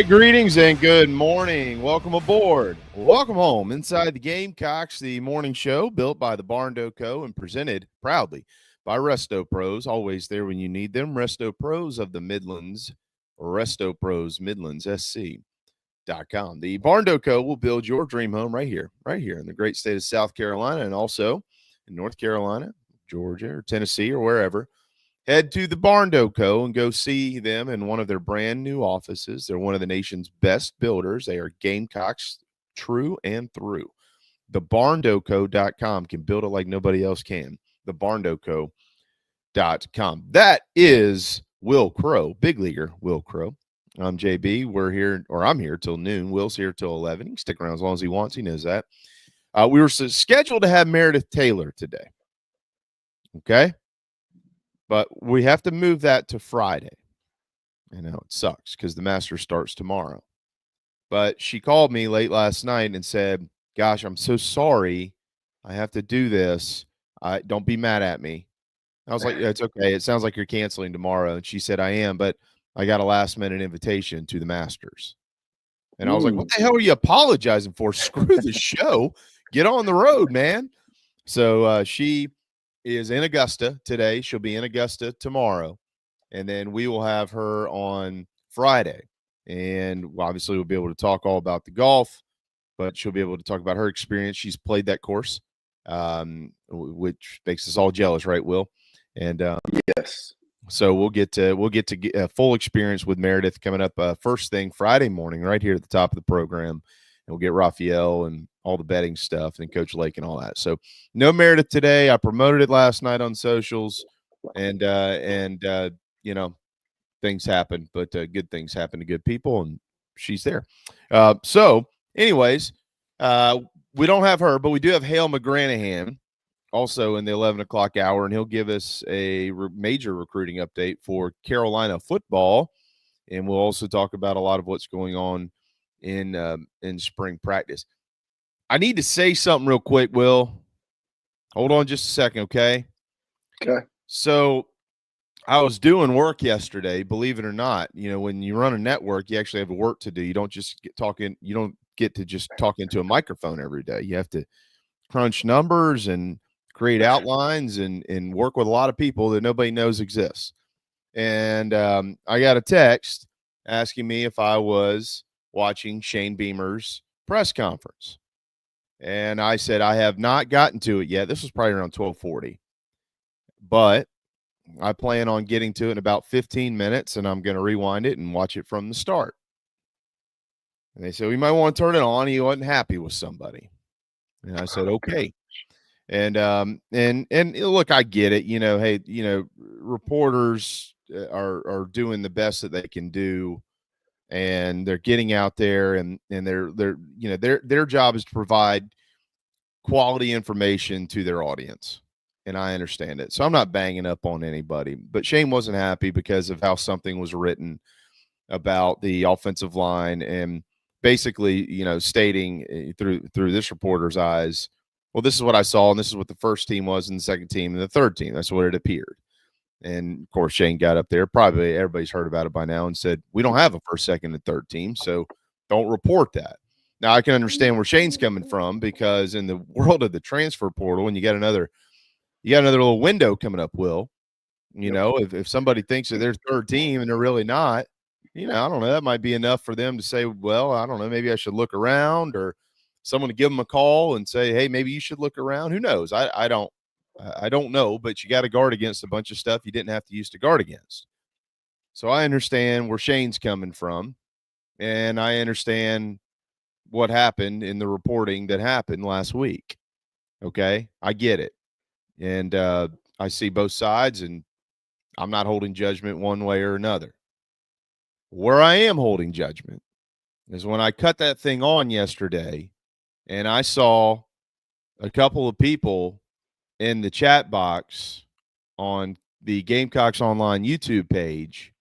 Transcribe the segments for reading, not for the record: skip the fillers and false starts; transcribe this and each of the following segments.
Greetings and good morning. Welcome aboard. Welcome home inside the Gamecocks, the morning show built by the Barndo Co. and presented proudly by Resto Pros, always there when you need them. Resto Pros of the Midlands, Resto Pros Midlands, SC.com. The Barn Co. will build your dream home right here in the great state of South Carolina, and also in North Carolina, Georgia, or Tennessee, or wherever. Head to the Barn Co. and go see them in one of their brand new offices. They're one of the nation's best builders. They are Gamecocks true and through. TheBarnDoco.com can build it like nobody else can. TheBarnDoco.com. That is Wil Crowe, big leaguer Wil Crowe. I'm JB. We're here, or I'm here till noon. Will's here till 11. He can stick around as long as he wants. He knows that. We were scheduled to have Meredith Taylor today. Okay? But we have to move that to Friday. I know it sucks because the Masters starts tomorrow. But she called me late last night and said, gosh, I'm so sorry. I have to do this. Don't be mad at me. I was like, yeah, it's okay. It sounds like you're canceling tomorrow. And she said, I am, but I got a last-minute invitation to the Masters. And I was like, what the hell are you apologizing for? Screw the show. Get on the road, man. So she is in Augusta today. She'll be in Augusta tomorrow. And then we will have her on Friday. And obviously we'll be able to talk all about the golf, but she'll be able to talk about her experience. She's played that course, which makes us all jealous, right, Will? And yes. So we'll get to a full experience with Meredith coming up first thing Friday morning right here at the top of the program. And we'll get Raphael and all the betting stuff and Coach Lake and all that. So no Meredith today. I promoted it last night on socials, and you know, things happen, but good things happen to good people, and she's there. So anyways, we don't have her, but we do have Hale McGranahan also in the 11 o'clock hour, and he'll give us a major recruiting update for Carolina football. And we'll also talk about a lot of what's going on in spring practice. I need to say something real quick, Will. Hold on just a second, okay? Okay. So I was doing work yesterday, believe it or not. You know, when you run a network, you actually have work to do. You don't just get talking. You don't get to just talk into a microphone every day. You have to crunch numbers and create outlines and work with a lot of people that nobody knows exists. And I got a text asking me if I was watching Shane Beamer's press conference. And I said, I have not gotten to it yet. This was probably around 12:40. But I plan on getting to it in about 15 minutes, and I'm going to rewind it and watch it from the start. And they said, we might want to turn it on. He wasn't happy with somebody. And I said, okay. And look, I get it. You know, hey, you know, reporters are doing the best that they can do, and they're getting out there, and they're you know, their job is to provide quality information to their audience. And I understand it. So I'm not banging up on anybody, but Shane wasn't happy because of how something was written about the offensive line, and basically, you know, stating through this reporter's eyes, well, this is what I saw, and this is what the first team was, and the second team, and the third team. That's what it appeared. And of course, Shane got up there. Probably everybody's heard about it by now, and said, we don't have a first, second, and third team, so don't report that. Now, I can understand where Shane's coming from, because in the world of the transfer portal, when you got another little window coming up, Will, you know, if somebody thinks that they're third team and they're really not, you know, I don't know, that might be enough for them to say, well, I don't know, maybe I should look around, or someone to give them a call and say, hey, maybe you should look around. Who knows? I don't know, but you got to guard against a bunch of stuff you didn't have to use to guard against. So I understand where Shane's coming from, and I understand what happened in the reporting that happened last week. Okay, I get it. And I see both sides, and I'm not holding judgment one way or another. Where I am holding judgment is when I cut that thing on yesterday, and I saw a couple of people in the chat box on the Gamecocks Online YouTube page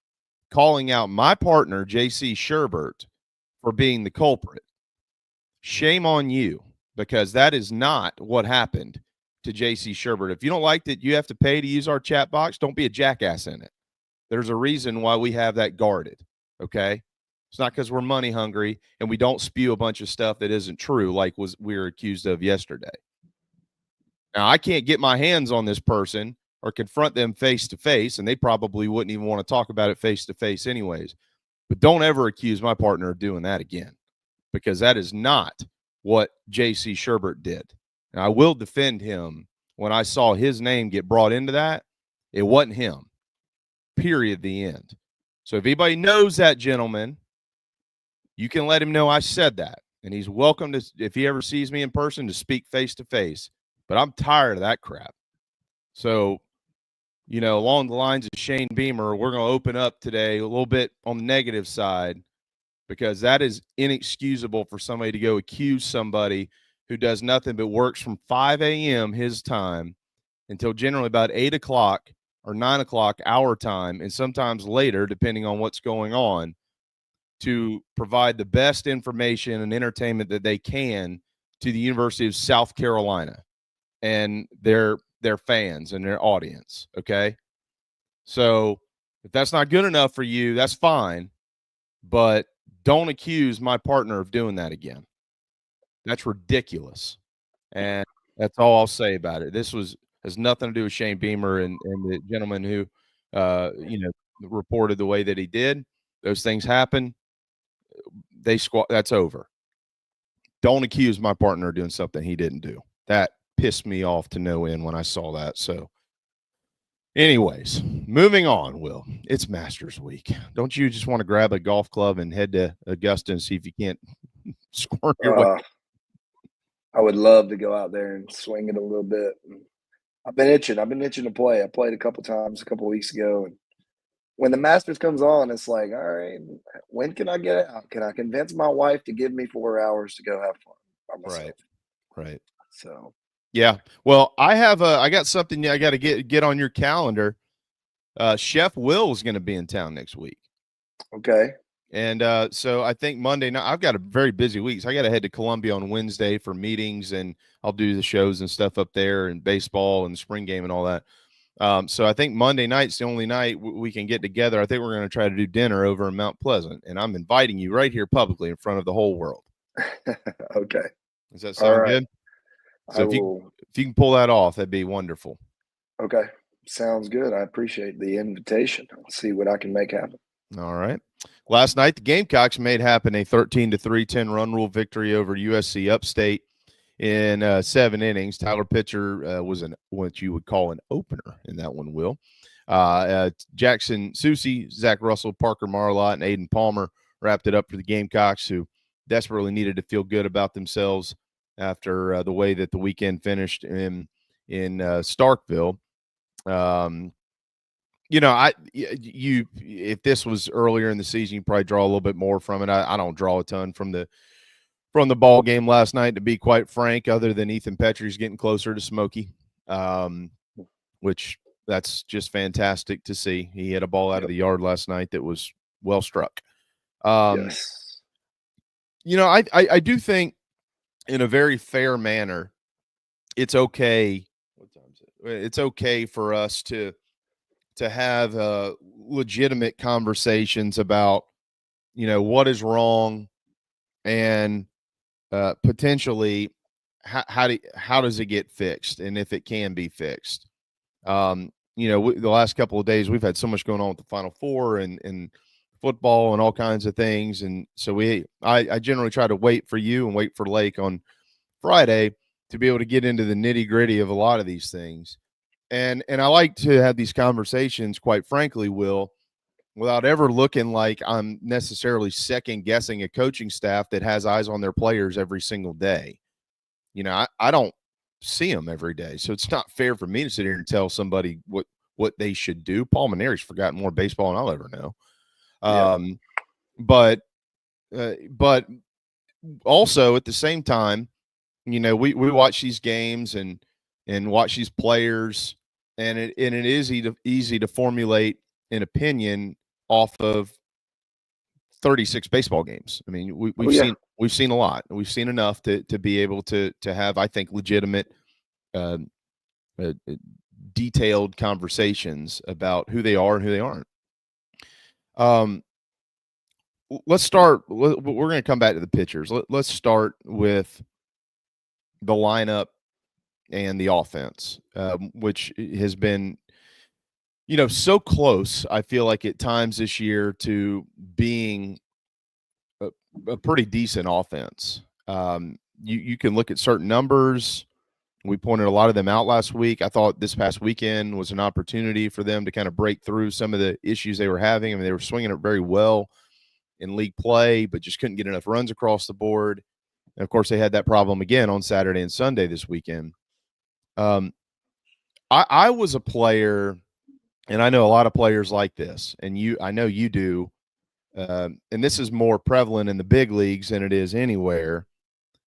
calling out my partner, J.C. Sherbert, for being the culprit. Shame on you, because that is not what happened to J.C. Sherbert. If you don't like that you have to pay to use our chat box, don't be a jackass in it. There's a reason why we have that guarded, okay? It's not because we're money hungry and we don't spew a bunch of stuff that isn't true like we were accused of yesterday. Now, I can't get my hands on this person or confront them face to face, and they probably wouldn't even want to talk about it face to face anyways. But don't ever accuse my partner of doing that again, because that is not what J.C. Sherbert did. And I will defend him. When I saw his name get brought into that, it wasn't him. Period. The end. So if anybody knows that gentleman, you can let him know I said that. And he's welcome to, if he ever sees me in person, to speak face to face. But I'm tired of that crap. So, along the lines of Shane Beamer, we're going to open up today a little bit on the negative side, because that is inexcusable for somebody to go accuse somebody who does nothing but works from 5 a.m. his time until generally about 8 o'clock or 9 o'clock our time, and sometimes later, depending on what's going on, to provide the best information and entertainment that they can to the University of South Carolina and their fans and their audience. Okay. So if that's not good enough for you, that's fine, but don't accuse my partner of doing that again. That's ridiculous. And that's all I'll say about it. This has nothing to do with Shane Beamer and the gentleman who, reported the way that he did. Those things happen. That's over. Don't accuse my partner of doing something he didn't do. That pissed me off to no end when I saw that. So anyways, moving on, Will. It's Masters Week. Don't you just want to grab a golf club and head to Augusta and see if you can't squirm your way? I would love to go out there and swing it a little bit. I've been itching to play. I played a couple times a couple weeks ago, and when the Masters comes on, it's like, all right, when can I get out? Can I convince my wife to give me 4 hours to go have fun by myself? Right. So, yeah. Well, I got something I got to get on your calendar. Chef Will is going to be in town next week. Okay. And so I think Monday night, I've got a very busy week. So I got to head to Columbia on Wednesday for meetings, and I'll do the shows and stuff up there, and baseball and spring game and all that. So I think Monday night's the only night we can get together. I think we're going to try to do dinner over in Mount Pleasant, and I'm inviting you right here publicly in front of the whole world. Okay. Does that sound good? So if you can pull that off, that'd be wonderful. Okay. Sounds good. I appreciate the invitation. I'll see what I can make happen. All right. Last night, the Gamecocks made happen a 13-3 10-run rule victory over USC Upstate in 7 innings. Tyler Pitcher was what you would call an opener in that one, Will. Jackson Susie, Zach Russell, Parker Marlott, and Aiden Palmer wrapped it up for the Gamecocks, who desperately needed to feel good about themselves after the way that the weekend finished in Starkville. If this was earlier in the season, you probably draw a little bit more from it. I don't draw a ton from the ball game last night, to be quite frank, other than Ethan Petrie's getting closer to Smokey, which that's just fantastic to see. He hit a ball out of the yard last night that was well struck. Yes. I do think, in a very fair manner, it's okay. What time is it? It's okay for us to have legitimate conversations about, what is wrong, and potentially how does it get fixed, and if it can be fixed. The last couple of days we've had so much going on with the Final Four and football and all kinds of things, and so I generally try to wait for you and wait for Lake on Friday to be able to get into the nitty-gritty of a lot of these things. And I like to have these conversations, quite frankly, Will, without ever looking like I'm necessarily second guessing a coaching staff that has eyes on their players every single day. I don't see them every day, so it's not fair for me to sit here and tell somebody what they should do. Paul Maneri's forgotten more baseball than I'll ever know. But also at the same time, we watch these games and watch these players, and it is easy to formulate an opinion off of 36 baseball games. I mean, we've seen a lot. We've seen enough to be able to have, I think, legitimate, detailed conversations about who they are and who they aren't. Let's start. We're going to come back to the pitchers. Let's start with the lineup and the offense, which has been so close, I feel like at times this year to being a pretty decent offense. You can look at certain numbers. We pointed a lot of them out last week. I thought this past weekend was an opportunity for them to kind of break through some of the issues they were having. I mean, they were swinging it very well in league play, but just couldn't get enough runs across the board. And of course, they had that problem again on Saturday and Sunday this weekend. I was a player, and I know a lot of players like this, and I know you do. And this is more prevalent in the big leagues than it is anywhere.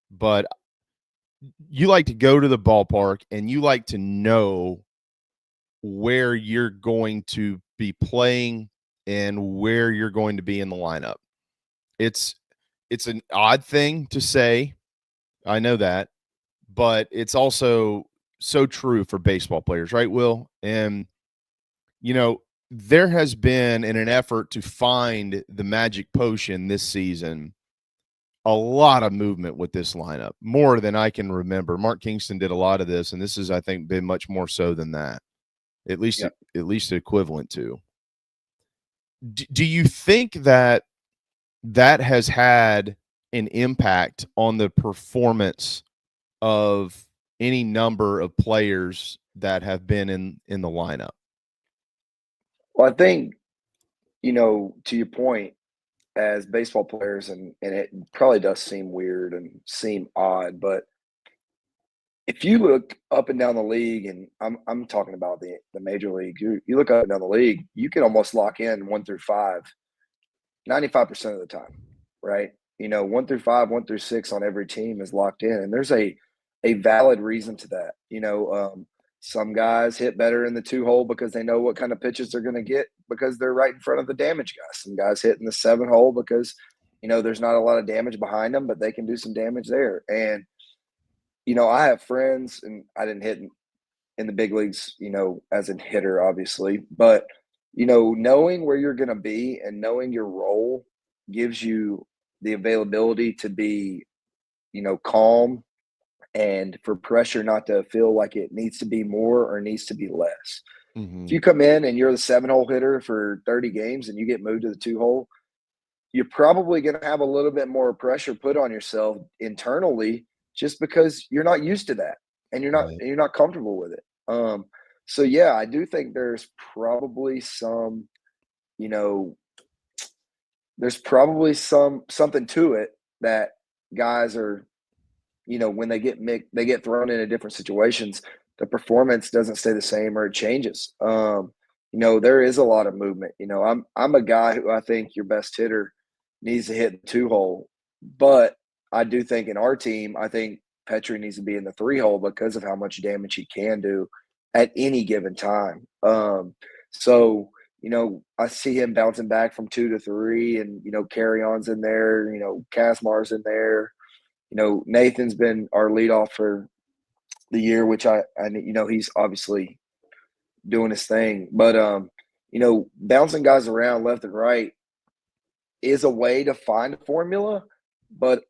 But you like to go to the ballpark and you like to know where you're going to be playing and where you're going to be in the lineup. It's an odd thing to say. I know that, but it's also so true for baseball players, right, Will? And, there has been, in an effort to find the magic potion this season, a lot of movement with this lineup, more than I can remember. Mark Kingston did a lot of this, and this has, I think, been much more so than that, at least equivalent to. Do you think that has had an impact on the performance of any number of players that have been in the lineup? Well, I think, to your point, as baseball players, and it probably does seem weird and seem odd, but if you look up and down the league, and I'm talking about the major league, you look up and down the league, you can almost lock in 1 through 5, 95% of the time, right? 1 through 5, 1 through 6 on every team is locked in, and there's a valid reason to that. Some guys hit better in the 2-hole because they know what kind of pitches they're going to get because they're right in front of the damage guy. Some guys hit in the 7-hole because there's not a lot of damage behind them, but they can do some damage there. And I have friends, and I didn't hit in the big leagues, as a hitter, obviously, but knowing where you're going to be and knowing your role gives you the availability to be, calm, and for pressure not to feel like it needs to be more or needs to be less. Mm-hmm. If you come in and you're the 7-hole hitter for 30 games and you get moved to the 2-hole, you're probably going to have a little bit more pressure put on yourself internally just because you're not used to that and you're not comfortable with it. So yeah, I do think there's probably something to it that guys are, when they get thrown into different situations, the performance doesn't stay the same or it changes. There is a lot of movement. I'm a guy who I think your best hitter needs to hit the 2-hole, but I do think in our team, I think Petry needs to be in the 3-hole because of how much damage he can do at any given time. So I see him bouncing back from 2 to 3, and Carry On's in there, Casmar's in there. Nathan's been our leadoff for the year, which I he's obviously doing his thing. But bouncing guys around left and right is a way to find a formula. But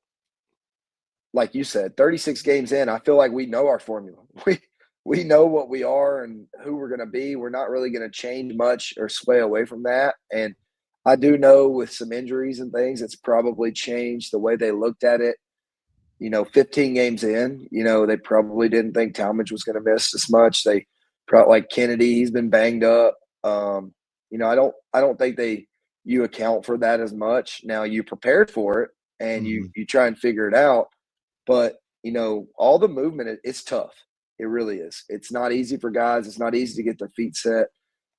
like you said, 36 games in, I feel like we know our formula. We know what we are and who we're going to be. We're not really going to change much or sway away from that. And I do know with some injuries and things, it's probably changed the way they looked at it. 15 games in, they probably didn't think Talmadge was going to miss as much. They probably, like Kennedy, he's been banged up. I don't think you account for that as much. Now you prepared for it and you try and figure it out, but all the movement, it's tough. It really is. It's not easy for guys. It's not easy to get their feet set.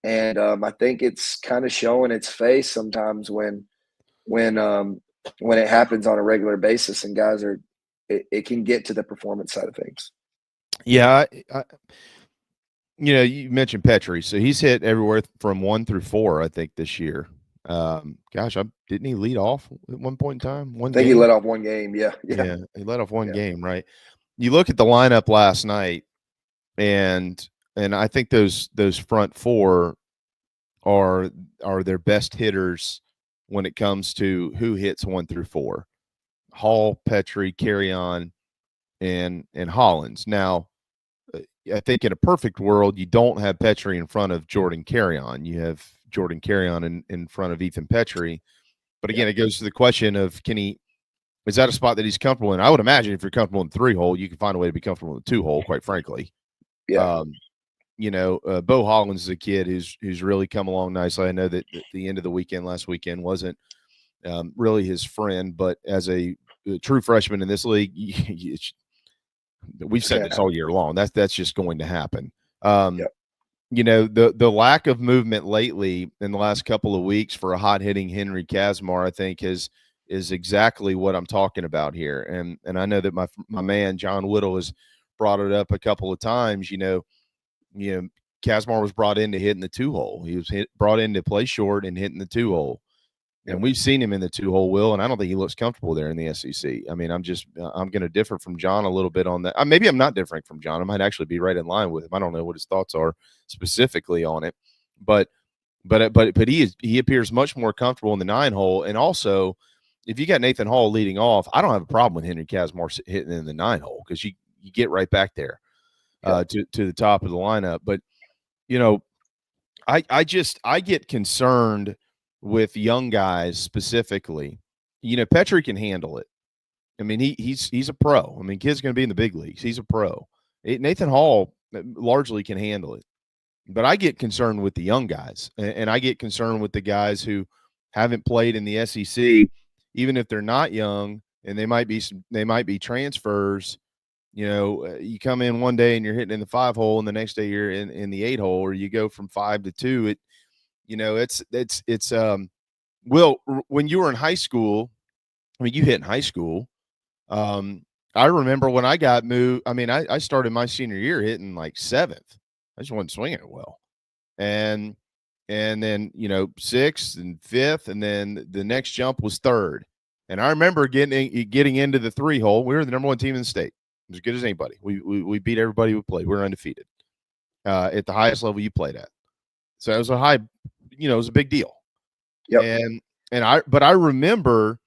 And I think it's kind of showing its face sometimes when it happens on a regular basis and guys are, it can get to the performance side of things. Yeah. You mentioned Petry. So he's hit everywhere from 1 through 4, I think, this year. Didn't he lead off at one point in time? I think he led off one game. Yeah. He led off one game, right? You look at the lineup last night, and I think those front 4 are their best hitters when it comes to who hits 1 through 4. Hall, Petry, Carry On, and Hollins. Now, I think in a perfect world, you don't have Petrie in front of Jordan Carrion. You have Jordan Carrion in front of Ethan Petrie. But again, it goes to the question of is that a spot that he's comfortable in? I would imagine if you're comfortable in the 3-hole, you can find a way to be comfortable in the 2-hole, quite frankly. Yeah. Bo Hollins is a kid who's really come along nicely. I know that at the end of the weekend, last weekend, wasn't really his friend, but as a true freshman in this league, we've said this all year long. That's just going to happen. The lack of movement lately in the last couple of weeks for a hot-hitting Henry Kazmar, I think, is exactly what I'm talking about here. And I know that my man John Whittle has brought it up a couple of times. Kazmar was brought in to hit in the 2-hole. He was brought in to play short and hitting the 2-hole. And we've seen him in the 2-hole, Will, and I don't think he looks comfortable there in the SEC. I mean, I'm going to differ from John a little bit on that. Maybe I'm not differing from John. I might actually be right in line with him. I don't know what his thoughts are specifically on it, but he appears much more comfortable in the 9-hole. And also, if you got Nathan Hall leading off, I don't have a problem with Henry Kazmar hitting in the 9-hole because you get right back there to the top of the lineup. But I get concerned with young guys specifically. Petrie can handle it. I mean, he's a pro. I mean, kid's going to be in the big leagues. He's a pro. Nathan Hall largely can handle it. But I get concerned with the young guys, and I get concerned with the guys who haven't played in the SEC, even if they're not young, and they might be transfers. You come in one day and you're hitting in the 5-hole, and the next day you're in the 8-hole, or you go from 5 to 2. It's Will, when you were in high school, I mean, you hit in high school. I remember when I got moved. I mean, I started my senior year hitting like 7th. I just wasn't swinging it well, and then 6th and 5th, and then the next jump was 3rd. And I remember getting into the 3-hole. We were the number 1 team in the state, as good as anybody. We beat everybody we played. We were undefeated at the highest level you played at. So it was it was a big deal. Yep. But I remember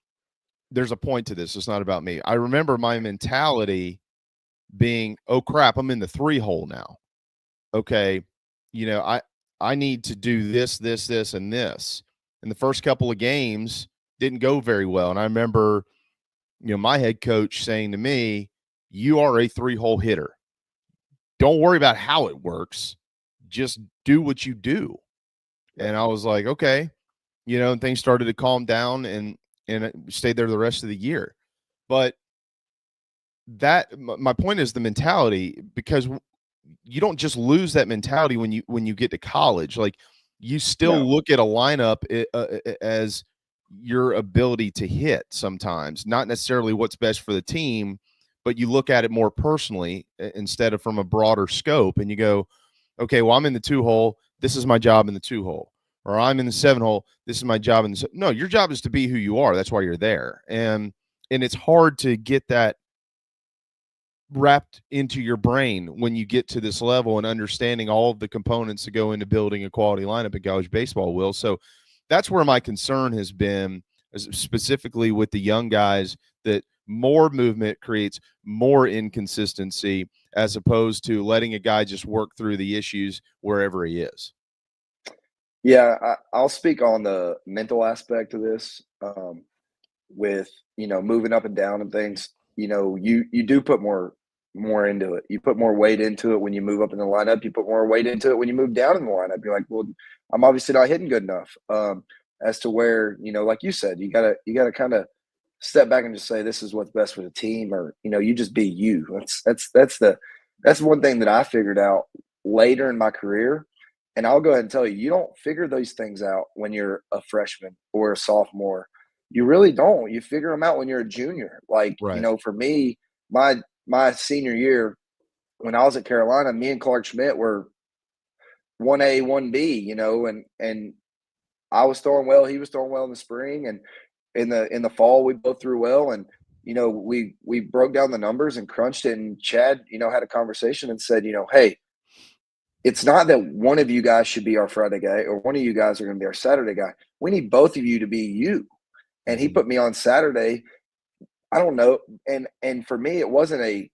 there's a point to this. It's not about me. I remember my mentality being, oh crap, I'm in the 3-hole now. Okay. I need to do this, and this. And the first couple of games didn't go very well. And I remember, my head coach saying to me, you are a 3-hole hitter. Don't worry about how it works. Just do what you do. And I was like, okay, and things started to calm down and stayed there the rest of the year. But my point is the mentality, because you don't just lose that mentality when you get to college. Like, you still look at a lineup as your ability to hit sometimes, not necessarily what's best for the team, but you look at it more personally instead of from a broader scope. And you go, okay, well, I'm in the 2-hole. This is my job in the 2-hole. Or I'm in the 7-hole. This is my job in the no. Your job is to be who you are. That's why you're there. And it's hard to get that wrapped into your brain when you get to this level and understanding all of the components that go into building a quality lineup in college baseball, Will. So that's where my concern has been, specifically with the young guys, that more movement creates more inconsistency as opposed to letting a guy just work through the issues wherever he is. Yeah, I'll speak on the mental aspect of this with, moving up and down and things. You do put more into it. You put more weight into it when you move up in the lineup. You put more weight into it when you move down in the lineup. You're like, well, I'm obviously not hitting good enough. As to where, like you said, you gotta kind of step back and just say, this is what's best for the team, or you just be you. That's one thing that I figured out later in my career. And I'll go ahead and tell you, you don't figure those things out when you're a freshman or a sophomore. You really don't. You figure them out when you're a junior. Like, right. For me, my senior year, when I was at Carolina, me and Clark Schmidt were 1A, 1B, and I was throwing well. He was throwing well in the spring, and in the fall, we both threw well. And, we broke down the numbers and crunched it. And Chad, had a conversation and said, hey, it's not that one of you guys should be our Friday guy or one of you guys are going to be our Saturday guy. We need both of you to be you. And he put me on Saturday. I don't know. And for me, it wasn't a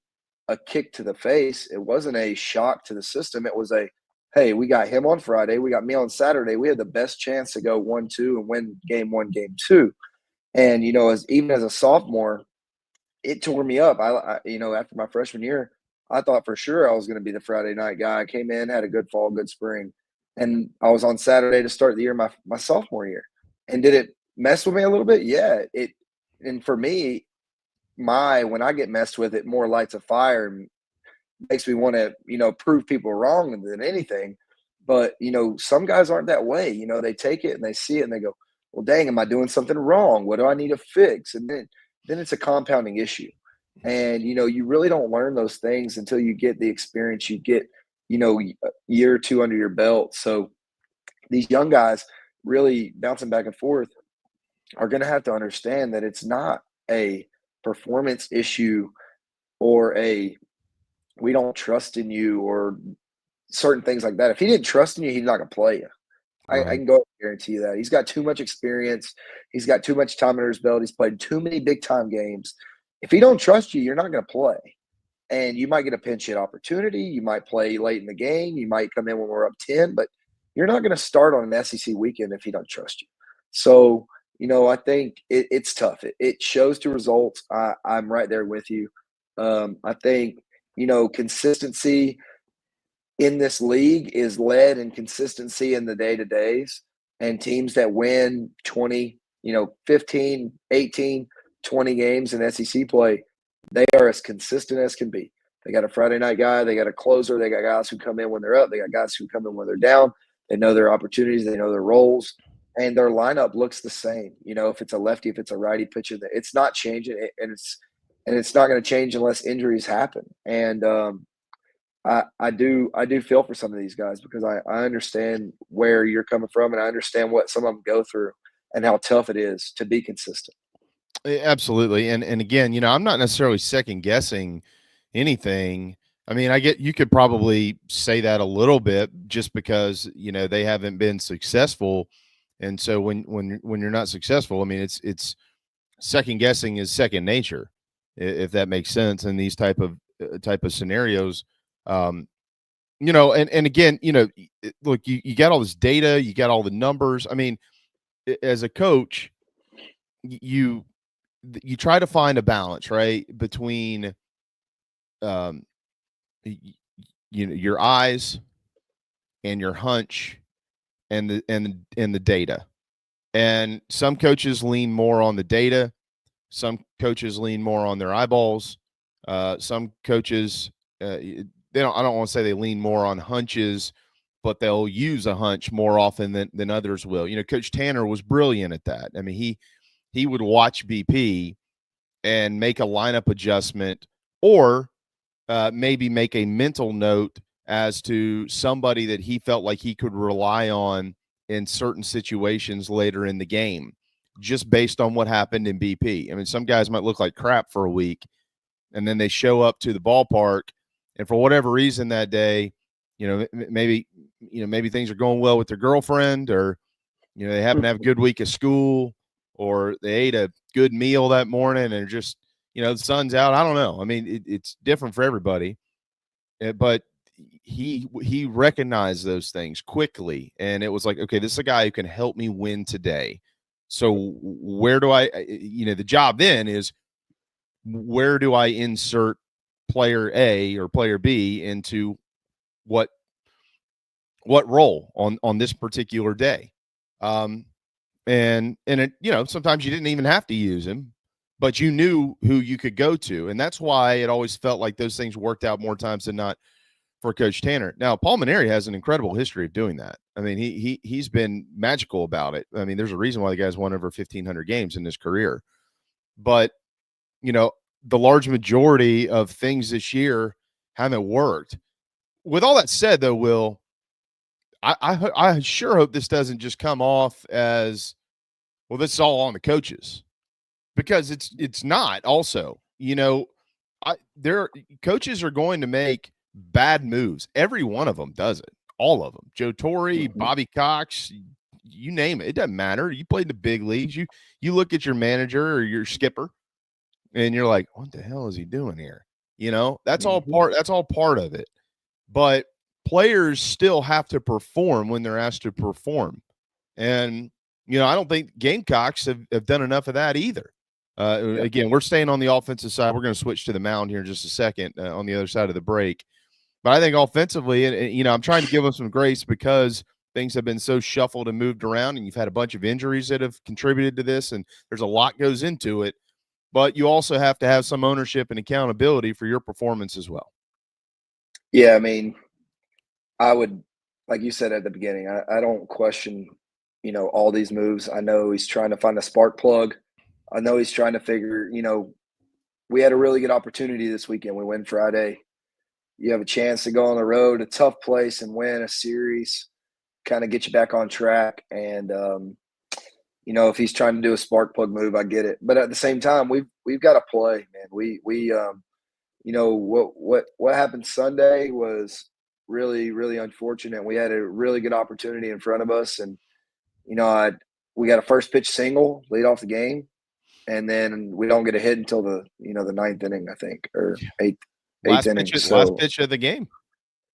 a kick to the face. It wasn't a shock to the system. It was hey, we got him on Friday. We got me on Saturday. We had the best chance to go 1-2 and win game 1, game 2. And, even as a sophomore, it tore me up. After my freshman year, I thought for sure I was going to be the Friday night guy. I came in, had a good fall, good spring. And I was on Saturday to start the year, my sophomore year. And did it mess with me a little bit? Yeah. And for me, when I get messed with, it more lights a fire and makes me want to, prove people wrong than anything. But, some guys aren't that way. They take it and they see it and they go, well, dang, am I doing something wrong? What do I need to fix? And then it's a compounding issue. And, you really don't learn those things until you get the experience, you get, a year or two under your belt. So these young guys really bouncing back and forth are going to have to understand that it's not a performance issue or we don't trust in you or certain things like that. If he didn't trust in you, he's not going to play you. Right. I can go ahead and guarantee you that. He's got too much experience. He's got too much time under his belt. He's played too many big-time games. If he don't trust you, you're not going to play. And you might get a pinch hit opportunity. You might play late in the game. You might come in when we're up 10, but you're not going to start on an SEC weekend if he don't trust you. So, I think it's tough. It shows to results. I'm right there with you. I think, consistency in this league is led in consistency in the day-to-days, and teams that win 20, 15, 18, 20 games in SEC play, they are as consistent as can be. They got a Friday night guy. They got a closer. They got guys who come in when they're up. They got guys who come in when they're down. They know their opportunities. They know their roles. And their lineup looks the same. If it's a lefty, if it's a righty pitcher, it's not changing. And it's not going to change unless injuries happen. And I do feel for some of these guys because I understand where you're coming from, and I understand what some of them go through and how tough it is to be consistent. Absolutely. And again, I'm not necessarily second guessing anything. I mean, you could probably say that a little bit just because, they haven't been successful. And so when you're not successful, I mean, it's second guessing is second nature, if that makes sense in these type of scenarios. And again, look, you got all this data, you got all the numbers. I mean, as a coach, you try to find a balance, right, between your eyes and your hunch and the data. And some coaches lean more on the data, some coaches lean more on their eyeballs, some coaches I don't want to say they lean more on hunches, but they'll use a hunch more often than others will. Coach Tanner was brilliant at that. I mean, he would watch BP and make a lineup adjustment, or maybe make a mental note as to somebody that he felt like he could rely on in certain situations later in the game, just based on what happened in BP. I mean, some guys might look like crap for a week, and then they show up to the ballpark, and for whatever reason that day, maybe things are going well with their girlfriend, or they happen to have a good week of school, or they ate a good meal that morning and just, the sun's out. I don't know. I mean, it's different for everybody, but he recognized those things quickly. And it was like, okay, this is a guy who can help me win today. So where do the job then is, where do I insert player A or player B into what role on this particular day? And it, sometimes you didn't even have to use him, but you knew who you could go to. And that's why it always felt like those things worked out more times than not for Coach Tanner. Now, Paul Maneri has an incredible history of doing that. I mean, he's been magical about it. I mean, there's a reason why the guy's won over 1,500 games in his career. But, the large majority of things this year haven't worked. With all that said, though, Will, I sure hope this doesn't just come off as, well, this is all on the coaches, because it's not. Also, coaches are going to make bad moves. Every one of them does it. All of them. Joe Torre, Bobby Cox, you name it. It doesn't matter. You played in the big leagues. You look at your manager or your skipper, and you're like, what the hell is he doing here? That's all part of it. But players still have to perform when they're asked to perform. And, I don't think Gamecocks have done enough of that either. Again, we're staying on the offensive side. We're going to switch to the mound here in just a second on the other side of the break. But I think offensively, and I'm trying to give them some grace because things have been so shuffled and moved around, and you've had a bunch of injuries that have contributed to this, and there's a lot goes into it. But you also have to have some ownership and accountability for your performance as well. Yeah, I mean, I would, like you said at the beginning, I don't question, all these moves. I know he's trying to find a spark plug. I know he's trying to figure, we had a really good opportunity this weekend. We win Friday. You have a chance to go on the road, a tough place, and win a series, kind of get you back on track. And, if he's trying to do a spark plug move, I get it. But at the same time, we've got to play, man. What happened Sunday was really, really unfortunate. We had a really good opportunity in front of us, and we got a first pitch single, lead off the game, and then we don't get a hit until the ninth inning, I think, or eighth inning. Last pitch of the game.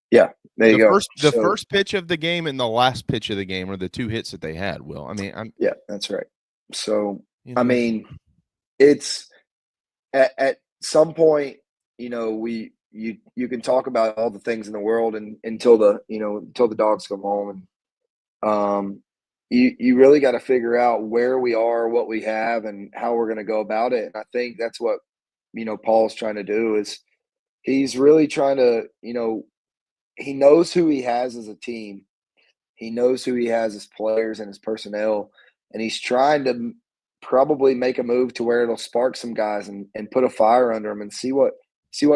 Yeah, there you go. The first pitch of the game and the last pitch of the game are the two hits that they had, Will. Yeah, that's right. So, it's at some point, you can talk about all the things in the world until the dogs come home, and you really got to figure out where we are, what we have, and how we're going to go about it. And I think that's what Paul's trying to do is he's really trying to he knows who he has as a team. He knows who he has as players and his personnel. And he's trying to probably make a move to where it'll spark some guys and put a fire under them and see what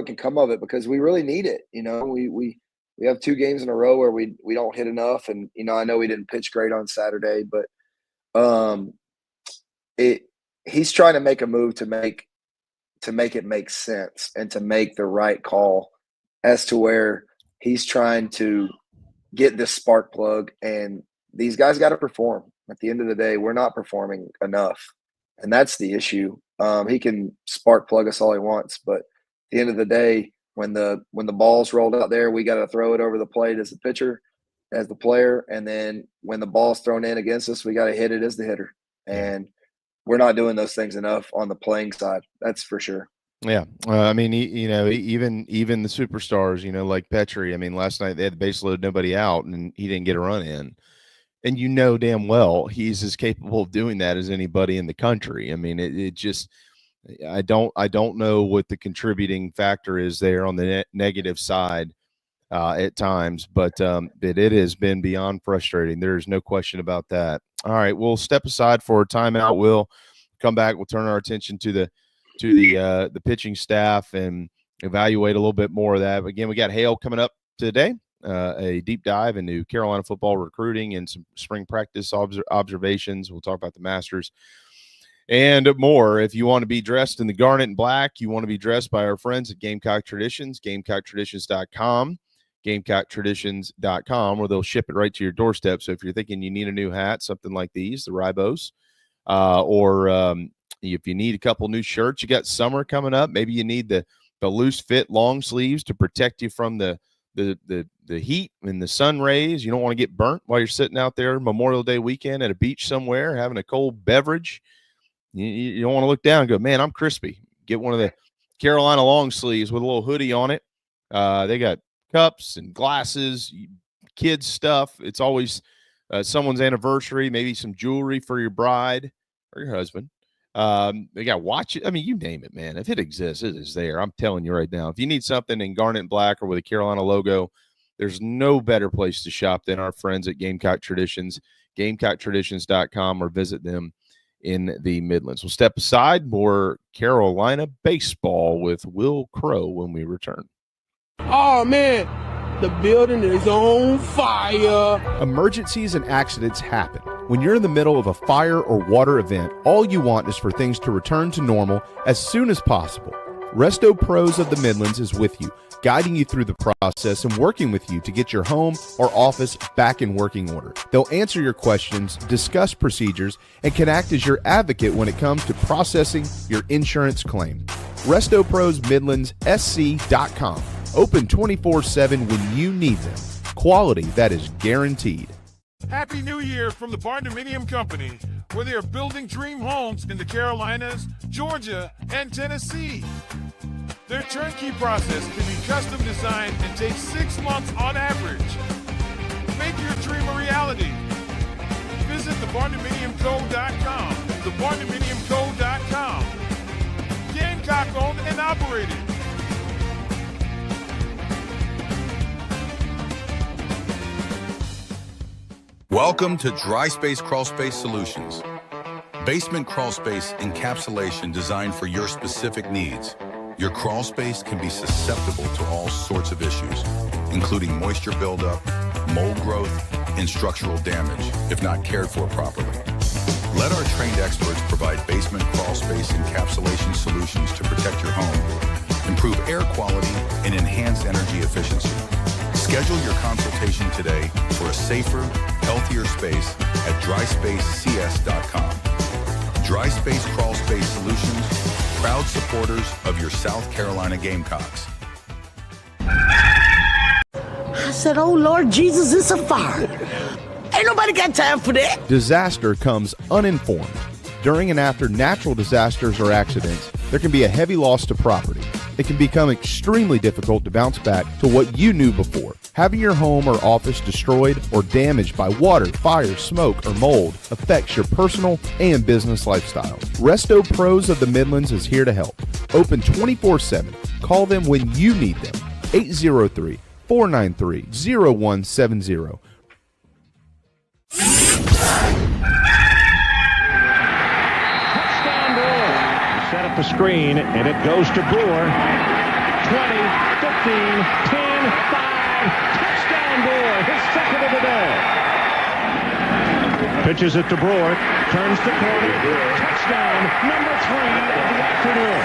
can come of it, because we really need it. We have 2 games in a row where we don't hit enough. And, I know we didn't pitch great on Saturday, but he's trying to make a move to make it make sense and to make the right call as to where he's trying to get this spark plug, and these guys got to perform. At the end of the day, we're not performing enough, and that's the issue. He can spark plug us all he wants, but at the end of the day, when the ball's rolled out there, we got to throw it over the plate as the pitcher, as the player, and then when the ball's thrown in against us, we got to hit it as the hitter. And we're not doing those things enough on the playing side. That's for sure. Yeah. Even the superstars, like Petrie, last night they had the base load, nobody out, and he didn't get a run in. And damn well he's as capable of doing that as anybody in the country. It just I don't know what the contributing factor is there on the negative side at times, but it has been beyond frustrating. There's no question about that. All right, we'll step aside for a timeout. We'll come back. We'll turn our attention to the pitching staff and evaluate a little bit more of that. Again, we got Hale coming up today, a deep dive into Carolina football recruiting and some spring practice observations. We'll talk about the Masters and more. If you want to be dressed in the garnet and black, you want to be dressed by our friends at Gamecock Traditions, GamecockTraditions.com, GamecockTraditions.com, where they'll ship it right to your doorstep. So if you're thinking you need a new hat, something like these, the Ribos, or if you need a couple new shirts, you got summer coming up. Maybe you need the loose fit long sleeves to protect you from the heat and the sun rays. You don't want to get burnt while you're sitting out there Memorial Day weekend at a beach somewhere having a cold beverage. You don't want to look down and go, man, I'm crispy. Get one of the Carolina long sleeves with a little hoodie on it. They got cups and glasses, kids stuff. It's always someone's anniversary, maybe some jewelry for your bride or your husband. They got watches. You name it, man. If it exists, it is there. I'm telling you right now. If you need something in garnet and black or with a Carolina logo, there's no better place to shop than our friends at Gamecock Traditions, GamecockTraditions.com, or visit them in the Midlands. We'll step aside. More Carolina baseball with Wil Crowe when we return. Oh, man. The building is on fire. Emergencies and accidents happen. When you're in the middle of a fire or water event, all you want is for things to return to normal as soon as possible. Resto Pros of the Midlands is with you, guiding you through the process and working with you to get your home or office back in working order. They'll answer your questions, discuss procedures, and can act as your advocate when it comes to processing your insurance claim. RestoProsMidlandsSC.com. Open 24/7 when you need them. Quality that is guaranteed. Happy New Year from the Barndominium Company, where they are building dream homes in the Carolinas, Georgia, and Tennessee. Their turnkey process can be custom designed and takes 6 months on average. Make your dream a reality. Visit thebarndominiumco.com. Thebarndominiumco.com. Gamecock owned and operated. Welcome to Dry Space Crawl Space Solutions. Basement crawl space encapsulation designed for your specific needs. Your crawl space can be susceptible to all sorts of issues, including moisture buildup, mold growth, and structural damage if not cared for properly. Let our trained experts provide basement crawl space encapsulation solutions to protect your home, improve air quality, and enhance energy efficiency. Schedule your consultation today for a safer, healthier space at dryspacecs.com. Dry Space Crawl Space Solutions, proud supporters of your South Carolina Gamecocks. I said, oh, Lord Jesus, it's a fire. Ain't nobody got time for that. Disaster comes uninformed. During and after natural disasters or accidents, there can be a heavy loss to property. It can become extremely difficult to bounce back to what you knew before. Having your home or office destroyed or damaged by water, fire, smoke, or mold affects your personal and business lifestyle. Resto Pros of the Midlands is here to help. Open 24/7. Call them when you need them. 803-493-0170. Touchdown Brewer. Set up the screen, and it goes to Brewer. 20, 15, 10, 5. Touchdown Brewer, his second of the day. Pitches it to Brewer, turns the corner. Touchdown, number 3 of the afternoon.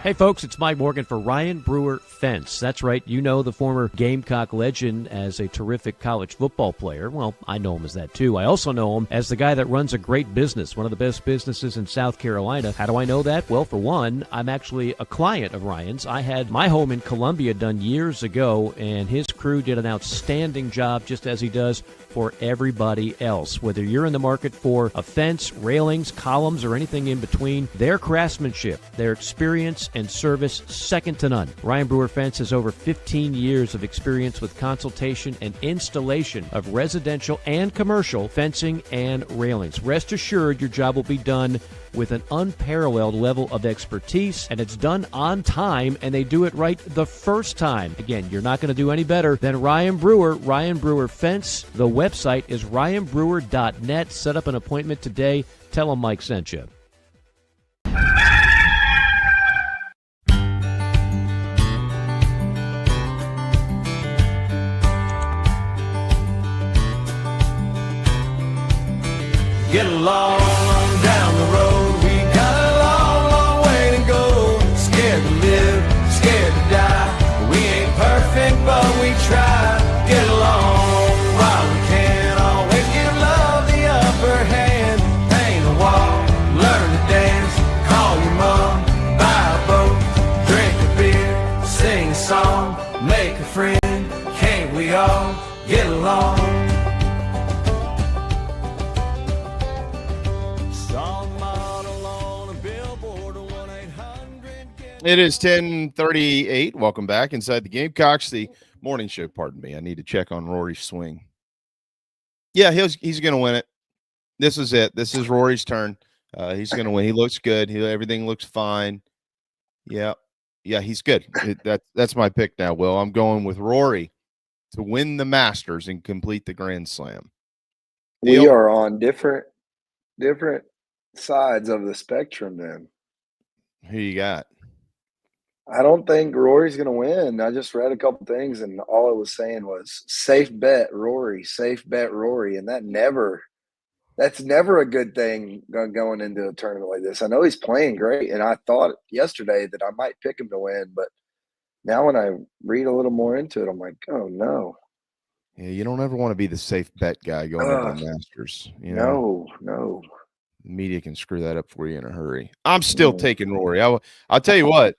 Hey folks, it's Mike Morgan for Ryan Brewer Fence. That's right, you know the former Gamecock legend as a terrific college football player. Well, I know him as that too. I also know him as the guy that runs a great business, one of the best businesses in South Carolina. How do I know that? Well, for one, I'm actually a client of Ryan's. I had my home in Columbia done years ago, and his crew did an outstanding job, just as he does for everybody else. Whether you're in the market for a fence, railings, columns, or anything in between, their craftsmanship, their experience, and service second to none. Ryan Brewer Fence has over 15 years of experience with consultation and installation of residential and commercial fencing and railings. Rest assured your job will be done with an unparalleled level of expertise, and it's done on time, and they do it right the first time. Again, you're not going to do any better than Ryan Brewer. Ryan Brewer Fence. The website is ryanbrewer.net. Set up an appointment today. Tell him Mike sent you. Get along down the road. We got a long, long way to go. Scared to live, scared to die. We ain't perfect, but we try. Get along while we can. Always give love the upper hand. Paint a wall, learn to dance. Call your mom, buy a boat, drink a beer, sing a song, make a friend. Can't we all get along? It is 10:38. Welcome back inside the Gamecocks, the morning show. Pardon me. I need to check on Rory's swing. Yeah, he's going to win it. This is it. This is Rory's turn. He's going to win. He looks good. Everything looks fine. Yeah, he's good. That's my pick now, Will. I'm going with Rory to win the Masters and complete the Grand Slam. We are on different sides of the spectrum then. Who you got? I don't think Rory's going to win. I just read a couple things, and all it was saying was safe bet Rory, and that's never a good thing going into a tournament like this. I know he's playing great, and I thought yesterday that I might pick him to win, but now when I read a little more into it, I'm like, oh no. Yeah, you don't ever want to be the safe bet guy going into the Masters. You know? No. The media can screw that up for you in a hurry. I'm still taking Rory. I'll tell you what,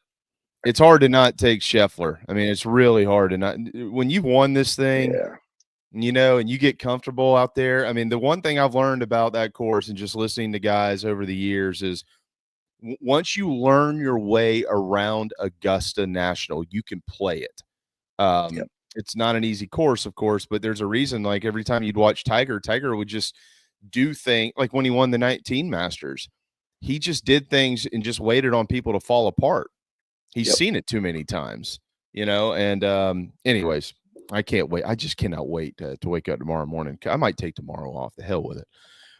it's hard to not take Scheffler. I mean, it's really hard to not. When you've won this thing, and you get comfortable out there. I mean, the one thing I've learned about that course and just listening to guys over the years is once you learn your way around Augusta National, you can play it. It's not an easy course, of course, but there's a reason. Like every time you'd watch Tiger would just do things. Like when he won the 19 Masters, he just did things and just waited on people to fall apart. He's seen it too many times, and anyways, I can't wait. I just cannot wait to wake up tomorrow morning. I might take tomorrow off. The hell with it.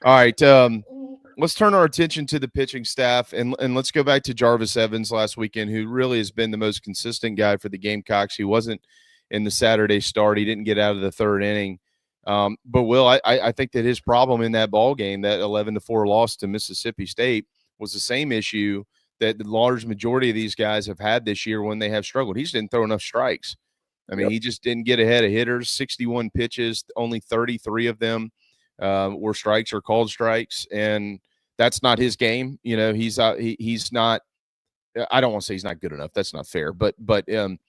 All right. Let's turn our attention to the pitching staff and let's go back to Jarvis Evans last weekend, who really has been the most consistent guy for the Gamecocks. He wasn't in the Saturday start. He didn't get out of the third inning. But Will, I think that his problem in that ball game, that 11-4 loss to Mississippi State, was the same issue that the large majority of these guys have had this year when they have struggled. He just didn't throw enough strikes. I mean, he just didn't get ahead of hitters. 61 pitches, only 33 of them were strikes or called strikes, and that's not his game. He's not. I don't want to say he's not good enough. That's not fair. But I mean,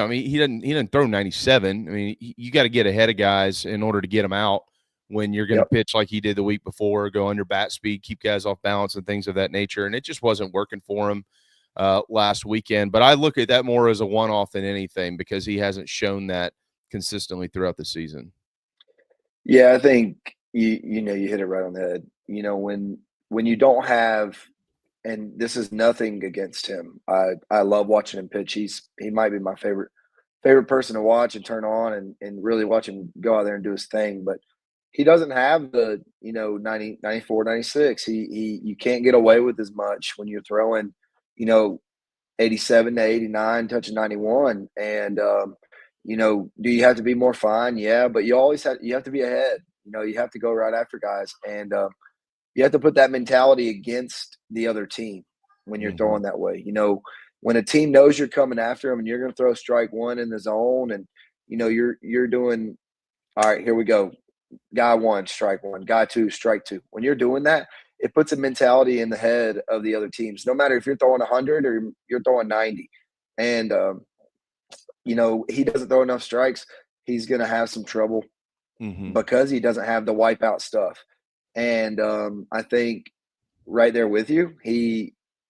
he didn't throw 97. I mean, you got to get ahead of guys in order to get them out when you're going to pitch like he did the week before, go under bat speed, keep guys off balance and things of that nature. And it just wasn't working for him last weekend. But I look at that more as a one-off than anything because he hasn't shown that consistently throughout the season. Yeah, I think you hit it right on the head. When you don't have, and this is nothing against him. I love watching him pitch. He might be my favorite person to watch and turn on and really watch him go out there and do his thing. But he doesn't have the 90, 94, 96. You can't get away with as much when you're throwing 87 to 89, touching 91. And do you have to be more fine? Yeah, but you have to be ahead. You have to go right after guys, and you have to put that mentality against the other team when you're throwing that way. When a team knows you're coming after them and you're going to throw strike one in the zone, and you're doing, all right, here we go, guy one, strike one, guy two, strike two. When you're doing that, it puts a mentality in the head of the other teams, no matter if you're throwing 100 or you're throwing 90. And he doesn't throw enough strikes, he's going to have some trouble because he doesn't have the wipeout stuff. And I think right there with you,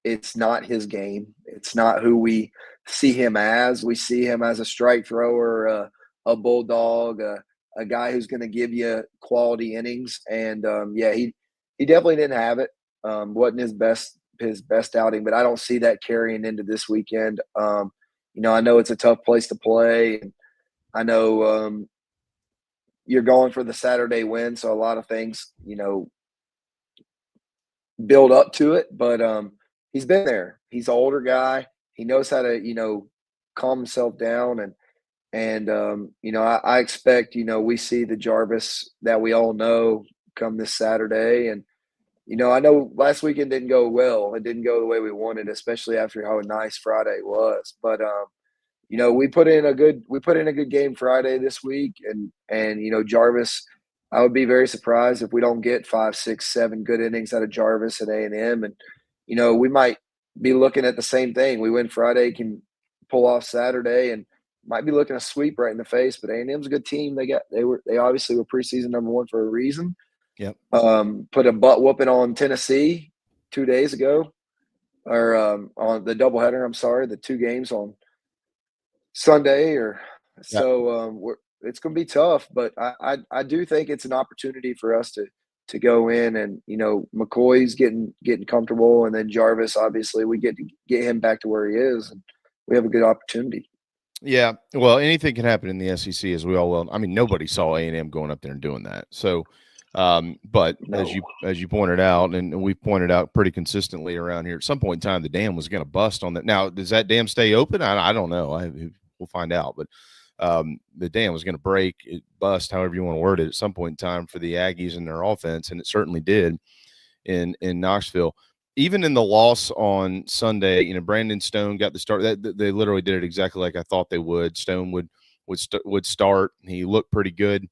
it's not his game. It's not who we see him as. We see him as a strike thrower, a bulldog, a guy who's going to give you quality innings. And he definitely didn't have it. Wasn't his best outing, but I don't see that carrying into this weekend. I know it's a tough place to play. And I know you're going for the Saturday win, so a lot of things, build up to it. But he's been there. He's an older guy. He knows how to, calm himself down. And I expect, we see the Jarvis that we all know come this Saturday. And, I know last weekend didn't go well. It didn't go the way we wanted, especially after how nice Friday was. But we put in a good game Friday this week, and Jarvis, I would be very surprised if we don't get 5, 6, 7 good innings out of Jarvis at A&M, and we might be looking at the same thing. We win Friday, can pull off Saturday, and might be looking a sweep right in the face. But A&M's a good team. They obviously were preseason #1 for a reason. Yep. Put a butt whooping on Tennessee 2 days ago, or on the doubleheader. I'm sorry, the 2 games on Sunday, so it's going to be tough, but I do think it's an opportunity for us to go in and McCoy's getting comfortable, and then Jarvis, obviously we get to get him back to where he is, and we have a good opportunity. Yeah, well, anything can happen in the SEC, as we all well. I mean, nobody saw A&M going up there and doing that. So, but no. as you pointed out, and we pointed out pretty consistently around here, at some point in time, the dam was going to bust on that. Now, does that dam stay open? I don't know. We'll find out. But the dam was going to break, bust, however you want to word it, at some point in time for the Aggies and their offense, and it certainly did in Knoxville. Even in the loss on Sunday, Brandon Stone got the start. They literally did it exactly like I thought they would. Stone would start. He looked pretty good.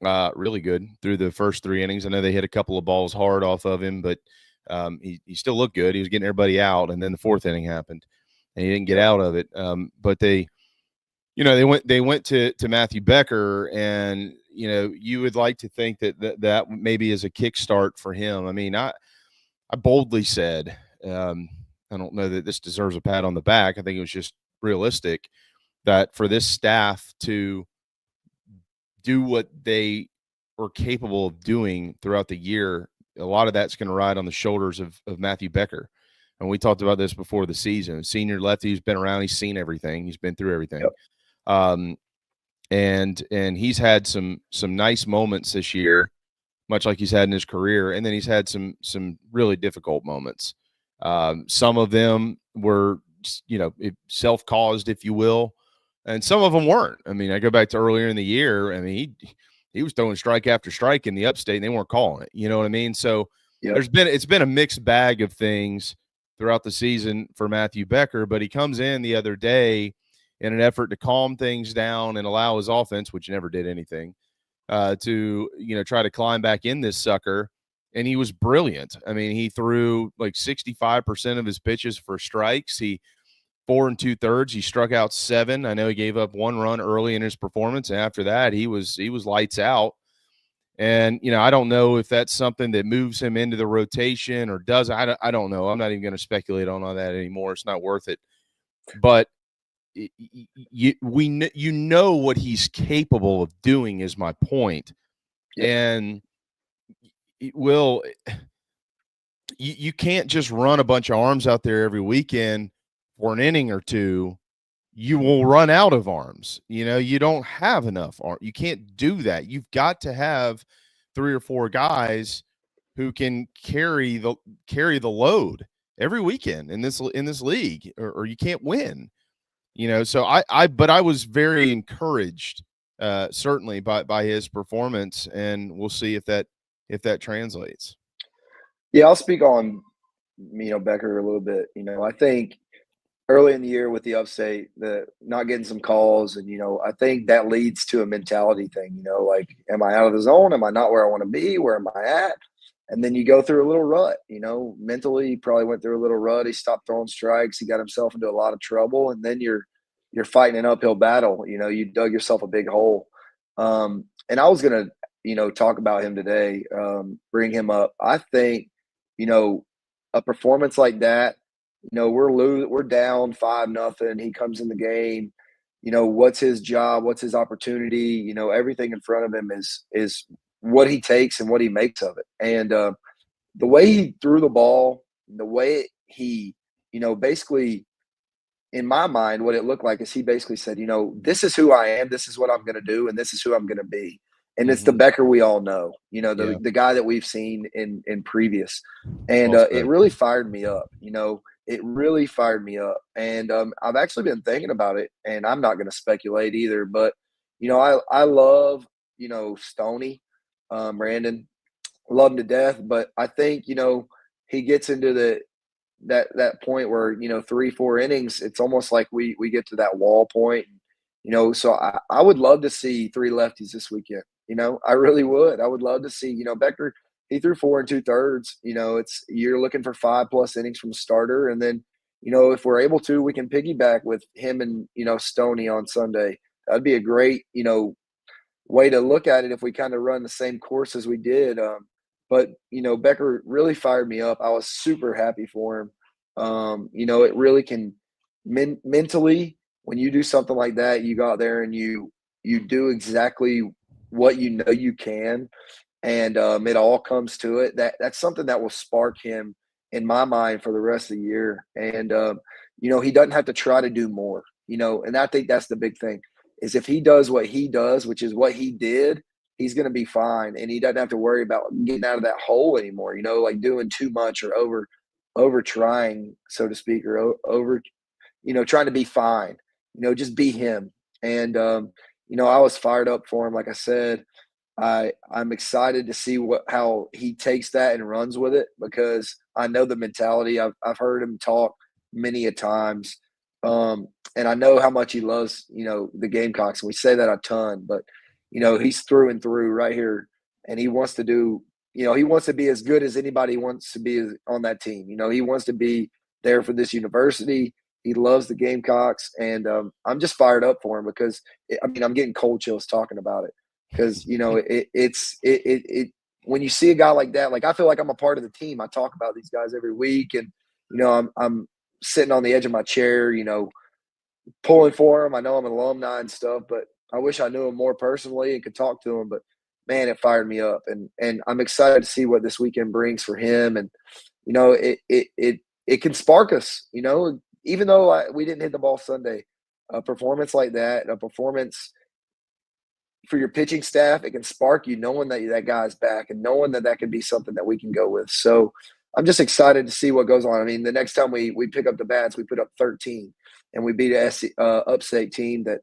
really good through the first 3 innings. I know they hit a couple of balls hard off of him, but he still looked good. He was getting everybody out, and then the 4th inning happened, and he didn't get out of it. But they went to Matthew Becker, and you would like to think that maybe is a kickstart for him. I mean, I boldly said, I don't know that this deserves a pat on the back. I think it was just realistic that for this staff to do what they were capable of doing throughout the year, a lot of that's going to ride on the shoulders of Matthew Becker. And we talked about this before the season. Senior lefty who's been around, he's seen everything, he's been through everything. Yep. And he's had some nice moments this year, much like he's had in his career, and then he's had some really difficult moments. Some of them were, self-caused, if you will, and some of them weren't. I mean, I go back to earlier in the year. I mean, he was throwing strike after strike in the upstate, and they weren't calling it. You know what I mean? So yep. It's been a mixed bag of things throughout the season for Matthew Becker, but he comes in the other day in an effort to calm things down and allow his offense, which never did anything, to try to climb back in this sucker. And he was brilliant. I mean, he threw like 65% of his pitches for strikes. He 4 2/3. He struck out 7. I know he gave up 1 run early in his performance, and after that, he was lights out. And I don't know if that's something that moves him into the rotation or does. I don't know. I'm not even going to speculate on all that anymore. It's not worth it. But you know what he's capable of doing is my point. Yeah. And you can't just run a bunch of arms out there every weekend for an inning or two. You will run out of arms. You don't have enough arms. You can't do that. You've got to have 3 or 4 guys who can carry the load every weekend in this league, or you can't win. So I was very encouraged, certainly by his performance, and we'll see if that translates. Yeah, I'll speak on Becker a little bit. I think early in the year with the upstate, the not getting some calls, and I think that leads to a mentality thing. Like, am I out of the zone? Am I not where I want to be? Where am I at? And then you go through a little rut. Mentally, he probably went through a little rut. He stopped throwing strikes. He got himself into a lot of trouble, and then you're fighting an uphill battle. You dug yourself a big hole. And I was gonna talk about him today, bring him up. I think a performance like that. We're down 5-0. He comes in the game. What's his job? What's his opportunity? Everything in front of him is what he takes and what he makes of it. And the way he threw the ball, the way he, basically, in my mind, what it looked like is he basically said, this is who I am, this is what I'm going to do, and this is who I'm going to be. And it's the Becker we all know, the guy that we've seen in previous. And it really fired me up. It really fired me up. And I've actually been thinking about it, and I'm not going to speculate either. But, I love, Stoney, Brandon, love him to death. But I think, he gets into that point where, 3-4 innings, it's almost like we get to that wall point. So I would love to see 3 lefties this weekend. I really would. I would love to see, Becker, he threw 4 2/3. You're looking for 5+ innings from a starter. And then, if we're able to, we can piggyback with him and, Stoney on Sunday. That'd be a great, way to look at it if we kind of run the same course as we did. But, Becker really fired me up. I was super happy for him. It really can mentally, when you do something like that, you go out there and you do exactly what you can. And it all comes to it. That's something that will spark him in my mind for the rest of the year. And, he doesn't have to try to do more, and I think that's the big thing is if he does what he does, which is what he did, he's going to be fine. And he doesn't have to worry about getting out of that hole anymore, like doing too much or over trying, so to speak, or over, trying to be fine, just be him. And, I was fired up for him. Like I said, I'm excited to see how he takes that and runs with it, because I know the mentality. I've heard him talk many a times. And I know how much he loves, the Gamecocks. And we say that a ton, but he's through and through right here, and he wants to do, he wants to be as good as anybody wants to be on that team. He wants to be there for this university. He loves the Gamecocks, and I'm just fired up for him because I'm getting cold chills talking about it because when you see a guy like that, like I feel like I'm a part of the team. I talk about these guys every week, and I'm sitting on the edge of my chair, pulling for him. I know I'm an alumni and stuff, but I wish I knew him more personally and could talk to him. But man, it fired me up, and I'm excited to see what this weekend brings for him. And it can spark us, even though we didn't hit the ball Sunday. A performance like that, a performance for your pitching staff, it can spark you knowing that guy's back and knowing that could be something that we can go with. So I'm just excited to see what goes on. I mean, the next time we pick up the bats, we put up 13, and we beat a upstate team that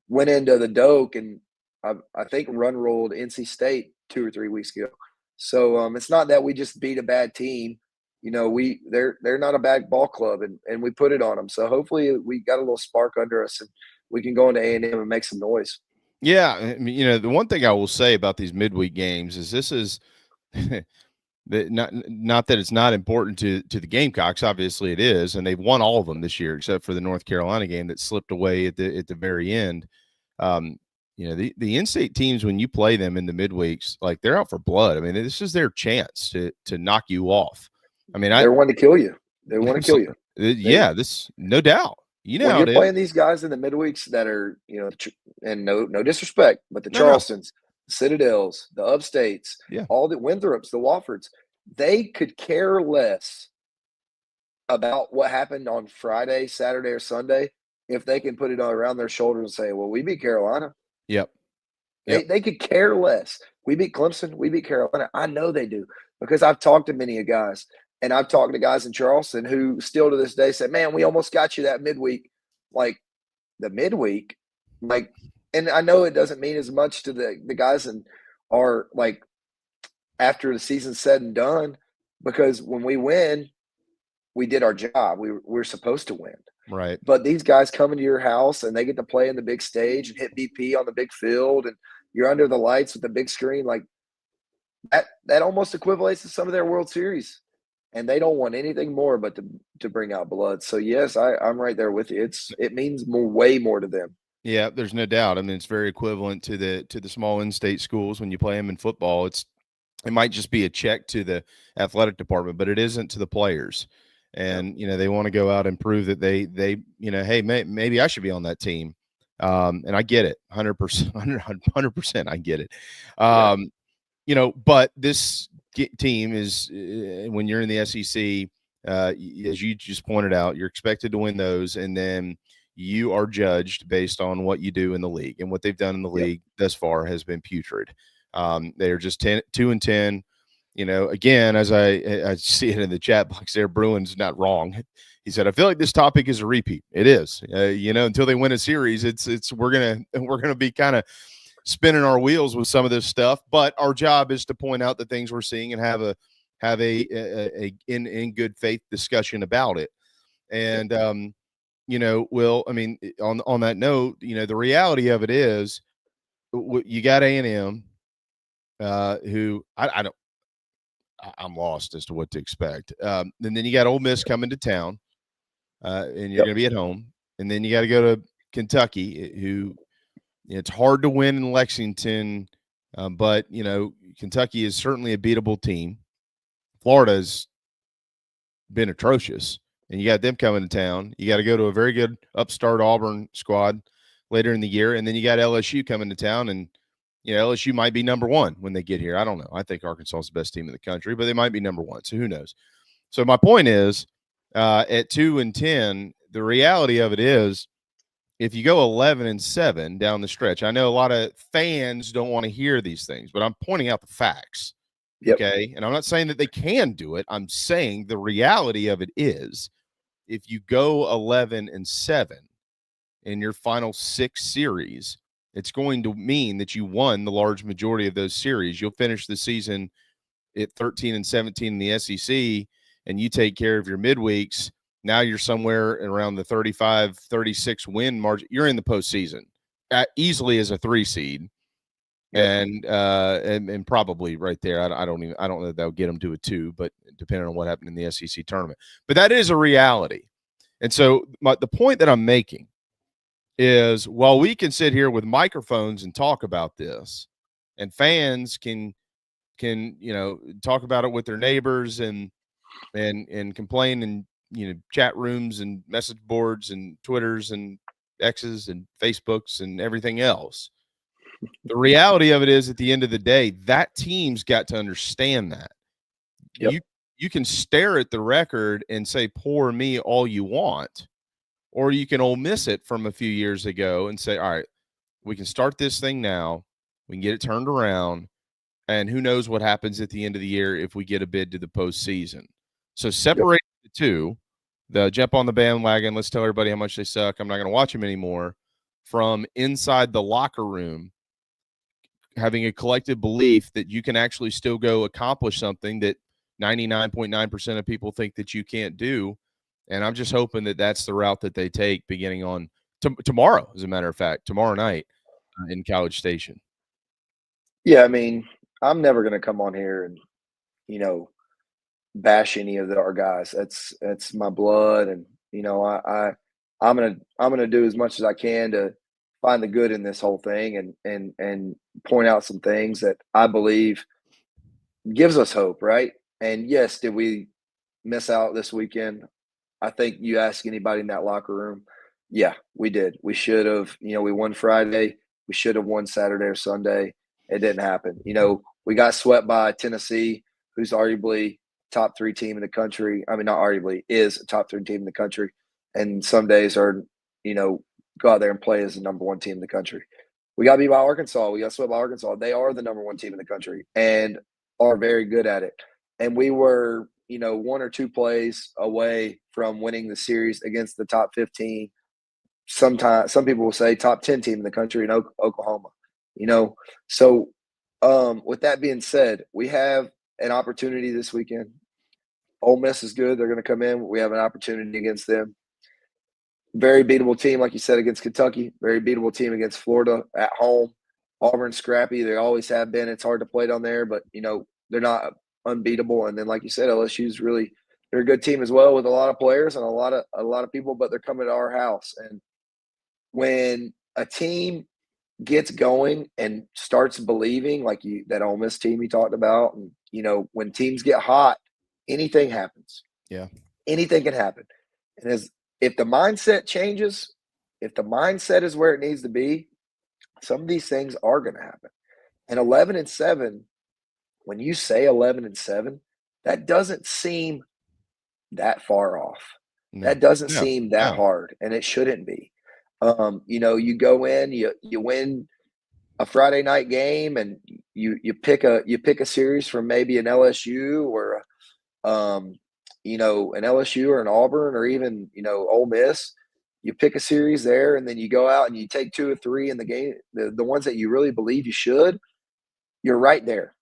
went into the Doak and I think run rolled NC State 2 or 3 weeks ago. So it's not that we just beat a bad team. They're not a bad ball club, and we put it on them. So hopefully we got a little spark under us, and we can go into A&M and make some noise. Yeah, I mean, the one thing I will say about these midweek games is this is not that it's not important to the Gamecocks. Obviously, it is, and they've won all of them this year, except for the North Carolina game that slipped away at the very end. The in-state teams, when you play them in the midweeks, like they're out for blood. I mean, this is their chance to knock you off. I mean, they want to kill you. They want to kill you. Yeah, this no doubt. When you're playing these guys in the midweeks that are, and no disrespect, but the Charlestons, the Citadels, the Upstates, all the Winthrops, the Wofords, they could care less about what happened on Friday, Saturday, or Sunday if they can put it around their shoulders and say, well, we beat Carolina. Yep. They could care less. We beat Clemson. We beat Carolina. I know they do because I've talked to many guys. And I've talked to guys in Charleston who still to this day say, man, we almost got you that midweek. Like the midweek, and I know it doesn't mean as much to the guys and are like after the season's said and done, because when we win, we did our job. We're supposed to win. Right. But these guys come into your house and they get to play in the big stage and hit BP on the big field, and you're under the lights with the big screen. Like that almost equivalates to some of their World Series. And they don't want anything more but to bring out blood. So yes, I'm right there with you. It means way more to them. Yeah, there's no doubt. I mean, it's very equivalent to the small in-state schools when you play them in football. It might just be a check to the athletic department, but it isn't to the players. And they want to go out and prove that they hey, maybe I should be on that team. And I get it, 100%, 100%. I get it. But this team is when you're in the SEC, as you just pointed out, you're expected to win those, and then you are judged based on what you do in the league, and what they've done in the league thus far has been putrid. They are just 2-10. Again, as I see it in the chat box there, Bruin's not wrong. He said, I feel like this topic is a repeat. It is, until they win a series, we're gonna be kind of spinning our wheels with some of this stuff, but our job is to point out the things we're seeing and have a in good faith discussion about it. And Will, I mean, on that note, the reality of it is you got A&M, who I'm lost as to what to expect. And then you got Ole Miss coming to town, and you're going to be at home, and then you got to go to Kentucky, who. It's hard to win in Lexington, but, Kentucky is certainly a beatable team. Florida's been atrocious, and you got them coming to town. You got to go to a very good upstart Auburn squad later in the year, and then you got LSU coming to town, and, LSU might be number one when they get here. I don't know. I think Arkansas is the best team in the country, but they might be number one, so who knows? So my point is, at 2-10, the reality of it is, if you go 11-7 down the stretch, I know a lot of fans don't want to hear these things, but I'm pointing out the facts. Yep. Okay. And I'm not saying that they can do it. I'm saying the reality of it is if you go 11-7 in your final 6 series, it's going to mean that you won the large majority of those series. You'll finish the season at 13-17 in the SEC, and you take care of your midweeks. Now you're somewhere around the 35-36 win margin. You're in the postseason. easily as a 3 seed. And probably right there. I don't know that that'll get them to a 2, but depending on what happened in the SEC tournament. But that is a reality. And so the point that I'm making is, while we can sit here with microphones and talk about this, and fans can talk about it with their neighbors and complain in chat rooms and message boards and Twitters and X's and Facebooks and everything else. The reality of it is, at the end of the day, that team's got to understand that. Yep. You can stare at the record and say, poor me, all you want, or you can Ole Miss it from a few years ago and say, all right, we can start this thing now. We can get it turned around, and who knows what happens at the end of the year if we get a bid to the postseason. So separate the two, the jump on the bandwagon, let's tell everybody how much they suck, I'm not going to watch them anymore, from inside the locker room, having a collective belief that you can actually still go accomplish something that 99.9% of people think that you can't do. And I'm just hoping that that's the route that they take beginning on tomorrow, as a matter of fact, tomorrow night in College Station. Yeah, I mean, I'm never going to come on here and, bash any of our guys. That's my blood. And, I'm going to do as much as I can to find the good in this whole thing and point out some things that I believe gives us hope, right? And yes, did we miss out this weekend? I think you ask anybody in that locker room, yeah, we did. We should have, we won Friday. We should have won Saturday or Sunday. It didn't happen. We got swept by Tennessee, who's arguably top 3 team in the country. I mean, not arguably, is a top 3 team in the country. And some days are, go out there and play as the number 1 team in the country. We got beat by Arkansas. We got swept by Arkansas. They are the number 1 team in the country and are very good at it. And we were, 1 or 2 plays away from winning the series against the top 15. Sometimes some people will say top 10 team in the country in Oklahoma. So with that being said, we have an opportunity this weekend. Ole Miss is good. They're going to come in. We have an opportunity against them. Very beatable team, like you said, against Kentucky. Very beatable team against Florida at home. Auburn scrappy. They always have been. It's hard to play down there, but, they're not unbeatable. And then, like you said, LSU's really – they're a good team as well with a lot of players and a lot of people, but they're coming to our house. And when a team gets going and starts believing, like that Ole Miss team you talked about, and, when teams get hot, anything happens. Yeah. Anything can happen. And if the mindset changes, if the mindset is where it needs to be, some of these things are going to happen. And 11-7, when you say 11-7, that doesn't seem that far off. No. That doesn't seem that hard, and it shouldn't be. You go in, you win a Friday night game, and you pick a series from maybe an LSU or an LSU or an Auburn or even, Ole Miss. You pick a series there, and then you go out and you take 2 or 3 in the game, the ones that you really believe you should, you're right there,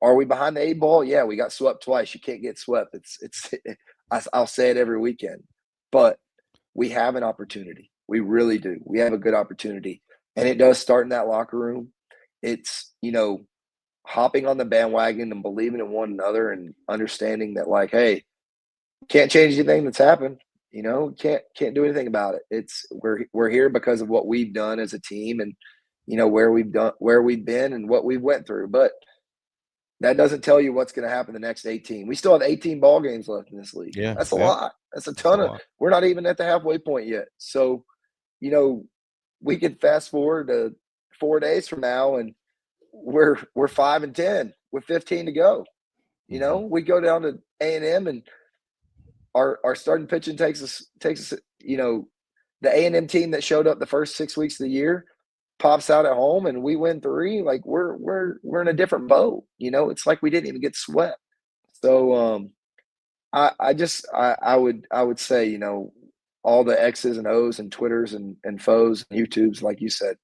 Are we behind the 8 ball? Yeah, we got swept twice. You can't get swept. I'll say it every weekend. But we have an opportunity. We really do. We have a good opportunity. And it does start in that locker room. It's, hopping on the bandwagon and believing in one another and understanding that, like, hey, can't change anything that's happened. Can't do anything about it. We're here because of what we've done as a team and, where we've been and what we've went through. But that doesn't tell you what's going to happen the next 18. We still have 18 ball games left in this league. Yeah, that's a lot. That's a ton of. We're not even at the halfway point yet. So, we could fast forward to 4 days from now, and we're 5-10 with 15 to go. We go down to A&M, and our starting pitching takes us. The A&M team that showed up the first 6 weeks of the year pops out at home, and we win 3. Like we're in a different boat. It's like we didn't even get swept. So I would say, all the X's and O's and Twitters and foes and YouTubes, like you said,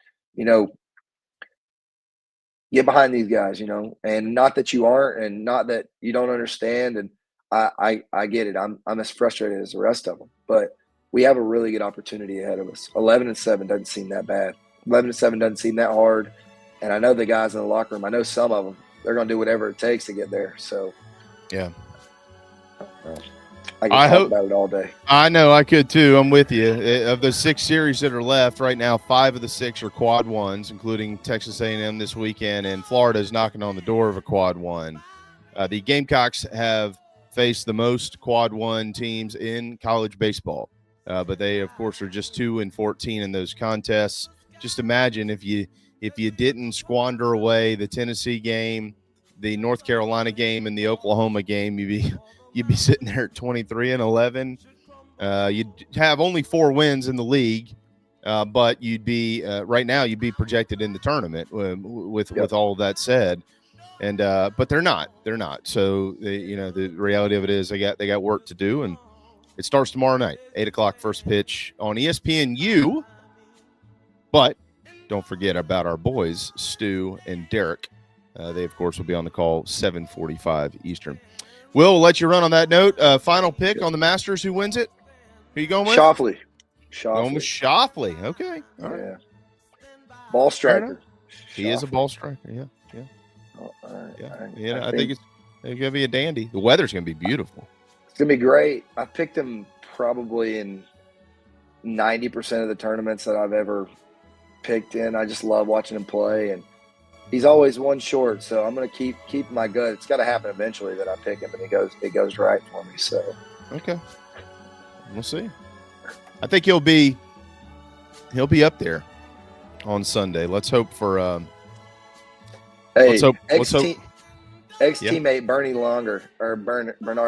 get behind these guys, and not that you aren't, and not that you don't understand. And I get it. I'm as frustrated as the rest of them, but we have a really good opportunity ahead of us. 11-7 doesn't seem that bad. 11-7 doesn't seem that hard. And I know the guys in the locker room, I know some of them, they're going to do whatever it takes to get there. So, yeah. I can talk about it all day. I know I could too. I'm with you. Of the 6 series that are left right now, 5 of the 6 are quad ones, including Texas A&M this weekend, and Florida is knocking on the door of a quad one. The Gamecocks have faced the most quad one teams in college baseball, but they, of course, are just 2-14 in those contests. Just imagine if you didn't squander away the Tennessee game, the North Carolina game, and the Oklahoma game, you'd be sitting there at 23-11. You'd have only 4 wins in the league, but you'd be right now you'd be projected in the tournament with all of that said. And but they're not. So the reality of it is they got work to do, and it starts tomorrow night, 8:00 first pitch on ESPNU. But don't forget about our boys, Stu and Derek. They, of course, will be on the call 7:45 Eastern. We'll let you run on that note. Final pick on the Masters. Who wins it? Who you going with? Shoffley. Going with Shoffley. Okay. All right. Yeah. Ball striker. He is a ball striker. Yeah. Oh, all right. Yeah. I think it's going to be a dandy. The weather's going to be beautiful. It's going to be great. I picked him probably in 90% of the tournaments that I've ever picked in. I just love watching him play, and he's always one short, so I'm going to keep my gut. It's got to happen eventually that I pick him and it goes right for me. So okay, we'll see. I think he'll be up there on Sunday. Let's hope for. Hey, ex-teammate Bernard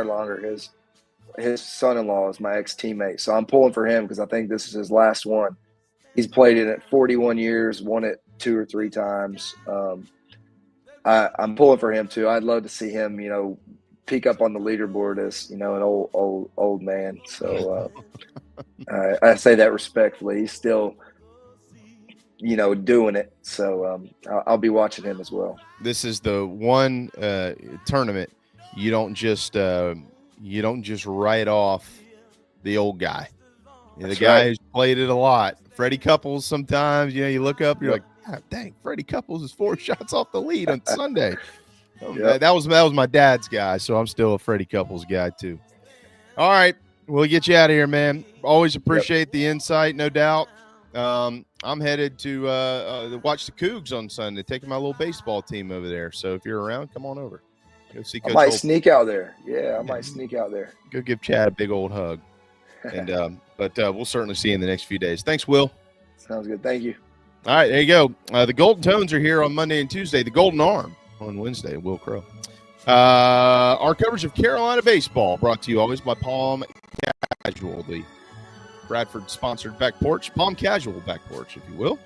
Longer, his son-in-law is my ex-teammate, so I'm pulling for him because I think this is his last one. He's played in it 41 years, won it 2 or 3 times. I'm pulling for him too. I'd love to see him, peek up on the leaderboard as an old man. So I say that respectfully. He's still, doing it. So I'll be watching him as well. This is the one tournament you don't just write off the old guy. The guy who's played it a lot. Freddie Couples sometimes, you look up, you're like, God, dang, Freddie Couples is 4 shots off the lead on Sunday. That was my dad's guy, so I'm still a Freddie Couples guy too. All right, we'll get you out of here, man. Always appreciate the insight, no doubt. I'm headed to watch the Cougs on Sunday, taking my little baseball team over there. So if you're around, come on over. Go see Coach. I might sneak out there. Yeah, I might sneak out there. Go give Chad a big old hug. And but we'll certainly see you in the next few days. Thanks, Will. Sounds good. Thank you. All right, there you go. The Golden Tones are here on Monday and Tuesday. The Golden Arm on Wednesday. Wil Crowe. Our coverage of Carolina baseball brought to you always by Palm Casual, the Bradford-sponsored back porch. Palm Casual back porch, if you will.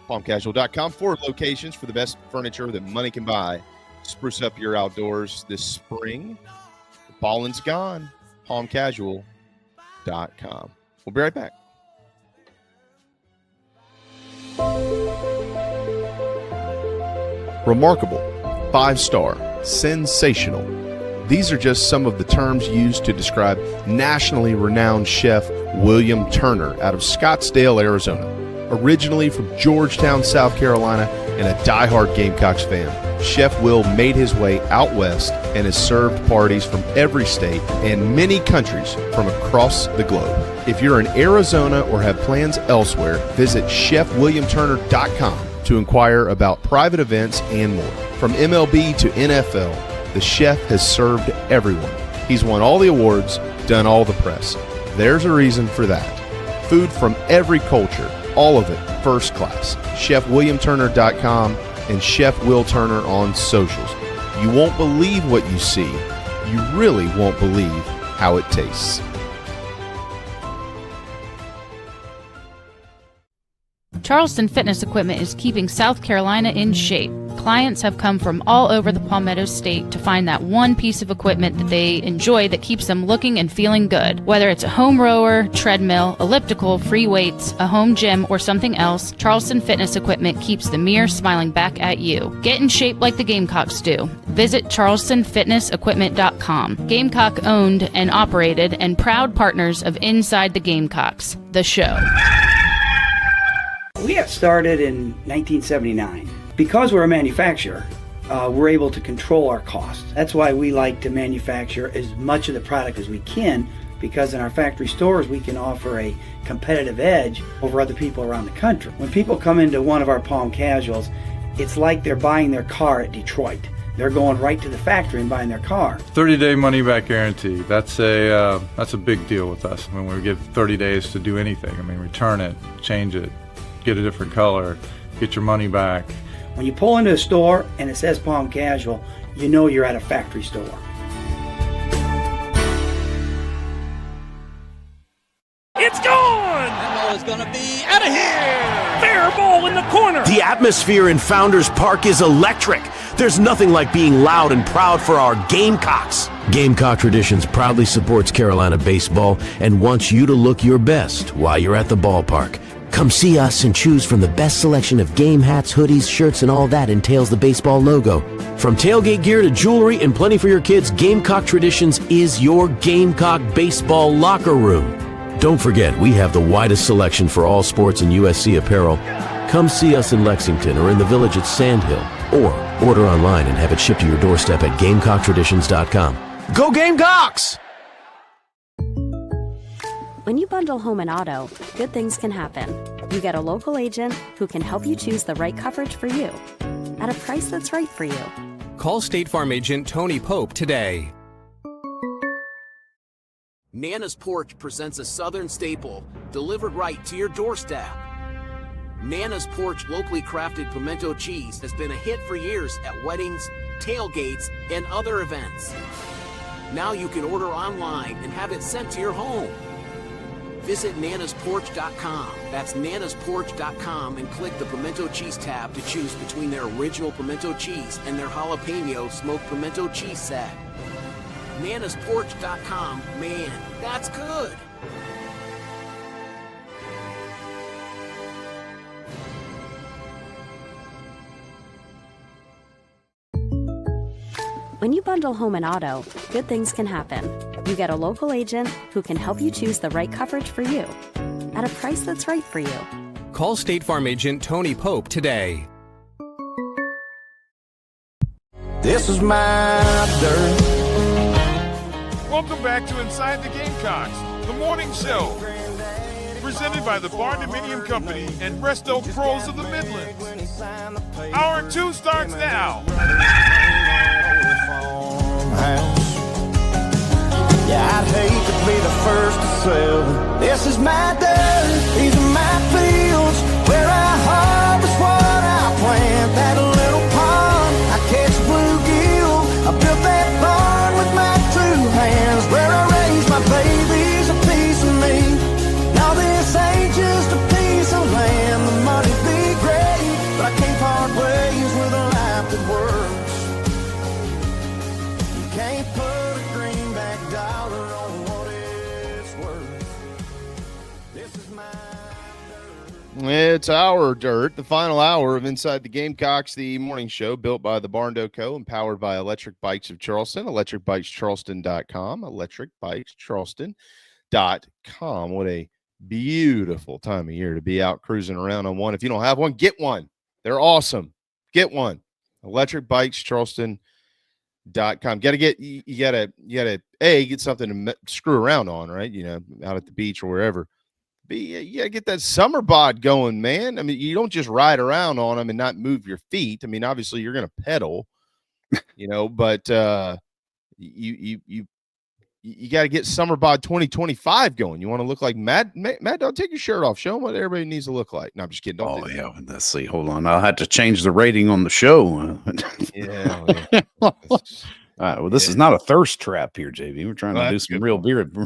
PalmCasual.com. 4 locations for the best furniture that money can buy. Spruce up your outdoors this spring. The pollen's gone. PalmCasual.com. We'll be right back. Remarkable, 5-star, sensational. These are just some of the terms used to describe nationally renowned chef William Turner out of Scottsdale, Arizona. Originally from Georgetown, South Carolina, and a diehard Gamecocks fan, Chef Wil made his way out west and has served parties from every state and many countries from across the globe. If you're in Arizona or have plans elsewhere, visit chefwilliamturner.com to inquire about private events and more. From MLB to NFL, the chef has served everyone. He's won all the awards, done all the press. There's a reason for that. Food from every culture, all of it first class. chefwilliamturner.com and Chef Wil Turner on socials. You won't believe what you see. You really won't believe how it tastes. Charleston Fitness Equipment is keeping South Carolina in shape. clients have come from all over the Palmetto State to find that one piece of equipment that they enjoy that keeps them looking and feeling good. Whether it's a home rower, treadmill, elliptical, free weights, a home gym, or something else, Charleston Fitness Equipment keeps the mirror smiling back at you. Get in shape like the Gamecocks do. Visit charlestonfitnessequipment.com. Gamecock owned and operated and proud partners of Inside the Gamecocks, the show. We got started in 1979. Because we're a manufacturer, we're able to control our costs. That's why we like to manufacture as much of the product as we can, because in our factory stores we can offer a competitive edge over other people around the country. When people come into one of our Palm Casuals, it's like they're buying their car at Detroit. They're going right to the factory and buying their car. 30-day money-back guarantee. That's a big deal with us. I mean, we give 30 days to do anything. I mean, return it, change it, get a different color, get your money back. When you pull into a store and it says Palm Casual, you know you're at a factory store. It's gone! That ball is going to be out of here! Fair ball in the corner! The atmosphere in Founders Park is electric. There's nothing like being loud and proud for our Gamecocks. Gamecock Traditions proudly supports Carolina baseball and wants you to look your best while you're at the ballpark. Come see us and choose from the best selection of game hats, hoodies, shirts, and all that entails the baseball logo. From tailgate gear to jewelry and plenty for your kids, Gamecock Traditions is your Gamecock baseball locker room. Don't forget, we have the widest selection for all sports and USC apparel. Come see us in Lexington or in the Village at Sand Hill, or order online and have it shipped to your doorstep at GamecockTraditions.com. Go Gamecocks! When you bundle home and auto, good things can happen. You get a local agent who can help you choose the right coverage for you at a price that's right for you. Call State Farm agent Tony Pope today. Nana's Porch presents a Southern staple delivered right to your doorstep. Nana's Porch locally crafted pimento cheese has been a hit for years at weddings, tailgates, and other events. Now you can order online and have it sent to your home. Visit nanasporch.com. That's nanasporch.com and click the pimento cheese tab to choose between their original pimento cheese and their jalapeno smoked pimento cheese set. nanasporch.com, man, that's good. When you bundle home and auto, good things can happen. You get a local agent who can help you choose the right coverage for you at a price that's right for you. Call State Farm agent Tony Pope today. This is my dirt. Welcome back to Inside the Gamecocks, the morning show. Presented by the Barndominium Company and Resto Pros of the Midlands. Hour 2 starts now. Yeah, I'd hate to be the first to sell. This is my dirt, these are my fields, where I harvest what I plant. That little pond, I catch bluegill. I built that barn with my 2 hands, where I raise my babies, a piece of me. Now this ain't just a piece of land. The money be great, but I can't part ways with a life that works. You can't put a greenback dollar on what it's worth. This is my It's our dirt, the final hour of Inside the Gamecocks, the morning show built by the Barndo Co. and powered by Electric Bikes of Charleston, electricbikescharleston.com, electricbikescharleston.com. What a beautiful time of year to be out cruising around on one. If you don't have one, get one. They're awesome. Get one. electricbikescharleston.com. You gotta get something to screw around on, right? You know, out at the beach or wherever. B, you gotta get that summer bod going, man. I mean, you don't just ride around on them and not move your feet. I mean, obviously you're gonna pedal, you know, but you got to get summer bod 2025 going. You want to look like Matt Dog, take your shirt off. Show them what everybody needs to look like. No, I'm just kidding. Don't do that. Let's see. Hold on. I'll have to change the rating on the show. Yeah. All right. Well, this is not a thirst trap here, JV. We're trying to do some real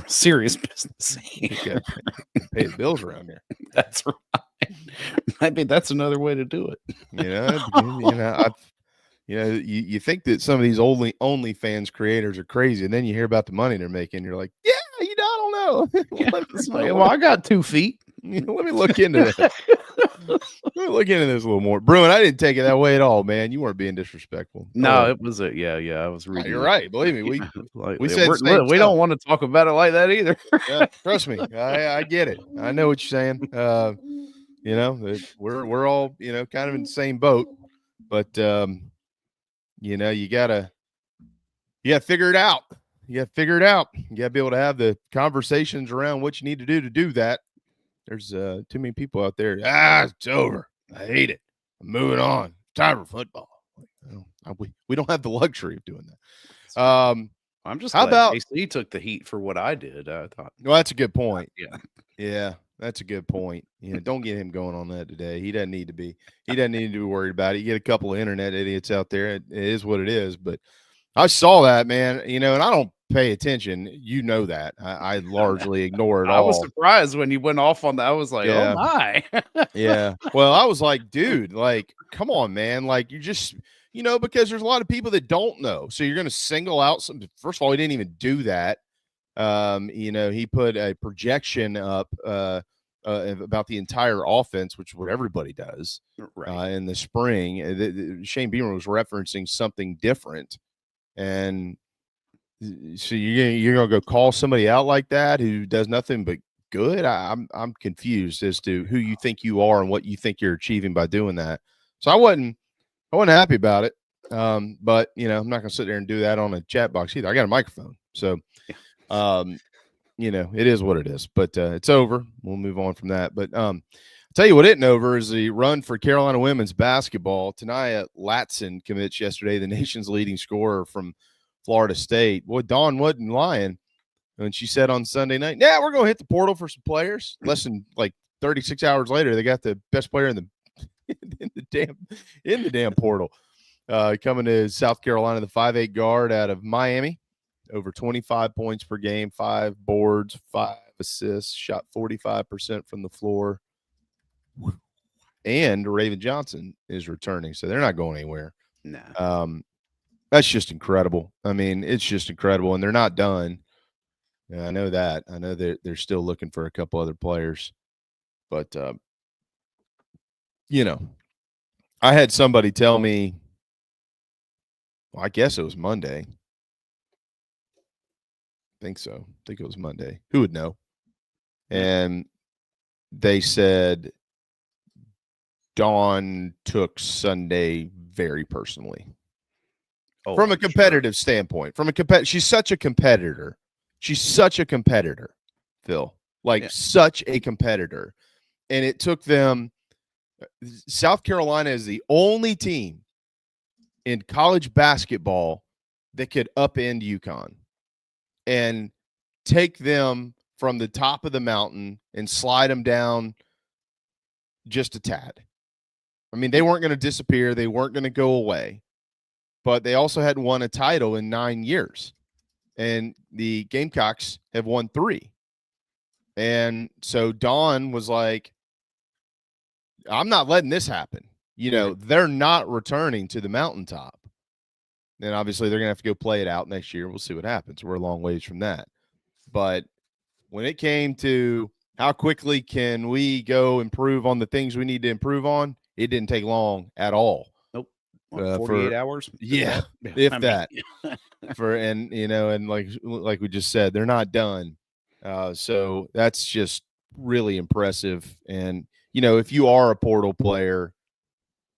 serious business. You got to pay the bills around here. That's right. Maybe that's another way to do it. You know, you think that some of these OnlyFans creators are crazy, and then you hear about the money they're making. You're like, yeah, I don't know. Well, I got 2 feet. Let me look into this. Let me look into this a little more. Bruin, I didn't take it that way at all, man. You weren't being disrespectful. No, it was I was reading. You're right. Believe me, we said we don't want to talk about it like that either. Yeah, trust me, I get it. I know what you're saying. We're all kind of in the same boat, but you gotta figure it out. You gotta figure it out. You gotta be able to have the conversations around what you need to do that. There's too many people out there. It's over. I hate it. I'm moving on. Time for football. We don't have the luxury of doing that. I'm just how glad about AC took the heat for what I did. I thought. Well, that's a good point. Yeah, that's a good point. Don't get him going on that today. He doesn't need to be. He doesn't need to be worried about it. You get a couple of internet idiots out there. It is what it is. But I saw that, man. And I don't pay attention. That I largely ignore it all. I was surprised when you went off on that. I was like, oh my. Yeah. Well, I was like, dude, come on, man. You just, because there's a lot of people that don't know. So you're going to single out some. First of all, he didn't even do that. He put a projection up about the entire offense, which is what everybody does in the spring. Shane Beamer was referencing something different. And so you're gonna go call somebody out like that who does nothing but good. I'm confused as to who you think you are and what you think you're achieving by doing that. So I wasn't happy about it. But I'm not gonna sit there and do that on a chat box either. I got a microphone, so it is what it is. But it's over. We'll move on from that. But I'll tell you what isn't over is the run for Carolina women's basketball. Tanaya Latson commits yesterday, the nation's leading scorer from Florida State. Boy, Dawn wasn't lying when she said on Sunday night, "Yeah, we're going to hit the portal for some players." Less than 36 hours later, they got the best player in the damn portal. Coming to South Carolina, the 5'8" guard out of Miami, over 25 points per game, 5 boards, 5 assists, shot 45% from the floor. And Raven Johnson is returning, so they're not going anywhere. Nah. That's just incredible. I mean, it's just incredible, and they're not done. I know that. I know they're still looking for a couple other players, but I had somebody tell me. Well, I guess it was Monday. I think so. I think it was Monday. Who would know? And they said Dawn took Sunday very personally. From a competitive standpoint. She's such a competitor. She's such a competitor, Phil. Such a competitor. And it took them – South Carolina is the only team in college basketball that could upend UConn and take them from the top of the mountain and slide them down just a tad. I mean, they weren't going to disappear. They weren't going to go away. But they also hadn't won a title in 9 years. And the Gamecocks have won 3. And so Dawn was like, I'm not letting this happen. They're not returning to the mountaintop. And obviously they're going to have to go play it out next year. We'll see what happens. We're a long ways from that. But when it came to how quickly can we go improve on the things we need to improve on, it didn't take long at all. 48 hours. Yeah, if that. And like we just said, they're not done. So that's just really impressive. And if you are a portal player,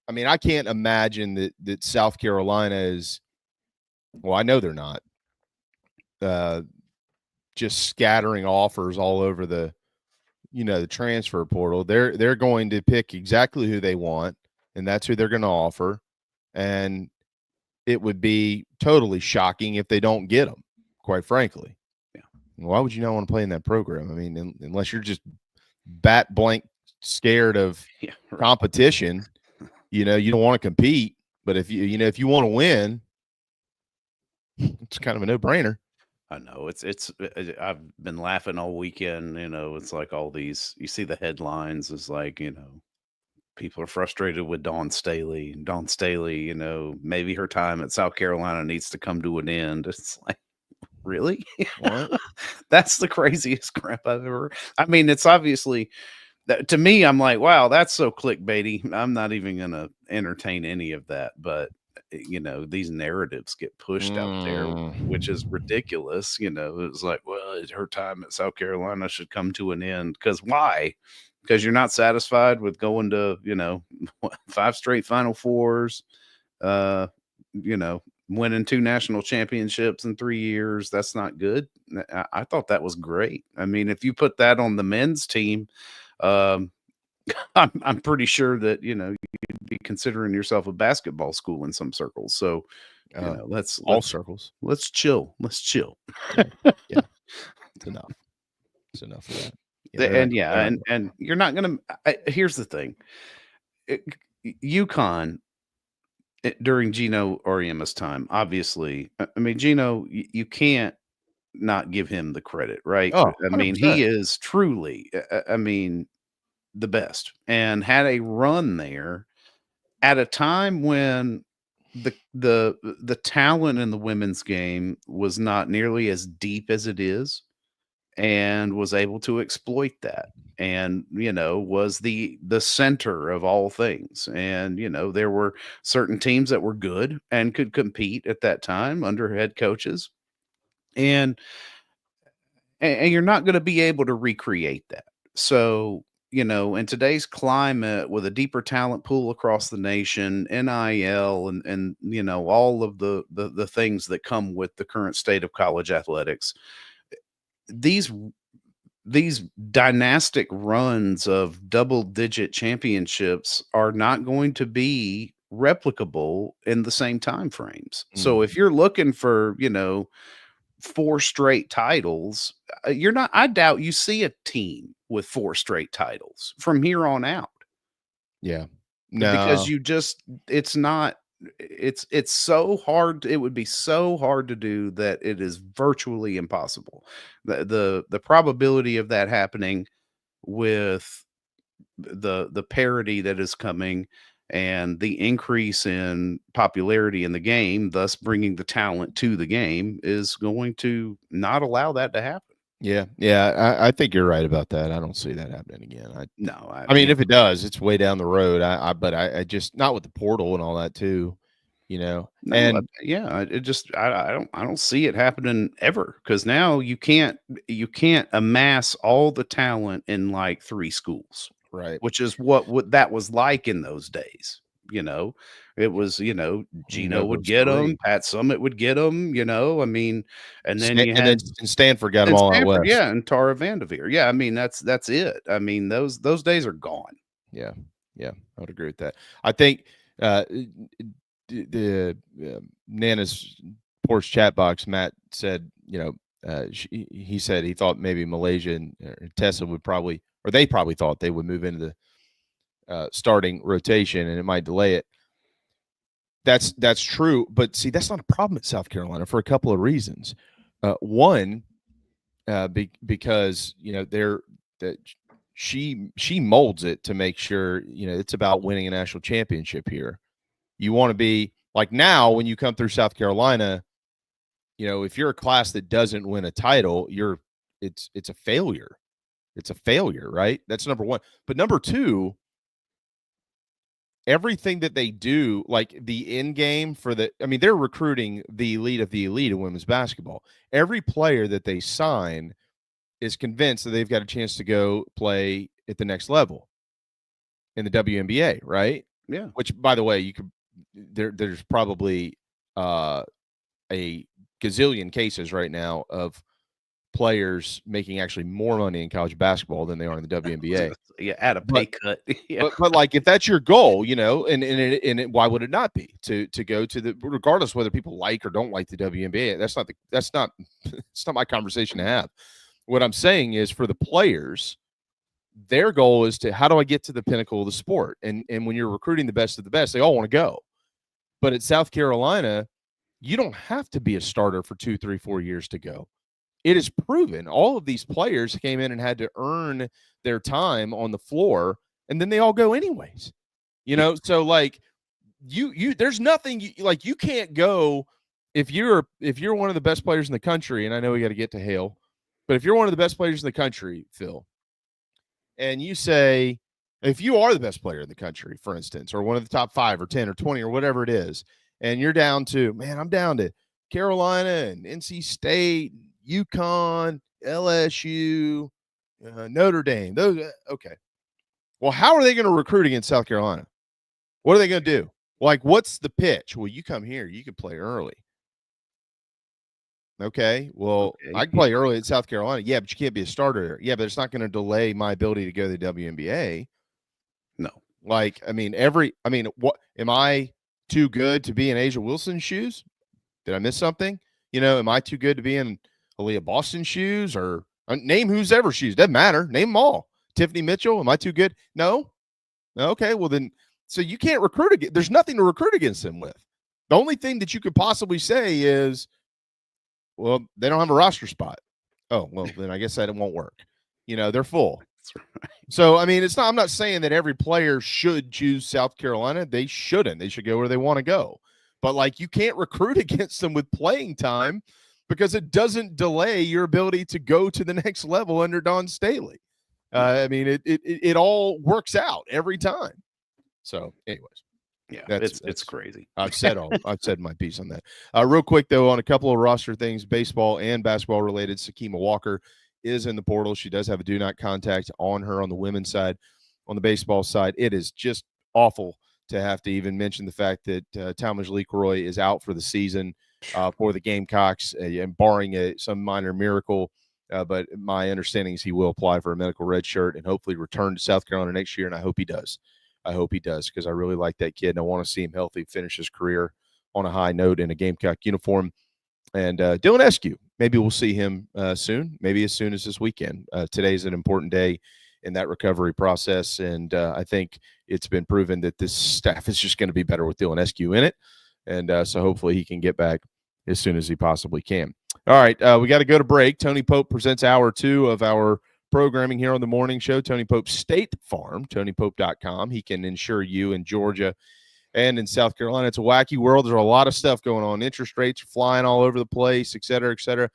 I mean, I can't imagine that South Carolina is. Well, I know they're not. Just scattering offers all over the transfer portal. They're going to pick exactly who they want, and that's who they're going to offer. And it would be totally shocking if they don't get them, quite frankly. Yeah. Why would you not want to play in that program? I mean, unless you're just bat blank scared of competition, you don't want to compete. But if you want to win, it's kind of a no-brainer. I know it's I've been laughing all weekend. It's like all these, you see the headlines is like, people are frustrated with Dawn Staley. Dawn Staley, maybe her time at South Carolina needs to come to an end. It's like, really? What? That's the craziest crap I've ever. I mean, it's obviously that to me. I'm like, wow, that's so clickbaity. I'm not even going to entertain any of that. But these narratives get pushed out there, which is ridiculous. It's like, well, her time at South Carolina should come to an end. Because why? Because you're not satisfied with going to 5 straight Final Fours, winning 2 national championships in 3 years. That's not good. I thought that was great. I mean, if you put that on the men's team, I'm pretty sure that you'd be considering yourself a basketball school in some circles. So let's circles. Let's chill. Let's chill. Yeah. It's enough. It's enough of that. And you're not gonna. Here's the thing. UConn during Gino Auriemma's time, obviously. I mean, Gino, you can't not give him the credit, right? Oh, I mean, he is truly. The best, and had a run there at a time when the talent in the women's game was not nearly as deep as it is, and was able to exploit that, and was the center of all things. And there were certain teams that were good and could compete at that time under head coaches, and you're not going to be able to recreate that. So in today's climate, with a deeper talent pool across the nation, NIL, and all of the things that come with the current state of college athletics, these dynastic runs of double-digit championships are not going to be replicable in the same time frames. So if you're looking for 4 straight titles, I doubt you see a team with 4 straight titles from here on out. Yeah. No. Because it's so hard. It would be so hard to do that it is virtually impossible. The probability of that happening with the parity that is coming and the increase in popularity in the game, thus bringing the talent to the game, is going to not allow that to happen. Yeah. I think you're right about that. I don't see that happening again. I mean, if it does, it's way down the road. But I just, not with the portal and all that too, I don't see it happening ever, because now you can't amass all the talent in like 3 schools. Right. Which is what that was like in those days. It was, Gino would get them, Pat Summitt would get them, I mean, and then and Stanford got them all out west. Yeah, and Tara Vanderveer. Yeah, I mean, that's it. I mean, those days are gone. Yeah, I would agree with that. I think the Nana's porch chat box, Matt said, he said he thought maybe Malaysia and Tessa would probably, or they probably thought they would move into the starting rotation, and it might delay it. That's true, but see, that's not a problem at South Carolina for a couple of reasons. One, because she molds it to make sure it's about winning a national championship here. You want to be like, now when you come through South Carolina, if you're a class that doesn't win a title, it's a failure. It's a failure, right? That's number one. But number two, everything that they do, like the end game they're recruiting the elite of the elite in women's basketball. Every player that they sign is convinced that they've got a chance to go play at the next level in the WNBA, right? Yeah. Which, by the way, there's probably a gazillion cases right now of players making actually more money in college basketball than they are in the WNBA. Yeah, at a pay cut. Yeah. But like, if that's your goal, and why would it not be to go to regardless whether people like or don't like the WNBA? That's not my conversation to have. What I'm saying is, for the players, their goal is how do I get to the pinnacle of the sport? And when you're recruiting the best of the best, they all want to go. But at South Carolina, you don't have to be a starter for 2, 3, 4 years to go. It is proven. All of these players came in and had to earn their time on the floor, and then they all go anyways. You know, so like there's nothing you can't go if you're one of the best players in the country, and I know we got to get to Hale, but if you're one of the best players in the country, Phil, and you say, if you are the best player in the country, for instance, or one of the top 5 or 10 or 20 or whatever it is, and you're down to, I'm down to Carolina and NC State, UConn, LSU, Notre Dame. Those okay. Well, how are they going to recruit against South Carolina? What are they going to do? Like, what's the pitch? Well, you come here, you can play early. Okay, well, I can play early at South Carolina. Yeah, but you can't be a starter there. Yeah, but it's not going to delay my ability to go to the WNBA. No. Like, what am I too good to be in Asia Wilson's shoes? Did I miss something? You know, am I too good to be in Aaliyah Boston's shoes, or name who's ever shoes? Doesn't matter. Name them all. Tiffany Mitchell, am I too good? No. Okay, well then, so you can't recruit again. There's nothing to recruit against them with. The only thing that you could possibly say is, well, they don't have a roster spot. Oh, well, then I guess that it won't work. You know, they're full. That's right. So, I'm not saying that every player should choose South Carolina. They shouldn't. They should go where they want to go. But, like, you can't recruit against them with playing time because it doesn't delay your ability to go to the next level under Dawn Staley. It all works out every time. So, anyways. Yeah, it's crazy. I've said my piece on that. Real quick, though, on a couple of roster things, baseball and basketball related, Sakima Walker is in the portal. She does have a do not contact on her on the women's side. On the baseball side, it is just awful to have to even mention the fact that Talmadge Leroy is out for the season for the Gamecocks, and barring some minor miracle. But my understanding is he will apply for a medical red shirt and hopefully return to South Carolina next year, and I hope he does. Because I really like that kid, and I want to see him healthy, finish his career on a high note in a Gamecock uniform. And Dylan Eskew, maybe we'll see him soon, maybe as soon as this weekend. Today's an important day in that recovery process, and I think it's been proven that this staff is just going to be better with Dylan Eskew in it. And so hopefully he can get back as soon as he possibly can. All right, we got to go to break. Tony Pope presents hour 2 of our programming here on the morning show. Tony Pope State Farm, TonyPope.com. He can insure you in Georgia and in South Carolina. It's a wacky world. There's a lot of stuff going on. Interest rates are flying all over the place, et cetera, et cetera.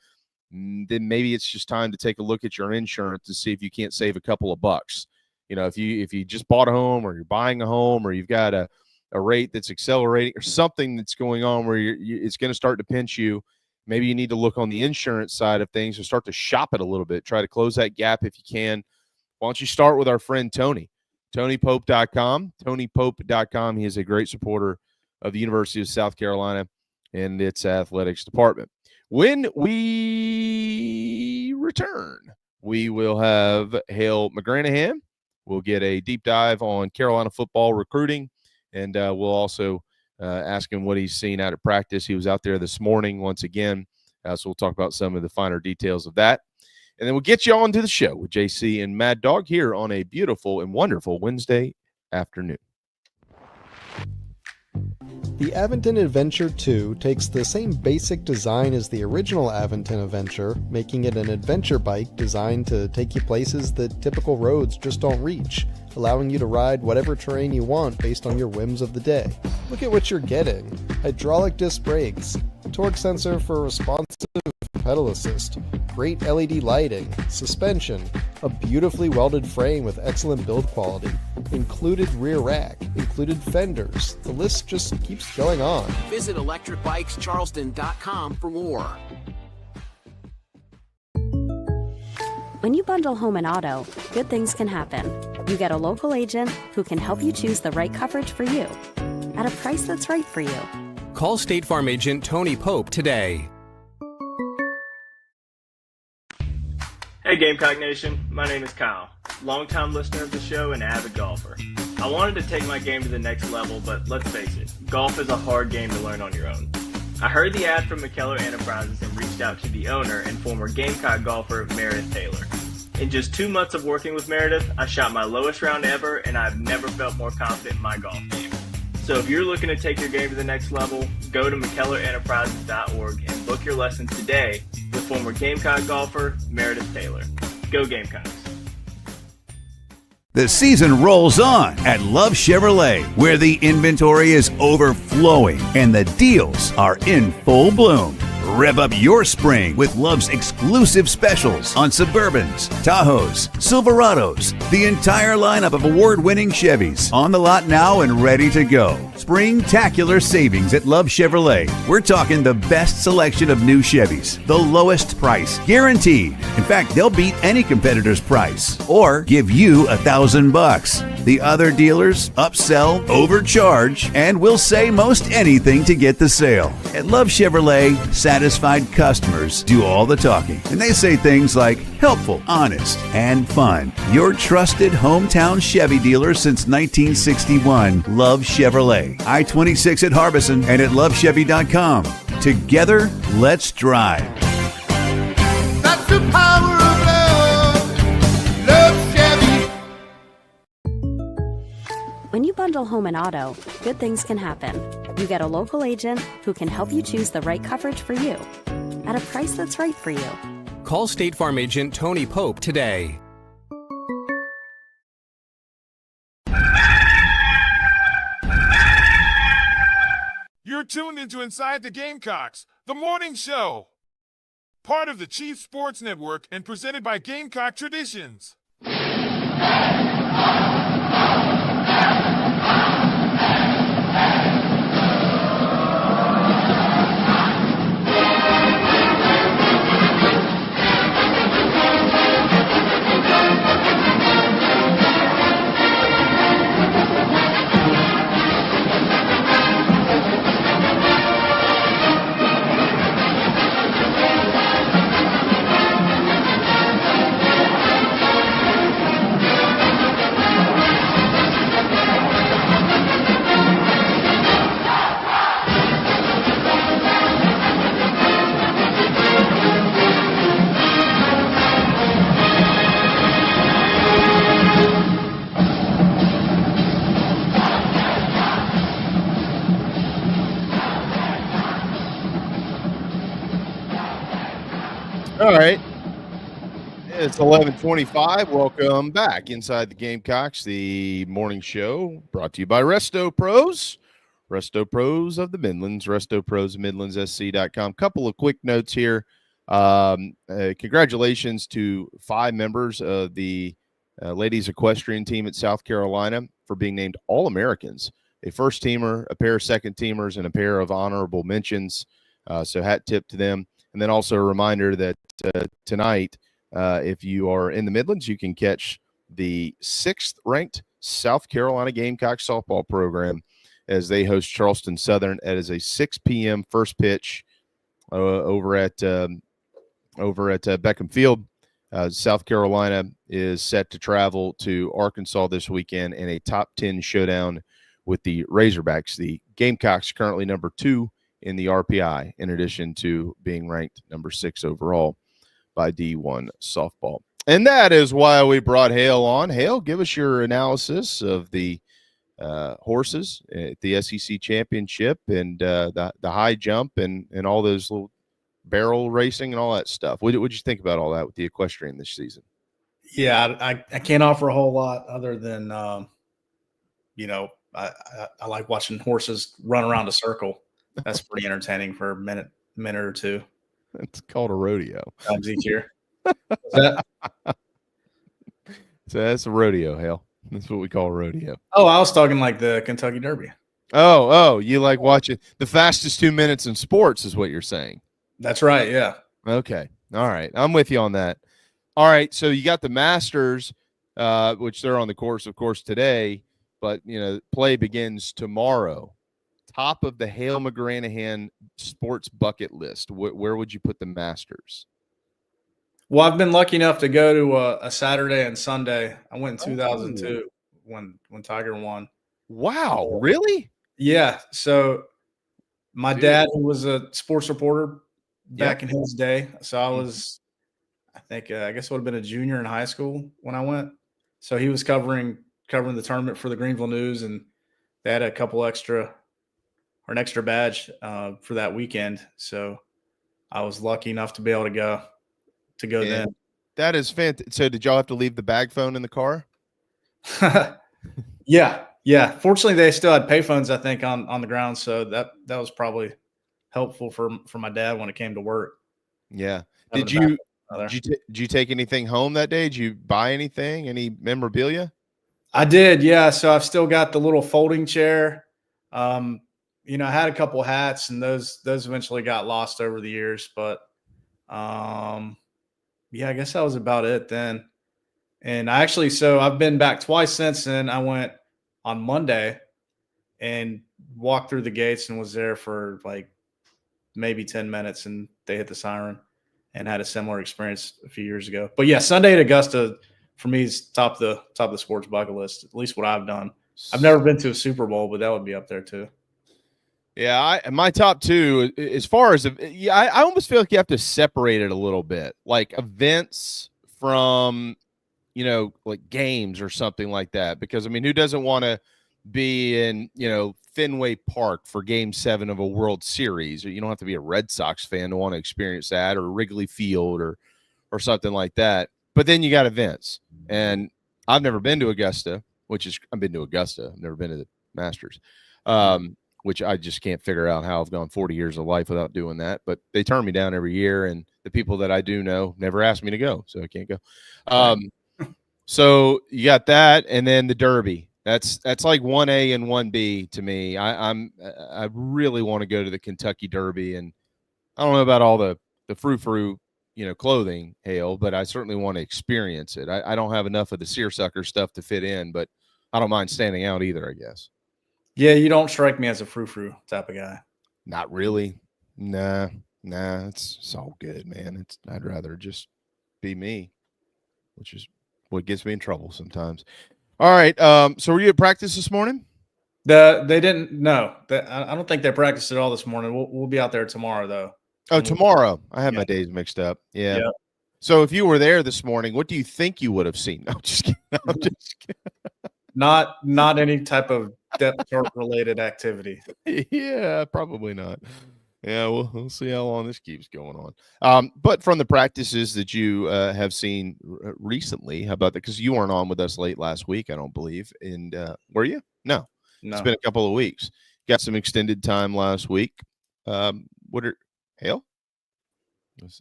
Then maybe it's just time to take a look at your insurance to see if you can't save a couple of bucks. You know, if you just bought a home, or you're buying a home, or you've got a rate that's accelerating, or something that's going on where it's going to start to pinch you. Maybe you need to look on the insurance side of things and start to shop it a little bit. Try to close that gap if you can. Why don't you start with our friend Tony? TonyPope.com. TonyPope.com. He is a great supporter of the University of South Carolina and its athletics department. When we return, we will have Hale McGranahan. We'll get a deep dive on Carolina football recruiting, and we'll also ask him what he's seen out at practice. He was out there this morning once again, so we'll talk about some of the finer details of that. And then we'll get you on to the show with JC and Mad Dog here on a beautiful and wonderful Wednesday afternoon. The Aventon Adventure 2 takes the same basic design as the original Aventon Adventure, making it an adventure bike designed to take you places that typical roads just don't reach, allowing you to ride whatever terrain you want based on your whims of the day. Look at what you're getting: hydraulic disc brakes, torque sensor for responsive pedal assist, great LED lighting, suspension, a beautifully welded frame with excellent build quality, included rear rack, included fenders. The list just keeps going on. Visit electricbikescharleston.com for more. When you bundle home and auto, good things can happen. You get a local agent who can help you choose the right coverage for you at a price that's right for you. Call State Farm agent Tony Pope today. Hey Gamecock Nation, my name is Kyle, longtime listener of the show and avid golfer. I wanted to take my game to the next level, but let's face it, golf is a hard game to learn on your own. I heard the ad from McKellar Enterprises and reached out to the owner and former Gamecock golfer Meredith Taylor. In just 2 months of working with Meredith, I shot my lowest round ever, and I've never felt more confident in my golf game. So if you're looking to take your game to the next level, go to McKellarEnterprises.org and book your lessons today with former Gamecock golfer Meredith Taylor. Go Gamecocks! The season rolls on at Love Chevrolet, where the inventory is overflowing and the deals are in full bloom. Rev up your spring with Love's exclusive specials on Suburbans, Tahoes, Silverados, the entire lineup of award-winning Chevys on the lot now and ready to go. Spring-tacular savings at Love Chevrolet. We're talking the best selection of new Chevys, the lowest price, guaranteed. In fact, they'll beat any competitor's price or give you $1,000. The other dealers upsell, overcharge, and will say most anything to get the sale. At Love Chevrolet, satisfied customers do all the talking, and they say things like helpful, honest, and fun. Your trusted hometown Chevy dealer since 1961, Love Chevrolet. I-26 at Harbison and at lovechevy.com. Together, let's drive. That's the power of love. Love Chevy. When you bundle home and auto, good things can happen. You get a local agent who can help you choose the right coverage for you at a price that's right for you. Call State Farm agent Tony Pope today. You're tuned into Inside the Gamecocks, the morning show. Part of the Chief Sports Network and presented by Gamecock Traditions. All right. It's 11:25. Welcome back inside the Gamecocks, the morning show brought to you by Resto Pros. Resto Pros of the Midlands, Resto Pros of MidlandsSC.com. Couple of quick notes here. Congratulations to 5 members of the ladies equestrian team at South Carolina for being named All-Americans. A first-teamer, a pair of second-teamers, and a pair of honorable mentions. So hat tip to them. And then also a reminder that tonight, if you are in the Midlands, you can catch the 6th-ranked South Carolina Gamecocks softball program as they host Charleston Southern. It is a 6 p.m. first pitch over at Beckham Field. South Carolina is set to travel to Arkansas this weekend in a top 10 showdown with the Razorbacks. The Gamecocks currently number 2 in the RPI, in addition to being ranked number 6 overall by D1 softball. And that is why we brought Hale on. Hale, give us your analysis of the horses at the SEC championship and the high jump and all those little barrel racing and all that stuff. What did you think about all that with the equestrian this season? Yeah, I can't offer a whole lot other than, I like watching horses run around a circle. That's pretty entertaining for a minute or two. It's called a rodeo. Times each year. So that's a rodeo, Hale. That's what we call a rodeo. Oh, I was talking like the Kentucky Derby. Oh, you like watching the fastest 2 minutes in sports is what you're saying. That's right, yeah. Okay. All right. I'm with you on that. All right. So you got the Masters, which they're on the course, of course, today, but, play begins tomorrow. Top of the Hale McGranahan sports bucket list. Where would you put the Masters? Well, I've been lucky enough to go to a Saturday and Sunday. I went in 2002 when Tiger won. Wow, really? Yeah. So my dad, who was a sports reporter back in his day, so I was, I guess it would have been a junior in high school when I went. So he was covering the tournament for the Greenville News, and they had an extra badge for that weekend. So I was lucky enough to be able to go then. That is fantastic. So did y'all have to leave the bag phone in the car? Yeah. Fortunately, they still had payphones, I think, on the ground, so that was probably helpful for my dad when it came to work. Yeah. Did you take anything home that day? Did you buy anything? Any memorabilia? I did, yeah. So I've still got the little folding chair. I had a couple hats, and those eventually got lost over the years. But I guess that was about it then. And I've been back twice since then. I went on Monday and walked through the gates and was there for like maybe 10 minutes, and they hit the siren, and had a similar experience a few years ago. But yeah, Sunday at Augusta for me is top of the sports bucket list, at least what I've done. I've never been to a Super Bowl, but that would be up there too. Yeah, my top two, as far as I almost feel like you have to separate it a little bit, like events from, like games or something like that. Because I mean, who doesn't want to be in, Fenway Park for Game 7 of a World Series? Or you don't have to be a Red Sox fan to want to experience that, or Wrigley Field or something like that. But then you got events, and I've never been to Augusta, I've been to Augusta. I've never been to the Masters, which I just can't figure out how I've gone 40 years of life without doing that. But they turn me down every year, and the people that I do know never ask me to go, so I can't go. So you got that, and then the Derby. That's like 1A and 1B to me. I really want to go to the Kentucky Derby, and I don't know about all the frou-frou, clothing, Hale, but I certainly want to experience it. I don't have enough of the seersucker stuff to fit in, but I don't mind standing out either, I guess. Yeah, you don't strike me as a frou-frou type of guy. Not really. Nah, it's all good, man. I'd rather just be me, which is what gets me in trouble sometimes. All right. So were you at practice this morning? They didn't. No, I don't think they practiced at all this morning. We'll be out there tomorrow, though. Oh, tomorrow. I have my days mixed up. Yeah. Yep. So if you were there this morning, what do you think you would have seen? No, just kidding. I'm just kidding. Not any type of depth chart related activity. Yeah, probably not. Yeah, we'll see how long this keeps going on. But from the practices that you have seen recently, how about that? Because you weren't on with us late last week, I don't believe. And were you? No. It's been a couple of weeks. Got some extended time last week. Hale?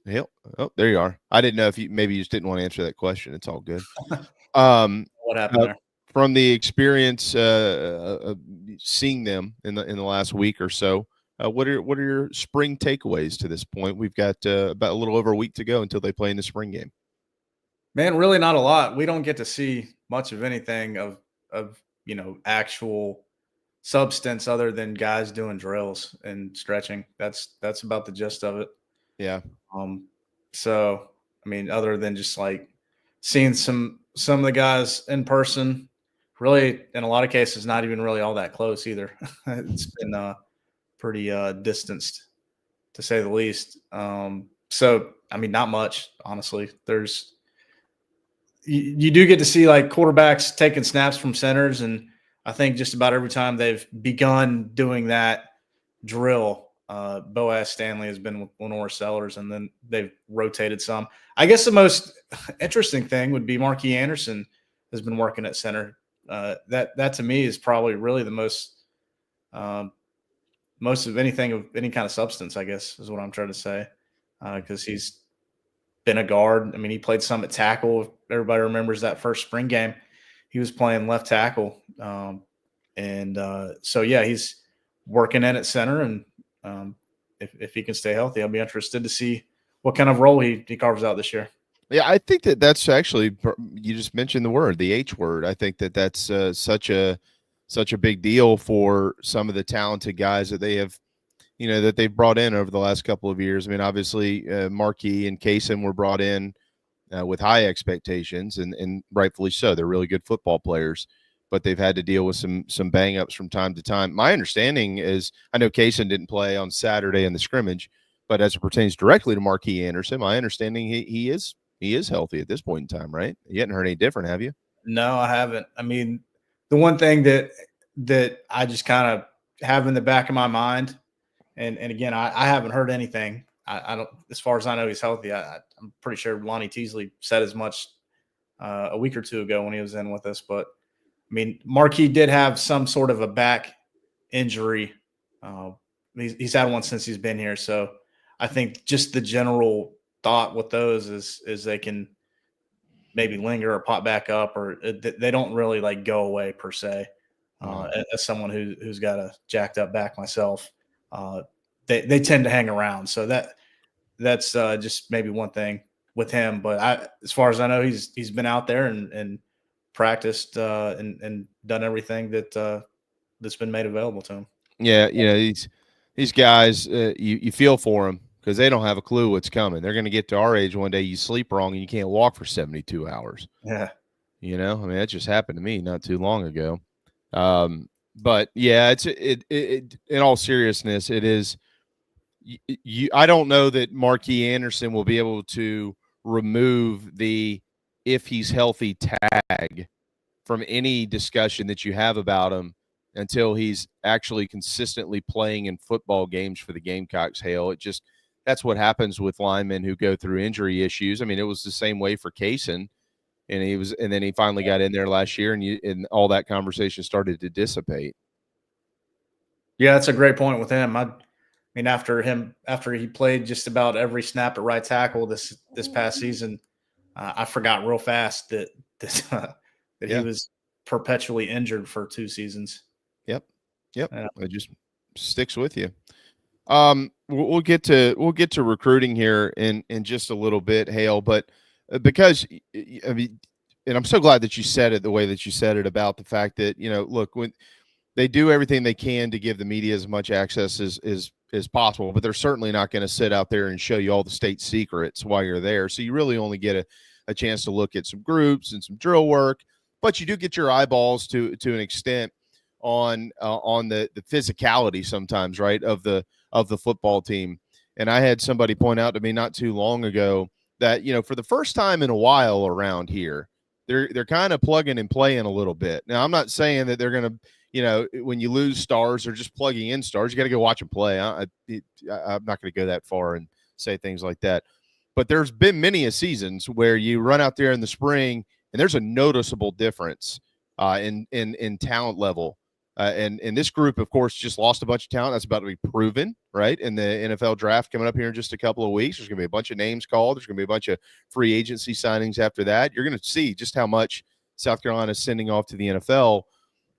Hale? Oh, there you are. I didn't know if maybe you just didn't want to answer that question. It's all good. What happened there? From the experience of seeing them in the last week or so, what are your spring takeaways to this point? We've got about a little over a week to go until they play in the spring game. Man, really not a lot. We don't get to see much of anything of actual substance other than guys doing drills and stretching. That's about the gist of it. Yeah. So I mean, other than just like seeing some of the guys in person, really in a lot of cases not even really all that close either. It's been pretty distanced, to say the least. So I mean, not much, honestly. You do get to see like quarterbacks taking snaps from centers, and I think just about every time they've begun doing that drill, Boaz Stanley has been with Lenore Sellers, and then they've rotated some. I guess the most interesting thing would be Marquis Anderson has been working at center. That to me is probably really the most of anything of any kind of substance, I guess, is what I'm trying to say, because he's been a guard. I mean, he played some at tackle. If everybody remembers that first spring game, he was playing left tackle. So yeah, he's working in at center, and if he can stay healthy, I'll be interested to see what kind of role he carves out this year. Yeah, I think that's actually, you just mentioned the word, the H word. I think that's such a big deal for some of the talented guys that they have, that they've brought in over the last couple of years. I mean, obviously, Marquis and Kaysen were brought in with high expectations, and rightfully so. They're really good football players, but they've had to deal with some bang-ups from time to time. My understanding is, I know Kaysen didn't play on Saturday in the scrimmage, but as it pertains directly to Marquis Anderson, my understanding he is healthy at this point in time, right? You hadn't heard any different, have you? No, I haven't. I mean, the one thing that I just kind of have in the back of my mind, and again, I haven't heard anything. I don't, as far as I know, he's healthy. I'm pretty sure Lonnie Teasley said as much a week or two ago when he was in with us. But mean, Marquis did have some sort of a back injury. He's had one since he's been here. So I think just the general thought with those is they can maybe linger or pop back up, or they don't really like go away per se. As someone who's got a jacked up back myself, they tend to hang around. So that's just maybe one thing with him. But as far as I know, he's been out there and practiced and done everything that's been made available to him. Yeah, these guys, you feel for them because they don't have a clue what's coming. They're going to get to our age one day, you sleep wrong and you can't walk for 72 hours. Yeah. I mean, that just happened to me not too long ago. But yeah, it in all seriousness, it is. I don't know that Marquis Anderson will be able to remove the if he's healthy tag from any discussion that you have about him until he's actually consistently playing in football games for the Gamecocks. Hale, that's what happens with linemen who go through injury issues. I mean, it was the same way for Kaysen, and then he finally got in there last year, and all that conversation started to dissipate. Yeah, that's a great point with him. I mean, after he played just about every snap at right tackle this past season, I forgot real fast that he was perpetually injured for 2 seasons. Yep. Yeah. It just sticks with you. We'll get to recruiting here in just a little bit, Hale, but because I mean, and I'm so glad that you said it the way that you said it about the fact that, look, when they do everything they can to give the media as much access as possible, but they're certainly not going to sit out there and show you all the state secrets while you're there. So you really only get a chance to look at some groups and some drill work, but you do get your eyeballs to an extent on the physicality sometimes, right, of the football team. And I had somebody point out to me not too long ago that, for the first time in a while around here, they're kind of plugging and playing a little bit. Now, I'm not saying that they're going to, when you lose stars or just plugging in stars, you got to go watch them play. I'm not going to go that far and say things like that. But there's been many a seasons where you run out there in the spring and there's a noticeable difference in talent level. And this group, of course, just lost a bunch of talent. That's about to be proven, right, in the NFL draft coming up here in just a couple of weeks. There's going to be a bunch of names called. There's going to be a bunch of free agency signings after that. You're going to see just how much South Carolina is sending off to the NFL.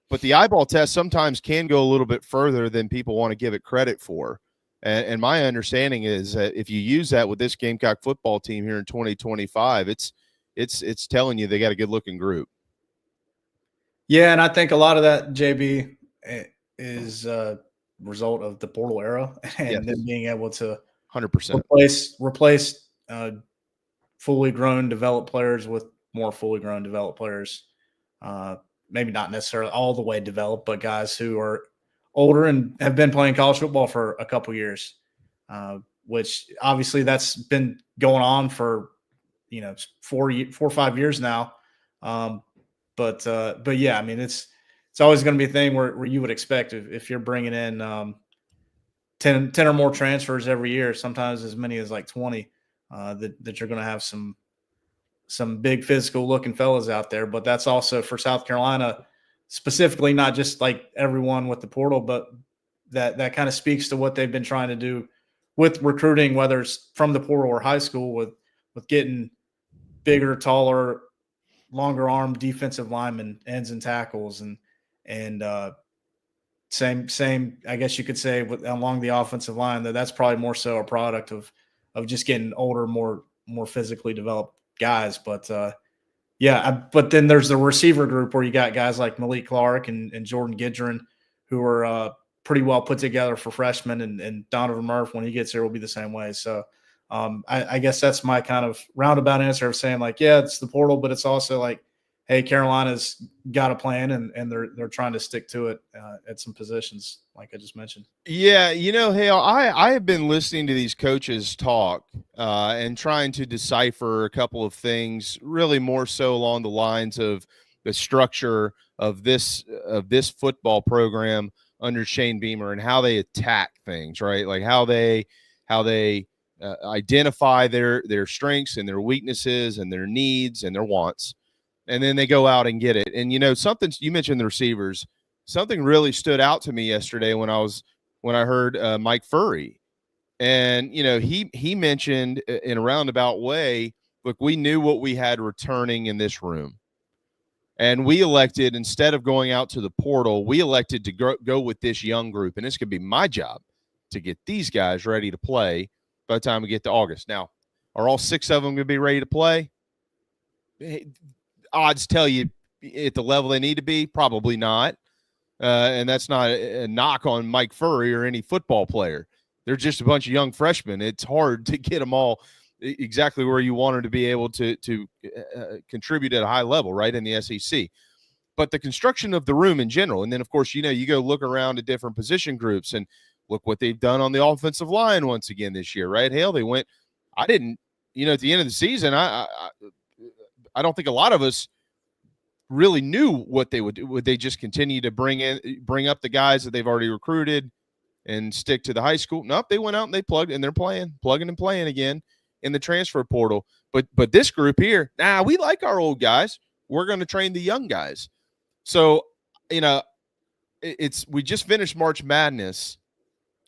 But the eyeball test sometimes can go a little bit further than people want to give it credit for. And my understanding is that if you use that with this Gamecock football team here in 2025, it's telling you they got a good-looking group. Yeah, and I think a lot of that, JB, is a result of the portal era and them being able to 100% replace fully grown, developed players with more fully grown, developed players. Maybe not necessarily all the way developed, but guys who are older and have been playing college football for a couple years, which obviously that's been going on for 4 or 5 years now. But yeah, I mean, it's always going to be a thing where you would expect if you're bringing in 10 or more transfers every year, sometimes as many as like 20, that you're going to have some big physical looking fellas out there. But that's also for South Carolina specifically, not just like everyone with the portal, but that kind of speaks to what they've been trying to do with recruiting, whether it's from the portal or high school, with getting bigger, taller, longer arm defensive linemen, ends and tackles, and same I guess you could say along the offensive line. That's probably more so a product of just getting older, more physically developed guys. But but then there's the receiver group where you got guys like Malik Clark and Jordan Gidron, who are pretty well put together for freshmen, and Donovan Murph, when he gets here, will be the same way. So I guess that's my kind of roundabout answer of saying, like, yeah, it's the portal, but it's also like, hey, Carolina's got a plan, and they're trying to stick to it at some positions, like I just mentioned. Yeah, Hale, I have been listening to these coaches talk and trying to decipher a couple of things, really more so along the lines of the structure of this football program under Shane Beamer and how they attack things, right? Like how they identify their strengths and their weaknesses and their needs and their wants, and then they go out and get it. And, something you mentioned the receivers, something really stood out to me yesterday when I heard Mike Furry. And, he mentioned in a roundabout way, look, we knew what we had returning in this room. And we elected, instead of going out to the portal, we elected to go with this young group. And it's going to be my job to get these guys ready to play by the time we get to August. Now, are all 6 of them going to be ready to play? Odds tell you at the level they need to be, probably not. And that's not a knock on Mike Furry or any football player. They're just a bunch of young freshmen. It's hard to get them all exactly where you want them to be able to contribute at a high level, right, in the SEC. But the construction of the room in general, and then, of course, you go look around at different position groups and look what they've done on the offensive line once again this year, right? Hale, they went – I didn't – at the end of the season, I don't think a lot of us really knew what they would do. Would they just continue to bring up the guys that they've already recruited and stick to the high school? Nope, they went out and they plugged, and they're plugging and playing again in the transfer portal. But this group here, we like our old guys. We're going to train the young guys. So, we just finished March Madness,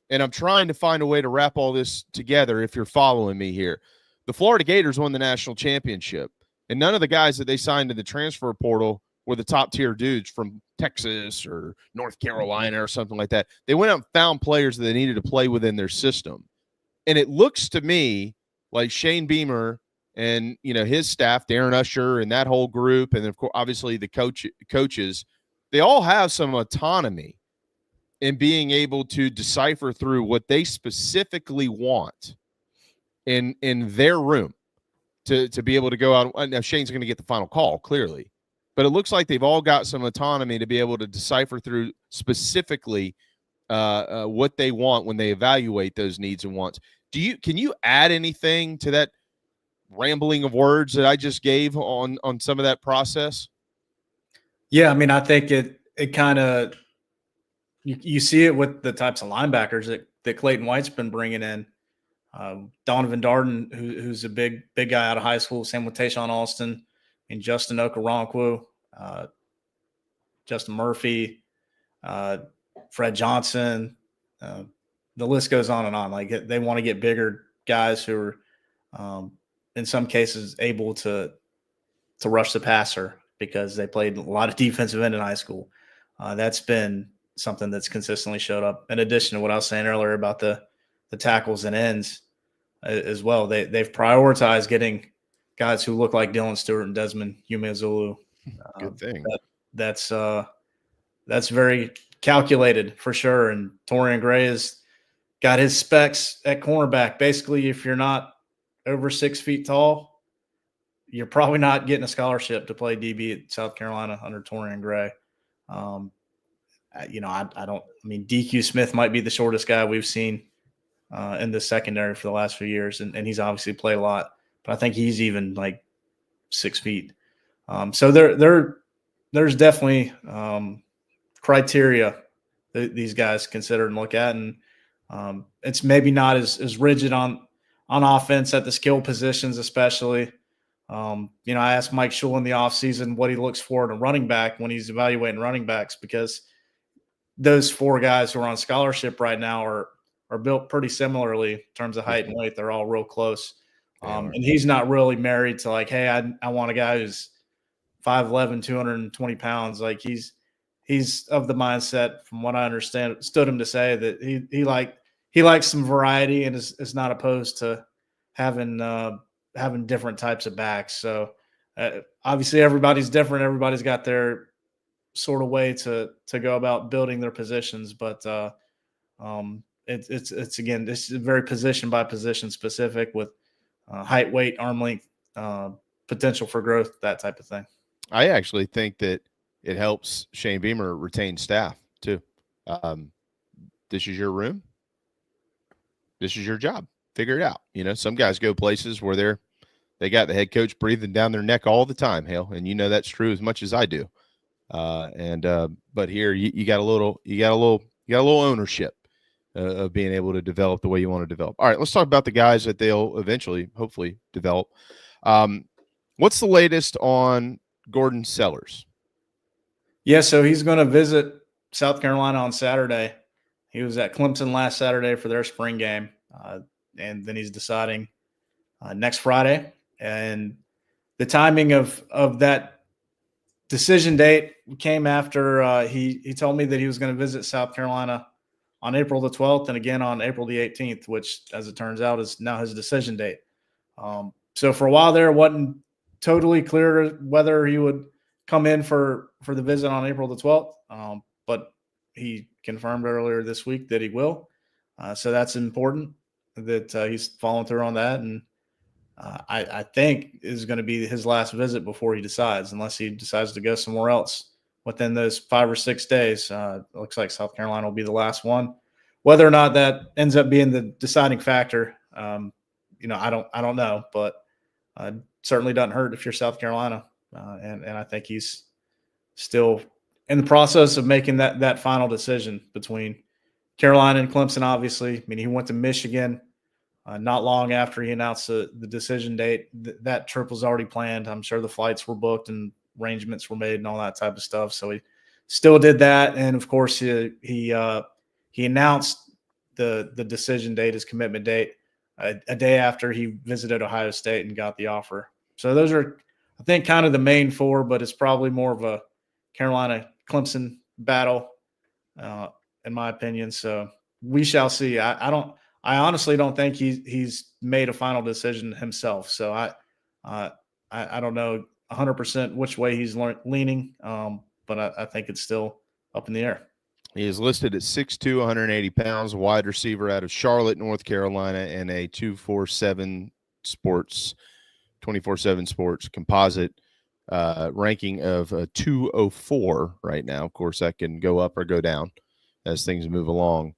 and I'm trying to find a way to wrap all this together if you're following me here. The Florida Gators won the national championship, and none of the guys that they signed to the transfer portal were the top-tier dudes from Texas or North Carolina or something like that. They went out and found players that they needed to play within their system. And it looks to me like Shane Beamer and, his staff, Darren Usher and that whole group, and of course, obviously the coaches, they all have some autonomy in being able to decipher through what they specifically want in their room to be able to go out. Now, Shane's going to get the final call, clearly. But it looks like they've all got some autonomy to be able to decipher through specifically what they want when they evaluate those needs and wants. Can you add anything to that rambling of words that I just gave on some of that process? Yeah, I think it kind of you see it with the types of linebackers that Clayton White's been bringing in. Donovan Darden, who's a big guy out of high school, same with Tayshawn Alston and Justin Okoronkwo, Justin Murphy, Fred Johnson. The list goes on and on. Like, they want to get bigger guys who are, in some cases, able to rush the passer because they played a lot of defensive end in high school. That's been something that's consistently showed up. In addition to what I was saying earlier about the tackles and ends as well, they've prioritized getting guys who look like Dylan Stewart and Desmond Umeozulu. Good thing. That's very calculated for sure. And Torian Gray has got his specs at cornerback. Basically, if you're not over 6 feet tall, you're probably not getting a scholarship to play DB at South Carolina under Torian Gray. DQ Smith might be the shortest guy we've seen in the secondary for the last few years, and he's obviously played a lot, but I think he's even like 6 feet. So there's definitely criteria that these guys consider and look at, and it's maybe not as rigid on offense at the skill positions, especially. I asked Mike Shule in the offseason what he looks for in a running back when he's evaluating running backs, because those 4 guys who are on scholarship right now are built pretty similarly in terms of height and weight. They're all real close. And he's not really married to like, hey, I want a guy who's 5'11", 220 pounds. Like, he's of the mindset, from what I understood him to say, that he likes some variety and is not opposed to having different types of backs. So obviously everybody's different. Everybody's got their sort of way to go about building their positions, but it's again, this is very position by position specific with height, weight, arm length, potential for growth, that type of thing. I actually think that it helps Shane Beamer retain staff too. This is your room. This is your job. Figure it out. Some guys go places where they got the head coach breathing down their neck all the time, Hale, and that's true as much as I do. But here you got a little ownership of being able to develop the way you want to develop. All right, let's talk about the guys that they'll eventually, hopefully, develop. What's the latest on Gordon Sellers? Yeah, so he's going to visit South Carolina on Saturday. He was at Clemson last Saturday for their spring game, and then he's deciding next Friday. And the timing of that decision date came after he told me that he was going to visit South Carolina on April the 12th and again on April the 18th, which, as it turns out, is now his decision date. So for a while there, it wasn't totally clear whether he would come in for the visit on April the 12th, but he confirmed earlier this week that he will. So that's important that he's following through on that. And I think is going to be his last visit before he decides, unless he decides to go somewhere else within those 5 or 6 days. It looks like South Carolina will be the last one. Whether or not that ends up being the deciding factor, I don't know, but certainly doesn't hurt if you're South Carolina. And I think he's still in the process of making that final decision between Carolina and Clemson, obviously. I mean, he went to Michigan not long after he announced the decision date. That trip was already planned. I'm sure the flights were booked and arrangements were made and all that type of stuff. So he still did that. And, of course, he announced the decision date, his commitment date, a day after he visited Ohio State and got the offer. So those are, I think, kind of the main four, but it's probably more of a Carolina-Clemson battle, in my opinion. So we shall see. I honestly don't think he's made a final decision himself. So I don't know 100% which way he's leaning, but I think it's still up in the air. He is listed at 6'2", 180 pounds, wide receiver out of Charlotte, North Carolina, and a 24/7 Sports composite ranking of 204 right now. Of course, that can go up or go down as things move along.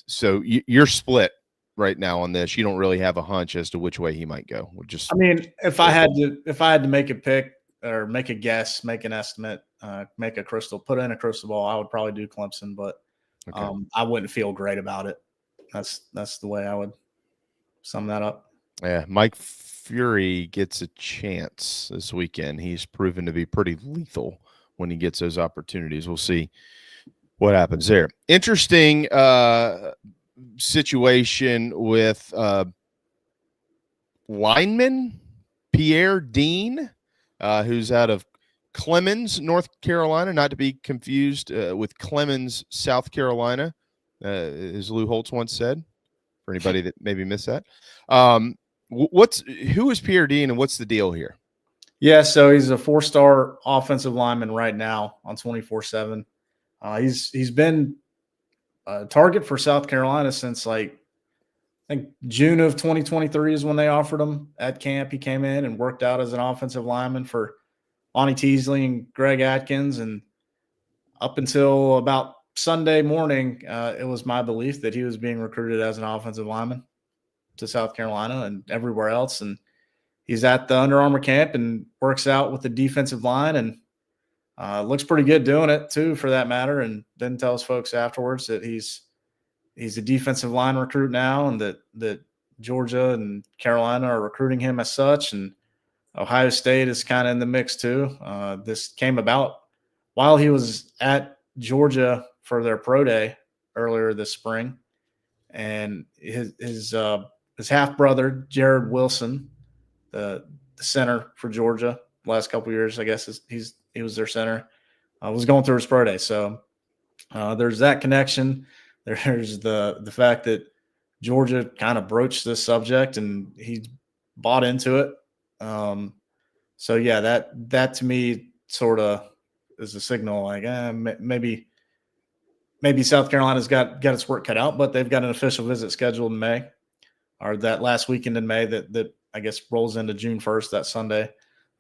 So you're split right now on this. You don't really have a hunch as to which way he might go. If I had to make a pick or make a guess, make an estimate, put in a crystal ball, I would probably do Clemson, but I wouldn't feel great about it. That's the way I would sum that up. Yeah, Mike Fury gets a chance this weekend. He's proven to be pretty lethal when he gets those opportunities. We'll see what happens there. Interesting situation with lineman Pierre Dean, who's out of Clemens, North Carolina, not to be confused with Clemens, South Carolina, as Lou Holtz once said, for anybody that maybe missed that. Who is Pierre Dean and what's the deal here? Yeah, so he's a 4-star offensive lineman right now on 24/7. He's been a target for South Carolina since I think June of 2023 is when they offered him at camp. He came in and worked out as an offensive lineman for Lonnie Teasley and Greg Atkins, and up until about Sunday morning, it was my belief that he was being recruited as an offensive lineman to South Carolina and everywhere else. And he's at the Under Armour camp and works out with the defensive line and looks pretty good doing it too, for that matter. And then tells folks afterwards that he's a defensive line recruit now, and that Georgia and Carolina are recruiting him as such. And Ohio State is kind of in the mix too. This came about while he was at Georgia for their pro day earlier this spring. And his half brother, Jared Wilson, the center for Georgia the last couple of years, I guess he was their center, was going through his pro day. So there's that connection. There's the fact that Georgia kind of broached this subject and he bought into it. So yeah, that to me sort of is a signal maybe South Carolina's got its work cut out, but they've got an official visit scheduled in May, or that last weekend in May that I guess rolls into June 1st, that Sunday.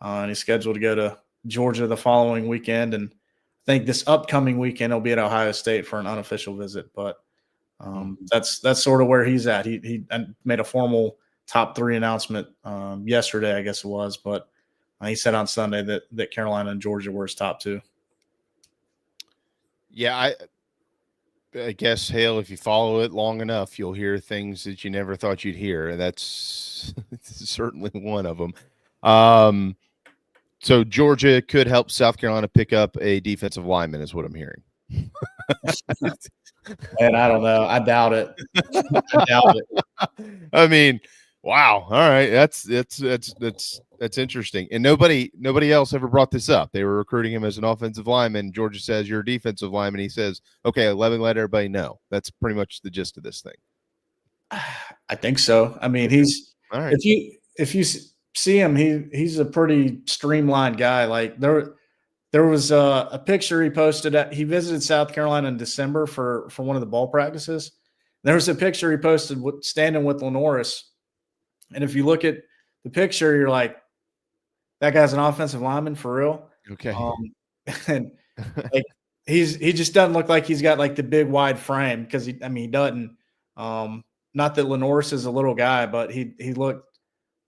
And he's scheduled to go to Georgia the following weekend. And I think this upcoming weekend he'll be at Ohio State for an unofficial visit. But that's sort of where he's at. He made a formal top 3 announcement yesterday, I guess it was. But he said on Sunday that Carolina and Georgia were his top 2. Yeah, I guess, Hale, if you follow it long enough, you'll hear things that you never thought you'd hear. That's certainly one of them. So Georgia could help South Carolina pick up a defensive lineman, is what I'm hearing. And I don't know. I doubt it. I doubt it. I mean, wow. All right, that's interesting. And nobody else ever brought this up. They were recruiting him as an offensive lineman. Georgia says you're a defensive lineman. He says, okay, let everybody know. That's pretty much the gist of this thing. I think so. I mean, he's all right. If you see him, he's a pretty streamlined guy. Like there was a picture he posted. He visited South Carolina in December for one of the ball practices. There was a picture he posted standing with Lenoris. And if you look at the picture, you're like, that guy's an offensive lineman for real. Okay. And like he just doesn't look like he's got like the big wide frame because he doesn't. Not that Lenoris is a little guy, but he looked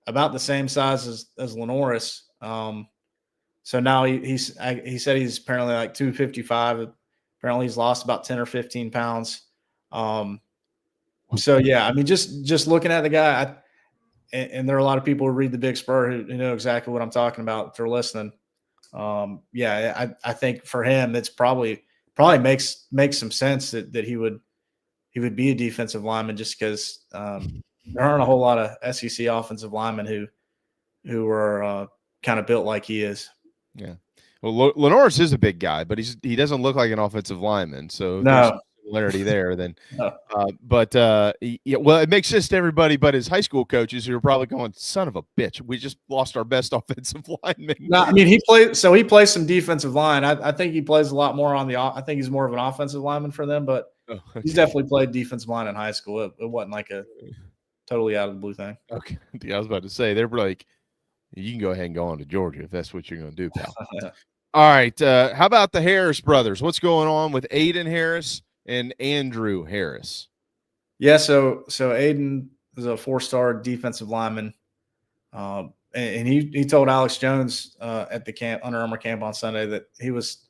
about the same size as Lenoris. So now he said he's apparently like 255. Apparently he's lost about 10 or 15 pounds. So yeah, I mean, just looking at the guy, and there are a lot of people who read the Big Spur who know exactly what I'm talking about if they're listening. Yeah, I think for him, it's probably makes some sense that he would be a defensive lineman just because there aren't a whole lot of SEC offensive linemen who are kind of built like he is. Yeah. Well, Lenoris is a big guy, but he doesn't look like an offensive lineman. So no. There's some similarity there then. No. Well, it makes sense to everybody but his high school coaches who are probably going, son of a bitch, we just lost our best offensive lineman. No, I mean, he plays some defensive line. I think he plays a lot more I think he's more of an offensive lineman for them, but okay. He's definitely played defensive line in high school. It wasn't like a totally out of the blue thing. Okay. Yeah, I was about to say, they're like, you can go ahead and go on to Georgia if that's what you're going to do, pal. All right. How about the Harris brothers? What's going on with Aiden Harris and Andrew Harris? Yeah, so Aiden is a 4-star defensive lineman. And he told Alex Jones at the Under Armour camp on Sunday that he was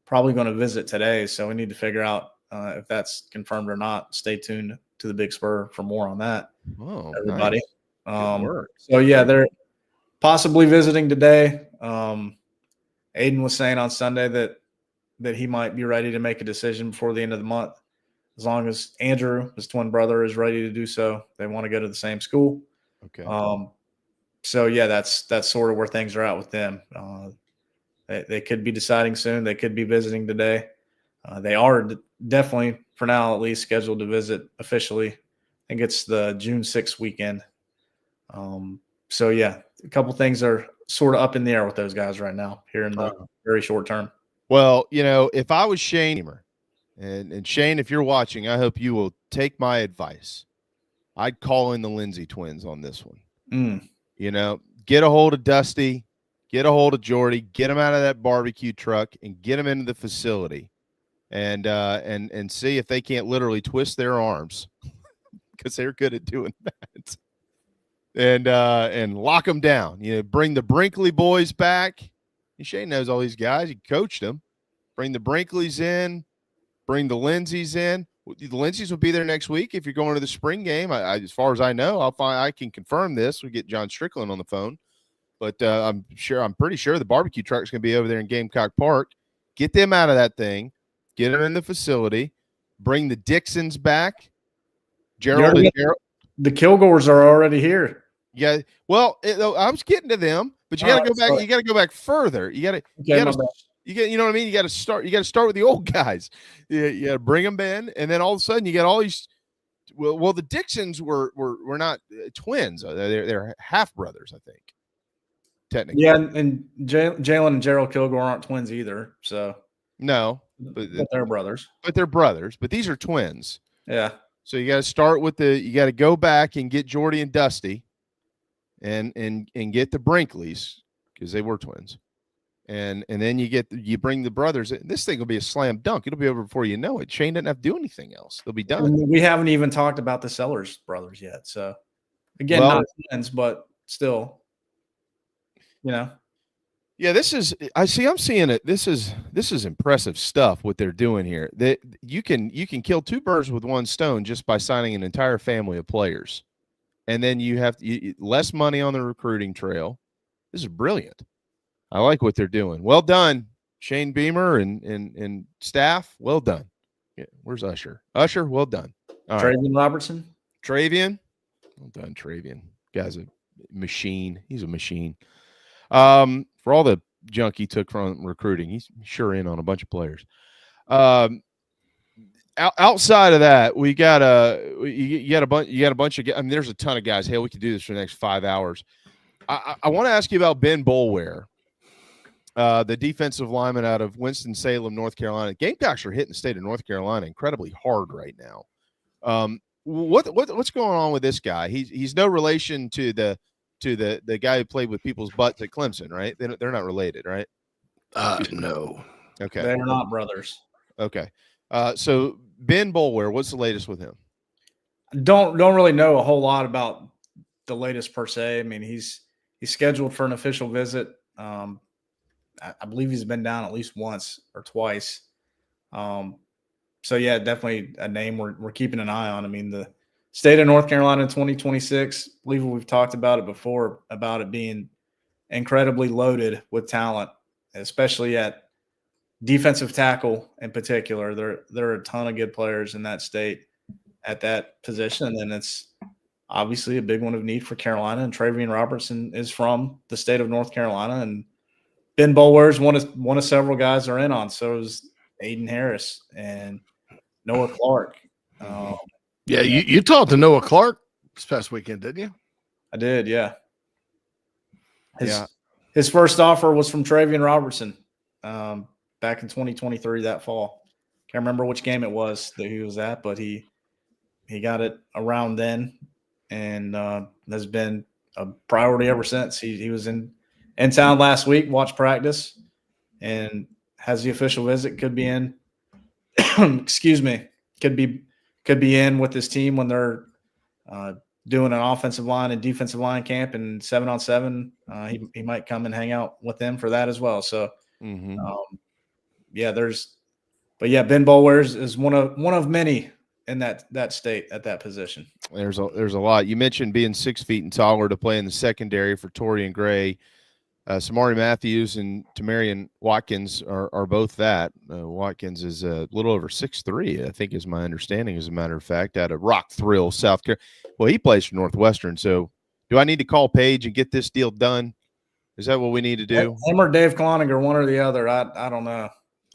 probably going to visit today. So we need to figure out if that's confirmed or not. Stay tuned to the Big Spur for more on that. Oh, everybody. Nice. So yeah, they're possibly visiting today. Aiden was saying on Sunday that he might be ready to make a decision before the end of the month, as long as Andrew, his twin brother, is ready to do so. They want to go to the same school. Okay. So yeah, that's sort of where things are at with them. They could be deciding soon. They could be visiting today. They are definitely, for now at least, scheduled to visit officially. I think it's the June 6th weekend. So yeah, a couple things are sort of up in the air with those guys right now here in the very short term. Well, if I was Shane, and Shane, if you're watching, I hope you will take my advice. I'd call in the Lindsay twins on this one. Get a hold of Dusty, get a hold of Jordy, get them out of that barbecue truck and get them into the facility and see if they can't literally twist their arms because they're good at doing that. And lock them down. Bring the Brinkley boys back. Shane knows all these guys. He coached them. Bring the Brinkleys in. Bring the Lindsays in. The Lindsays will be there next week if you're going to the spring game. As far as I know, I can confirm this. We get John Strickland on the phone, but I'm pretty sure the barbecue truck's going to be over there in Gamecock Park. Get them out of that thing. Get them in the facility. Bring the Dixons back. The Kilgores are already here. Yeah, well, I was getting to them, but you got to go back. You got to go back further. You know what I mean? You got to start with the old guys. You got to bring them in, and then all of a sudden you got all these. Well, the Dixons were not twins. They're half brothers, I think. Technically, yeah, and Jalen and Gerald Kilgore aren't twins either. So no, but they're brothers. But they're brothers. But these are twins. Yeah. So you got to start with you got to go back and get Jordy and Dusty, and get the Brinkleys because they were twins. And then you bring the brothers. This thing will be a slam dunk. It'll be over before you know it. Shane doesn't have to do anything else. They'll be done. And we haven't even talked about the Sellers brothers yet. So again, not twins, but still, Yeah, I'm seeing it. This is impressive stuff what they're doing here. That you can kill two birds with one stone just by signing an entire family of players. And then you have less money on the recruiting trail. This is brilliant. I like what they're doing. Well done, Shane Beamer and staff. Well done. Yeah, where's Usher? Usher, well done. All right. Travian Robertson. Travian. Well done, Travian. Guy's a machine. He's a machine. For all the junk he took from recruiting, he's sure in on a bunch of players. Outside of that, we got you got a bunch of. I mean, there's a ton of guys. Hey, we could do this for the next 5 hours. I want to ask you about Ben Boulware, the defensive lineman out of Winston-Salem, North Carolina. Gamecocks are hitting the state of North Carolina incredibly hard right now. What's going on with this guy? He's no relation to the guy who played with people's butts at Clemson, right? They're not related, right? No. Okay. They're not brothers. Okay. So Ben Boulware, what's the latest with him? Don't really know a whole lot about the latest per se. I mean, he's scheduled for an official visit. I believe he's been down at least once or twice. So yeah, definitely a name we're keeping an eye on. I mean, the state of North Carolina in 2026, I believe we've talked about it before, about it being incredibly loaded with talent, especially at defensive tackle in particular. There are a ton of good players in that state at that position. And then it's obviously a big one of need for Carolina. And Travian Robertson is from the state of North Carolina. And Ben Boulware is one of several guys they're in on. So is Aiden Harris and Noah Clark. Yeah, you talked to Noah Clark this past weekend, didn't you? I did, yeah. His first offer was from Travian Robertson back in 2023 that fall. Can't remember which game it was that he was at, but he got it around then and has been a priority ever since. He was in town last week, watched practice, and has the official visit. Could be in. Excuse me. Could be in with his team when they're doing an offensive line and defensive line camp and 7-on-7. He might come and hang out with them for that as well. So, Ben Boulware is one of many in that state at that position. There's a lot. You mentioned being 6 feet and taller to play in the secondary for Torian Gray. Samari Matthews and Tamarian Watkins are both that. Watkins is a little over 6'3", I think is my understanding, as a matter of fact, out of Rock Thrill, South Carolina. Well, he plays for Northwestern. So do I need to call Paige and get this deal done? Is that what we need to do? Him or Dave Cloninger, one or the other. I don't know.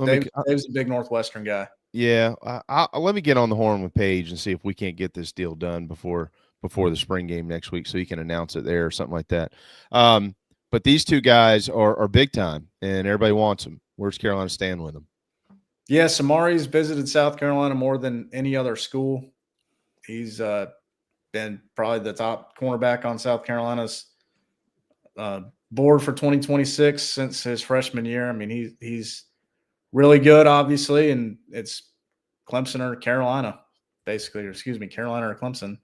Dave's a big Northwestern guy. Yeah. Let me get on the horn with Paige and see if we can't get this deal done before the spring game next week so he can announce it there or something like that. But these two guys are big time, and everybody wants them. Where's Carolina stand with them? Yeah, Samari's visited South Carolina more than any other school. He's been probably the top cornerback on South Carolina's board for 2026 since his freshman year. I mean, he's really good, obviously, and it's Clemson or Carolina, basically, Carolina or Clemson.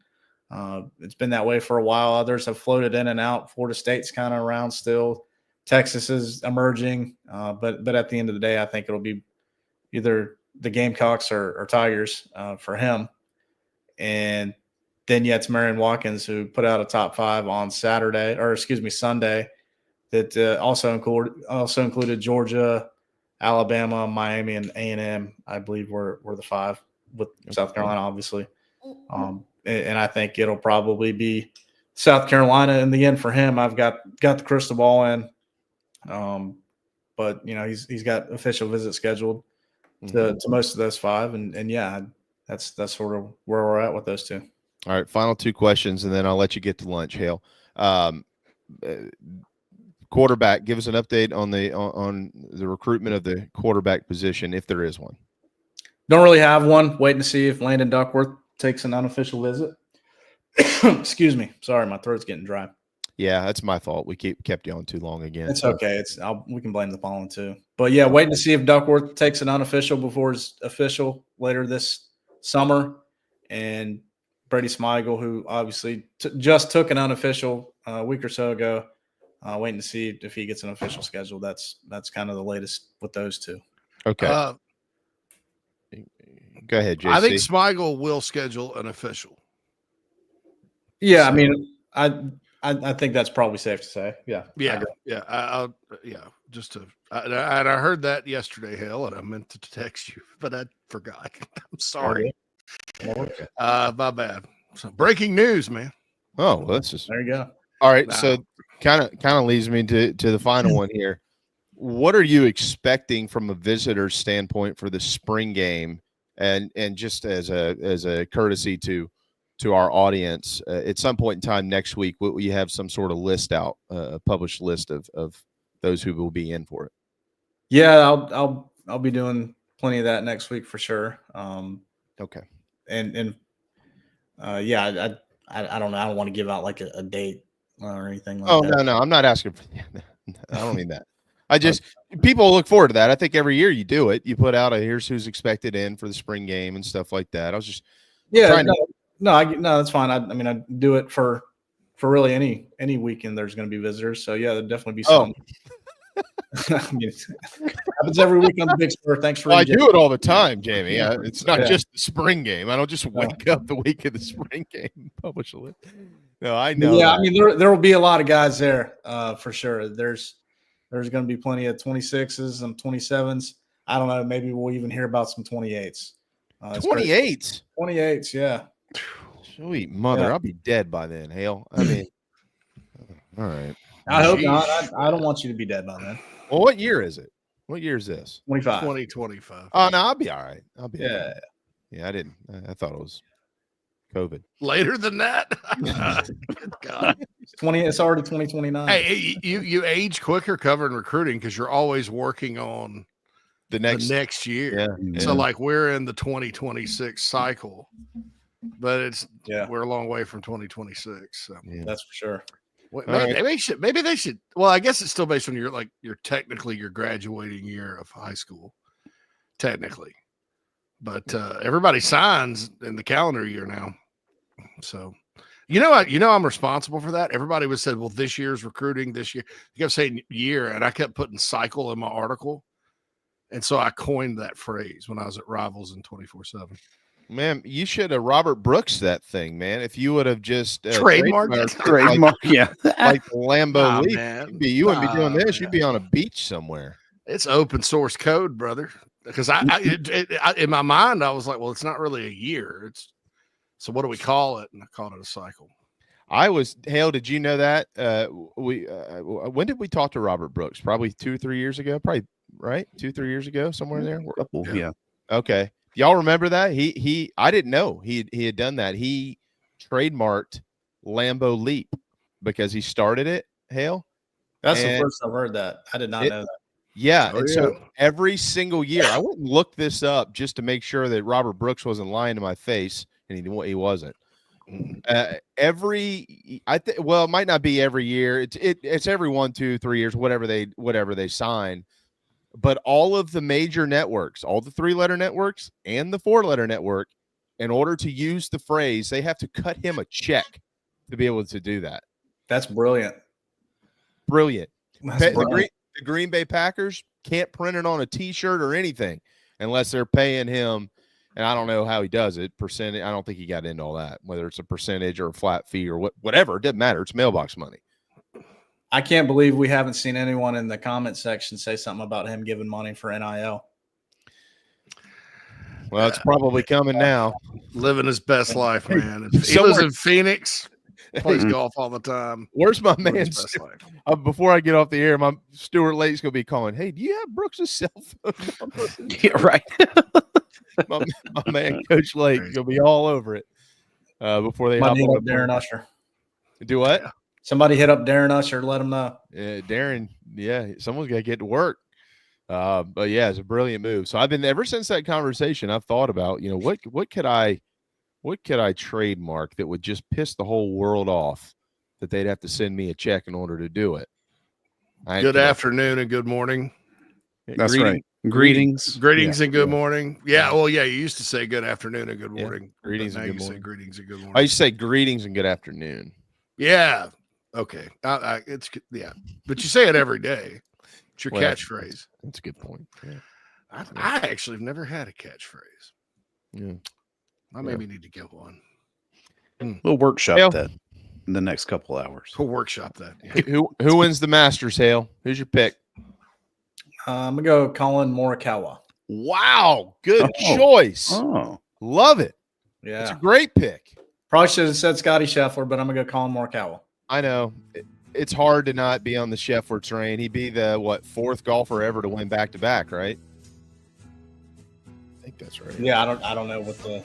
It's been that way for a while. Others have floated in and out. Florida State's kind of around still. Texas is emerging. But at the end of the day, I think it'll be either the Gamecocks or Tigers for him. And then it's Marion Watkins, who put out a top 5 on Sunday, that also included Georgia, Alabama, Miami, and A&M, I believe were the 5 with South Carolina, obviously. And I think it'll probably be South Carolina in the end for him. I've got the crystal ball in, but he's got official visits scheduled to most of those 5, and that's sort of where we're at with those 2. All right, final 2 questions, and then I'll let you get to lunch, Hale. Quarterback, give us an update on the recruitment of the quarterback position, if there is one. Don't really have one. Waiting to see if Landon Duckworth takes an unofficial visit. Excuse me. Sorry, my throat's getting dry. Yeah, that's my fault. We kept you on too long again. It's okay. We can blame the pollen too. But yeah, waiting to see if Duckworth takes an unofficial before his official later this summer. And Brady Smigel, who obviously just took an unofficial a week or so ago, waiting to see if he gets an official schedule. That's kind of the latest with those 2. Okay. Go ahead, JC. I think Smigel will schedule an official. Yeah, I mean, I think that's probably safe to say. Yeah. Yeah. I heard that yesterday, Hale, and I meant to text you, but I forgot. I'm sorry. My bad. So breaking news, man. Oh, well, that's just there you go. All right. So kind of leads me to the final one here. What are you expecting from a visitor standpoint for the spring game, and just as a courtesy to our audience, at some point in time next week, will you have some sort of list out, a published list of those who will be in for it? Yeah, I'll be doing plenty of that next week for sure. Okay. And yeah, I don't know. I don't want to give out like a date or anything like that. Oh, no, I'm not asking for I don't mean that. I just people look forward to that. I think every year you do it. You put out here's who's expected in for the spring game and stuff like that. I was just no, that's fine. I mean, I do it for really any weekend there's going to be visitors. So yeah, there'll definitely be some. I mean, it happens every week on the Big Spur. Thanks for. I do it all the time, Jamie. It's not just the spring game. I don't just wake up the week of the spring game and publish a list. No, I know. Yeah, I mean there will be a lot of guys there for sure. There's going to be plenty of 26s and 27s. I don't know. Maybe we'll even hear about some 28s. 28s? 28s, yeah. Sweet mother. Yeah. I'll be dead by then, Hale. I mean, all right. I hope not. I don't want you to be dead by then. Well, what year is it? What year is this? 25. 2025. Oh, no, I'll be all right. I'll be all right. Yeah, I didn't. I thought it was COVID. Later than that? Good God. It's already 2029. Hey, you age quicker covering recruiting because you're always working on the next year. Yeah. So like we're in the 2026 cycle, but we're a long way from 2026. So that's for sure. Maybe they should. Well, I guess it's still based on your graduating year of high school, technically. But everybody signs in the calendar year now. So, I'm responsible for that. Everybody was said, well, this year's recruiting this year. You kept saying year, and I kept putting cycle in my article. And so I coined that phrase when I was at Rivals in 24/7. Man, you should have Robert Brooks that thing, man. If you would have just trademarked like the Lambo Leap, you wouldn't be doing this. You'd be on a beach somewhere. It's open source code, brother. Because in my mind, I was like, well, it's not really a year. So what do we call it? And I called it a cycle. Hale, did you know that? When did we talk to Robert Brooks? Probably 2 or 3 years ago. Probably, right? 2 or 3 years ago, somewhere in there. Yeah. Okay. Y'all remember that? I didn't know he had done that. He trademarked Lambo Leap because he started it, Hale. That's the first I've heard that. I did not know that. Yeah. So every single year, I went and looked this up just to make sure that Robert Brooks wasn't lying to my face, and he wasn't. It might not be every year. It's every 1, 2, 3 years, whatever they sign. But all of the major networks, all the 3-letter networks and the 4-letter network, in order to use the phrase, they have to cut him a check to be able to do that. That's brilliant. Brilliant. The Green Bay Packers can't print it on a T-shirt or anything unless they're paying him. And I don't know how he does it. Percentage. I don't think he got into all that, whether it's a percentage or a flat fee or whatever. It doesn't matter. It's mailbox money. I can't believe we haven't seen anyone in the comment section say something about him giving money for NIL. Well, it's probably coming now. Living his best life, man. He lives in Phoenix. Plays golf all the time. Where's my man? Before I get off the air, my Stuart Lake's gonna be calling. Hey, do you have Brooks' cell phone? Yeah, right. my man, Coach Lake, gonna be all over it. Before they hop on Darren Usher. Do what? Somebody hit up Darren Usher. Let him know. Yeah, Darren. Yeah, someone's got to get to work. But yeah, it's a brilliant move. So I've been ever since that conversation. I've thought about what could I trademark that would just piss the whole world off that they'd have to send me a check in order to do it. Good afternoon and good morning. That's right. Greetings and good morning. Yeah. Well, yeah. You used to say good afternoon and good morning. Yeah. Greetings and good morning. Say greetings and good morning. I used to say greetings and good afternoon. Yeah. Okay. It's but you say it every day. It's your catchphrase. That's a good point. Yeah. I actually have never had a catchphrase. Yeah. I maybe need to get one. We'll workshop that. in the next couple hours. We'll workshop that. Who wins the Masters, Hale? Who's your pick? I'm gonna go Colin Morikawa. Wow, good choice. Oh, love it. Yeah, it's a great pick. Probably should have said Scotty Scheffler, but I'm gonna go Colin Morikawa. I know it's hard to not be on the Scheffler train. He'd be the fourth golfer ever to win back to back, right? I think that's right. Yeah, I don't know what the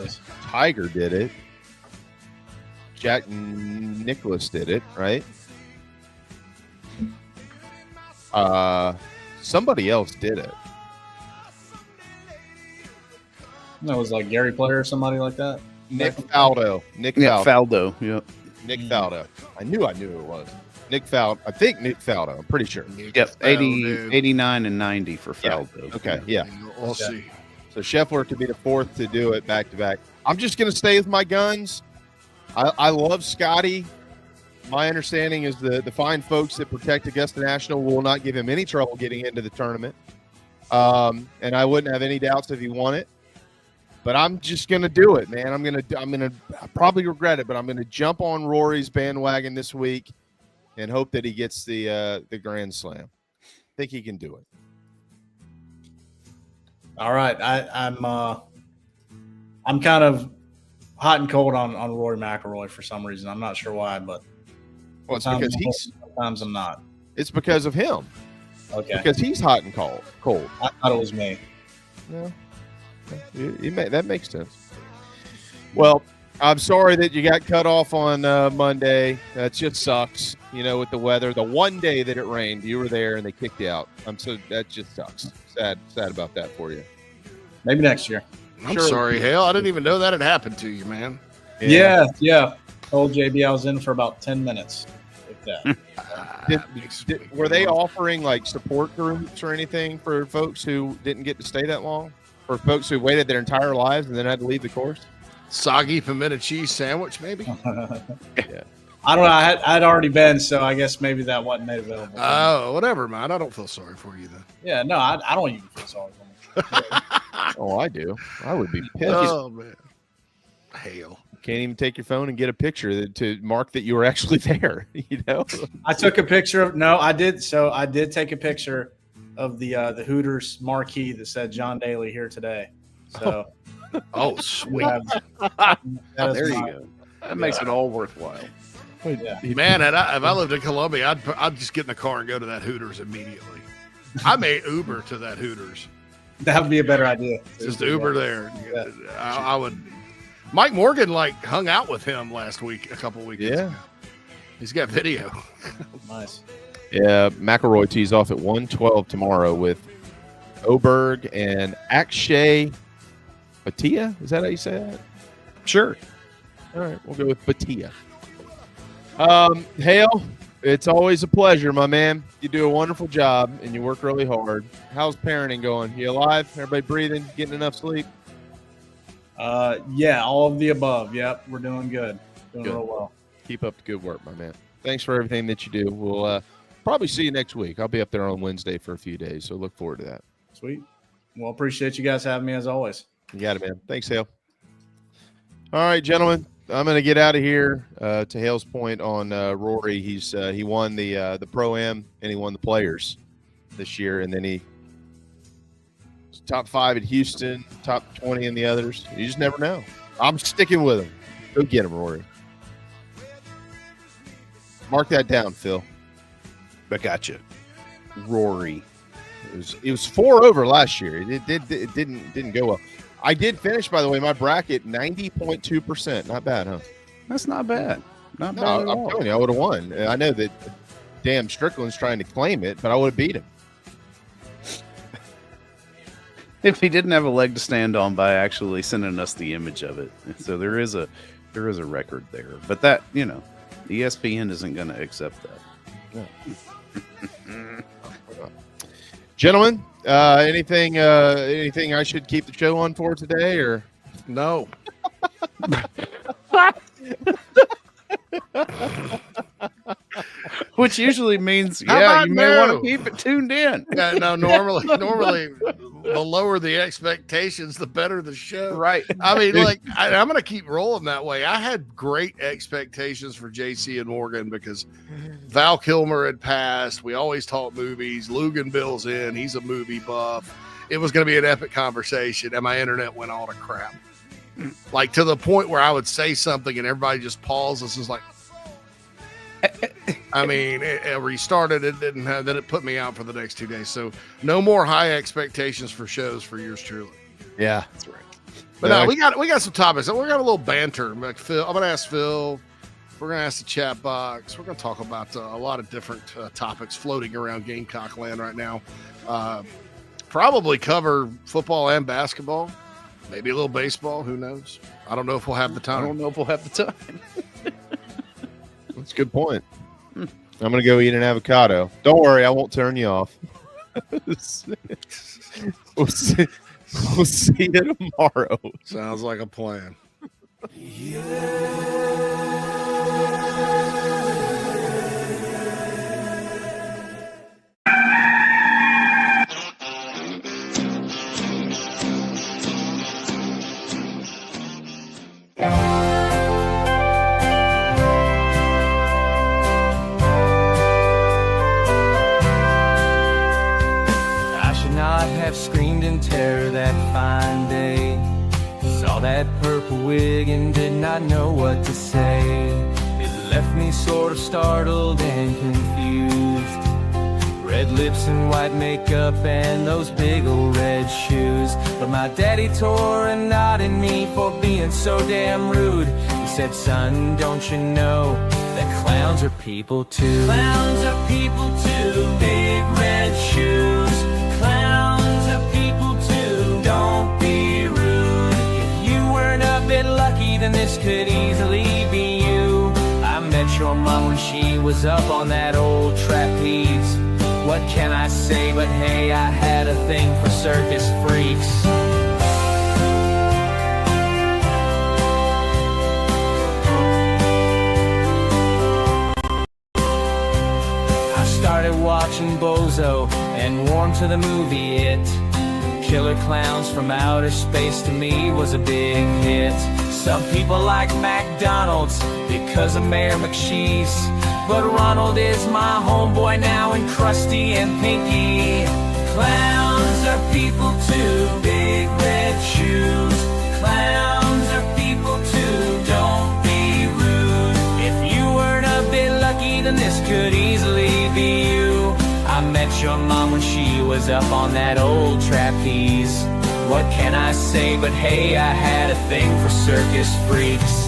is. Tiger did it. Jack Nicklaus did it, right? Somebody else did it. That was like Gary Player or somebody like that. Nick Faldo. Nick Faldo. Yep. Nick Faldo. I knew it was. Nick Faldo. I think Nick Faldo. I'm pretty sure. Yep. 89 and 90 for Faldo. Yeah. Okay. Yeah. We'll see. So Scheffler could be the fourth to do it back to back. I'm just going to stay with my guns. I love Scotty. My understanding is the fine folks that protect Augusta National will not give him any trouble getting into the tournament. And I wouldn't have any doubts if he won it. But I'm just going to do it, man. I'm going to probably regret it, but I'm going to jump on Rory's bandwagon this week and hope that he gets the Grand Slam. I think he can do it. All right. I'm kind of hot and cold on Rory McIlroy for some reason. I'm not sure why, but it's because sometimes I'm not. It's because of him. Okay. Because he's hot and cold. I thought it was me. Yeah. That makes sense. Well, I'm sorry that you got cut off on Monday. That just sucks, with the weather. The one day that it rained, you were there and they kicked you out. That just sucks. Sad about that for you. Maybe next year. I'm sorry, Hale. I didn't even know that had happened to you, man. Yeah. Told JB I was in for about 10 minutes. Like that. Were they offering support groups or anything for folks who didn't get to stay that long? For folks who waited their entire lives and then had to leave the course? Soggy pimento cheese sandwich, maybe? Yeah. I don't know. I'd already been, so I guess maybe that wasn't made available. Oh, whatever, man. I don't feel sorry for you then. Yeah, no, I don't even feel sorry for me. Oh, I do. I would be pissed. Oh, man. Hale. Can't even take your phone and get a picture to mark that you were actually there, I took a picture of – no, I did. So I did take a picture of the Hooters marquee that said John Daly here today. So, sweet. There you go. That makes it all worthwhile. Yeah. Man, if I lived in Columbia, I'd just get in the car and go to that Hooters immediately. I may Uber to that Hooters. That would be a better idea. Just Uber there. Yeah. I would. Mike Morgan hung out with him last week, a couple weekends ago. He's got video. Nice. Yeah, McIlroy tees off at 1:12 tomorrow with Oberg and Akshay Bhatia. Is that how you say that? Sure. All right, we'll go with Bhatia. Hale, it's always a pleasure, my man. You do a wonderful job, and you work really hard. How's parenting going? You alive? Everybody breathing? Getting enough sleep? Yeah, all of the above. Yep, we're doing good. Doing real well. Keep up the good work, my man. Thanks for everything that you do. We'll probably see you next week. I'll be up there on Wednesday for a few days, so look forward to that. Sweet. Well, appreciate you guys having me as always. You got it, man. Thanks, Hale. All right, gentlemen. I'm going to get out of here. To Hale's point on Rory, he won the Pro-Am and he won the Players this year, and then he was top 5 at Houston, top 20 in the others. You just never know. I'm sticking with him. Go get him, Rory. Mark that down, Phil. I got you. Rory. It was 4 over last year. It didn't go well. I did finish, by the way, my bracket 90.2%. Not bad, huh? That's not bad. Not bad. No, I'm telling you, I would have won. I know that damn Strickland's trying to claim it, but I would have beat him. If he didn't have a leg to stand on by actually sending us the image of it. So there is a record there. But that, ESPN isn't going to accept that. No. Gentlemen, anything I should keep the show on for today, or no? Which usually means, you may want to keep it tuned in. Yeah, no, normally the lower the expectations, the better the show. Right. I mean, like, I'm going to keep rolling that way. I had great expectations for JC and Morgan because Val Kilmer had passed. We always talk movies. Lugan Bill's in. He's a movie buff. It was going to be an epic conversation, and my internet went all to crap. Like, to the point where I would say something and everybody just pauses and is like, I mean, it restarted. It didn't have, then it put me out for the next 2 days. So no more high expectations for shows for yours truly. Yeah, that's right. But no, we got some topics. We got a little banter. Like Phil, I'm going to ask Phil. We're going to ask the chat box. We're going to talk about a lot of different topics floating around Gamecock land right now. Probably cover football and basketball. Maybe a little baseball. Who knows? I don't know if we'll have the time. I don't know if we'll have the time. That's a good point. I'm going to go eat an avocado. Don't worry, I won't turn you off. We'll see you tomorrow. Sounds like a plan. Have screamed in terror that fine day. Saw that purple wig and did not know what to say. It left me sort of startled and confused. Red lips and white makeup and those big old red shoes. But my daddy tore a knot in me for being so damn rude. He said, son, don't you know that clowns are people too? Clowns are people too. Big red shoes. Clowns are people too. Don't be rude. If you weren't a bit lucky, then this could easily be you. I met your mom when she was up on that old trapeze. What can I say but hey, I had a thing for circus freaks. Started watching Bozo and warmed to the movie It. Killer Clowns from Outer Space to me was a big hit. Some people like McDonald's because of Mayor McCheese, but Ronald is my homeboy now and Krusty and Pinky. Clowns are people too. Big red shoes. Clowns are people too. Don't be rude. If you weren't a bit lucky, then this could easily be you. I met your mom when she was up on that old trapeze. What can I say but hey, I had a thing for circus freaks.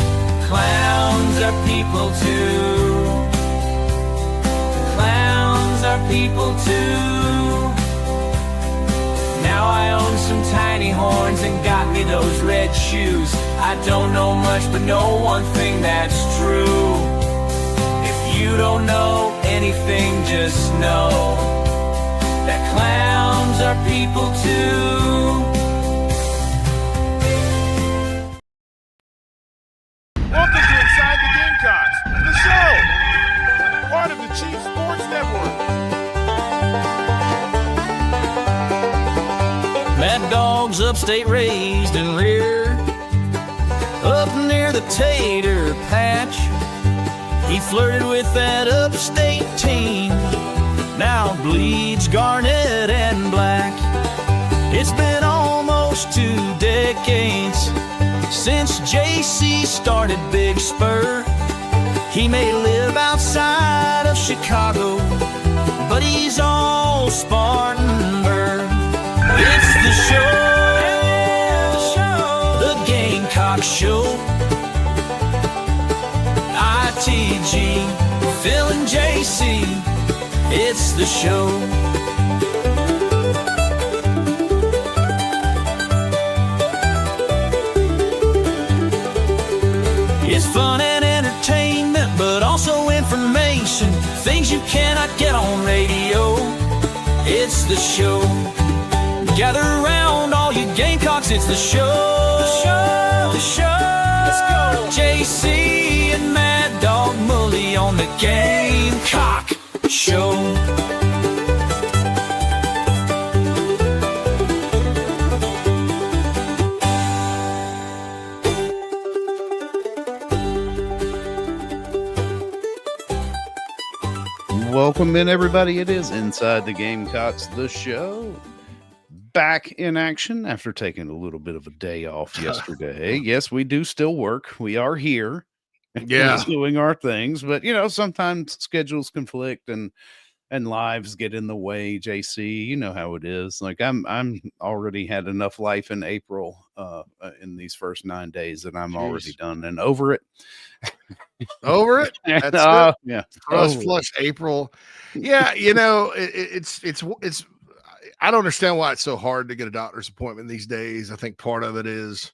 Clowns are people too. Clowns are people too. Now I own some tiny horns and got me those red shoes. I don't know much but know one thing that's true. You don't know anything, just know that clowns are people too. Welcome to Inside the Gamecocks, the show, part of the Chief Sports Network. Mad Dog's upstate raised and reared up near the tater patch. He flirted with that upstate team, now bleeds garnet and black. It's been almost 2 decades since JC started Big Spur. He may live outside of Chicago, but he's all Spartanburg. It's the show, the Gamecock Show. ITG, Phil and JC, it's the show. It's fun and entertainment, but also information, things you cannot get on radio. It's the show. Gather around all you Gamecocks, it's the show. The show, the show. Let's go. JC and Mad Dog Mully on the Gamecock Show. Welcome in, everybody. It is Inside the Gamecocks, the show. Back in action after taking a little bit of a day off yesterday. Yes, we do still work. We are here. Yeah. Doing our things, but sometimes schedules conflict and lives get in the way. JC, you know how it is. Like I'm already had enough life in April in these first 9 days that I'm already done and over it. Over it. That's it. Yeah. Flush April. Yeah, it's I don't understand why it's so hard to get a doctor's appointment these days. I think part of it is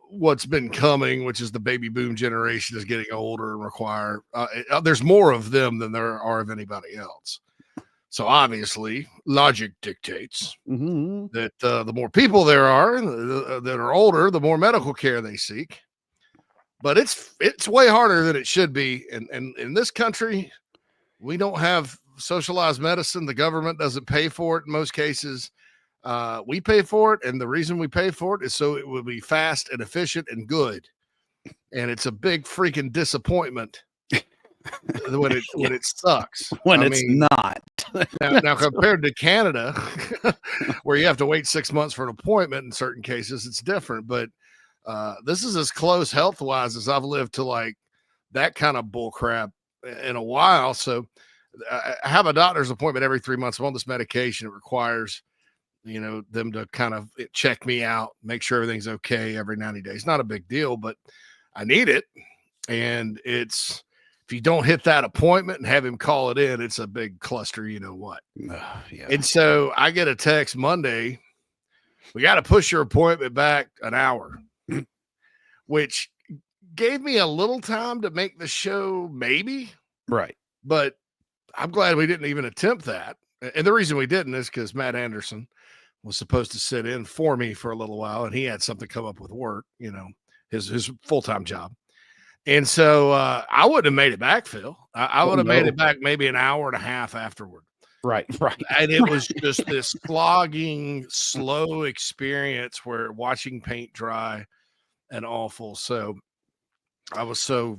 what's been coming, which is the baby boom generation is getting older and require there's more of them than there are of anybody else. So obviously logic dictates that the more people there are that are older, the more medical care they seek. But it's way harder than it should be. And in this country, we don't have socialized medicine. The government doesn't pay for it in most cases. We pay for it, and the reason we pay for it is so it will be fast and efficient and good. And it's a big freaking disappointment when it sucks. When it's not. now compared to Canada, where you have to wait 6 months for an appointment in certain cases, it's different. But this is as close health-wise as I've lived to like that kind of bull crap in a while. So I have a doctor's appointment every 3 months. I'm on this medication. It requires them to kind of check me out, make sure everything's okay every 90 days. Not a big deal, but I need it. And if you don't hit that appointment and have him call it in, it's a big cluster, what. Yeah. And so I get a text Monday, we got to push your appointment back an hour, which gave me a little time to make the show, maybe. Right. But I'm glad we didn't even attempt that. And the reason we didn't is because Matt Anderson was supposed to sit in for me for a little while, and he had something come up with work, his full-time job. And so I wouldn't have made it back, Phil. I would have made it back maybe an hour and a half afterward. Right. And it was just this clogging, slow experience where watching paint dry and awful. So I was so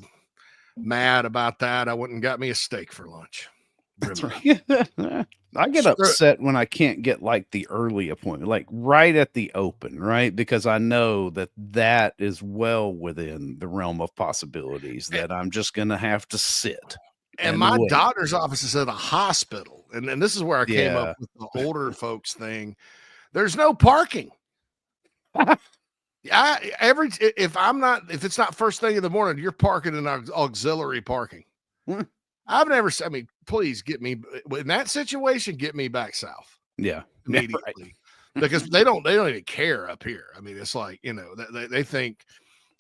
mad about that. I went and got me a steak for lunch. That's right. I get upset when I can't get like the early appointment, like right at the open, right? Because I know that is well within the realm of possibilities that I'm just going to have to sit. And my doctor's office is at a hospital. And this is where I came up with the older folks thing. There's no parking. If it's not first thing in the morning, you're parking in auxiliary parking. Please get me in that situation. Get me back south. Yeah, immediately, right. Because they don't even care up here. I mean, it's like they think.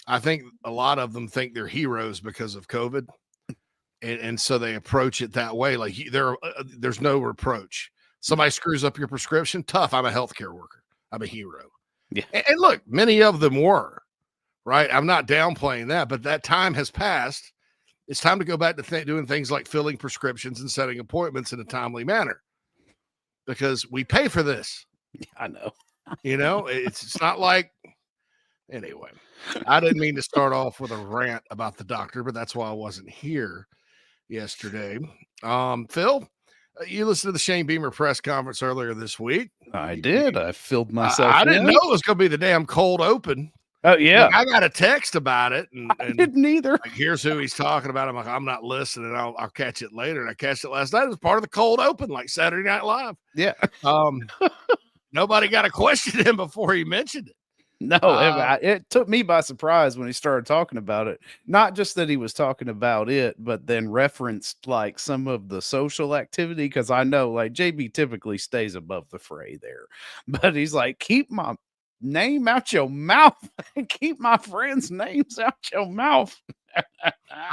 I think a lot of them think they're heroes because of COVID, and so they approach it that way. Like there's no reproach. Somebody screws up your prescription, tough. I'm a healthcare worker. I'm a hero. Yeah, and look, many of them were right. I'm not downplaying that, but that time has passed. It's time to go back to doing things like filling prescriptions and setting appointments in a timely manner because we pay for this. I know. It's not like anyway. I didn't mean to start off with a rant about the doctor, but that's why I wasn't here yesterday. Phil, you listened to the Shane Beamer press conference earlier this week. I did. I filled myself. I didn't know it was going to be the damn cold open. Oh yeah, I got a text about it, and I didn't either. Like, here's who he's talking about. I'm like, I'm not listening. I'll catch it later. And I catched it last night. It was part of the cold open, like Saturday Night Live. Yeah. Nobody got to question him before he mentioned it. No, it took me by surprise when he started talking about it. Not just that he was talking about it, but then referenced like some of the social activity. Because I know like JB typically stays above the fray there, but he's like, keep my name out your mouth. Keep my friends' names out your mouth.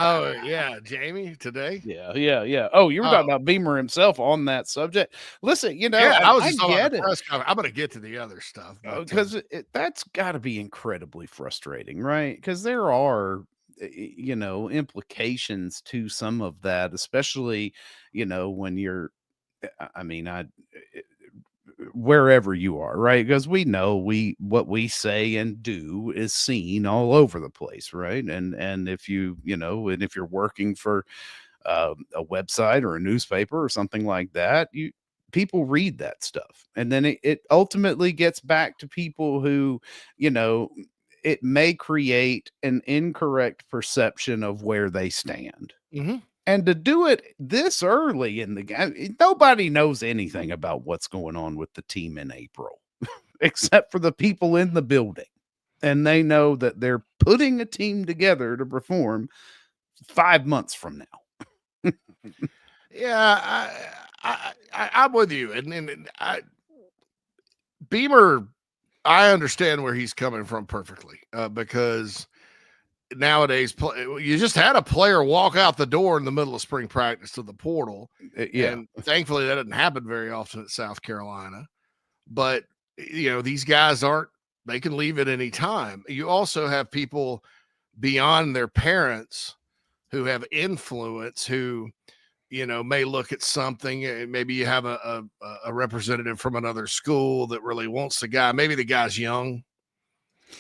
Oh yeah, Jamie today. Yeah. Oh, you were talking about Beamer himself on that subject. Listen, I was just talking about the press conference. I'm going to get to the other stuff because that's got to be incredibly frustrating, right? Because there are implications to some of that, especially when you're. Wherever you are, right? Because we know what we say and do is seen all over the place, right? And if and if you're working for a website or a newspaper or something like that, people read that stuff, and then it ultimately gets back to people who, it may create an incorrect perception of where they stand. And to do it this early in the game, nobody knows anything about what's going on with the team in April, except for the people in the building. And they know that they're putting a team together to perform 5 months from now. Yeah, I'm with you. And Beamer, I understand where he's coming from perfectly, because nowadays you just had a player walk out the door in the middle of spring practice to the portal. And thankfully that doesn't happen very often at South Carolina. But, these guys they can leave at any time. You also have people beyond their parents who have influence, who, may look at something. Maybe you have a representative from another school that really wants the guy. Maybe the guy's young,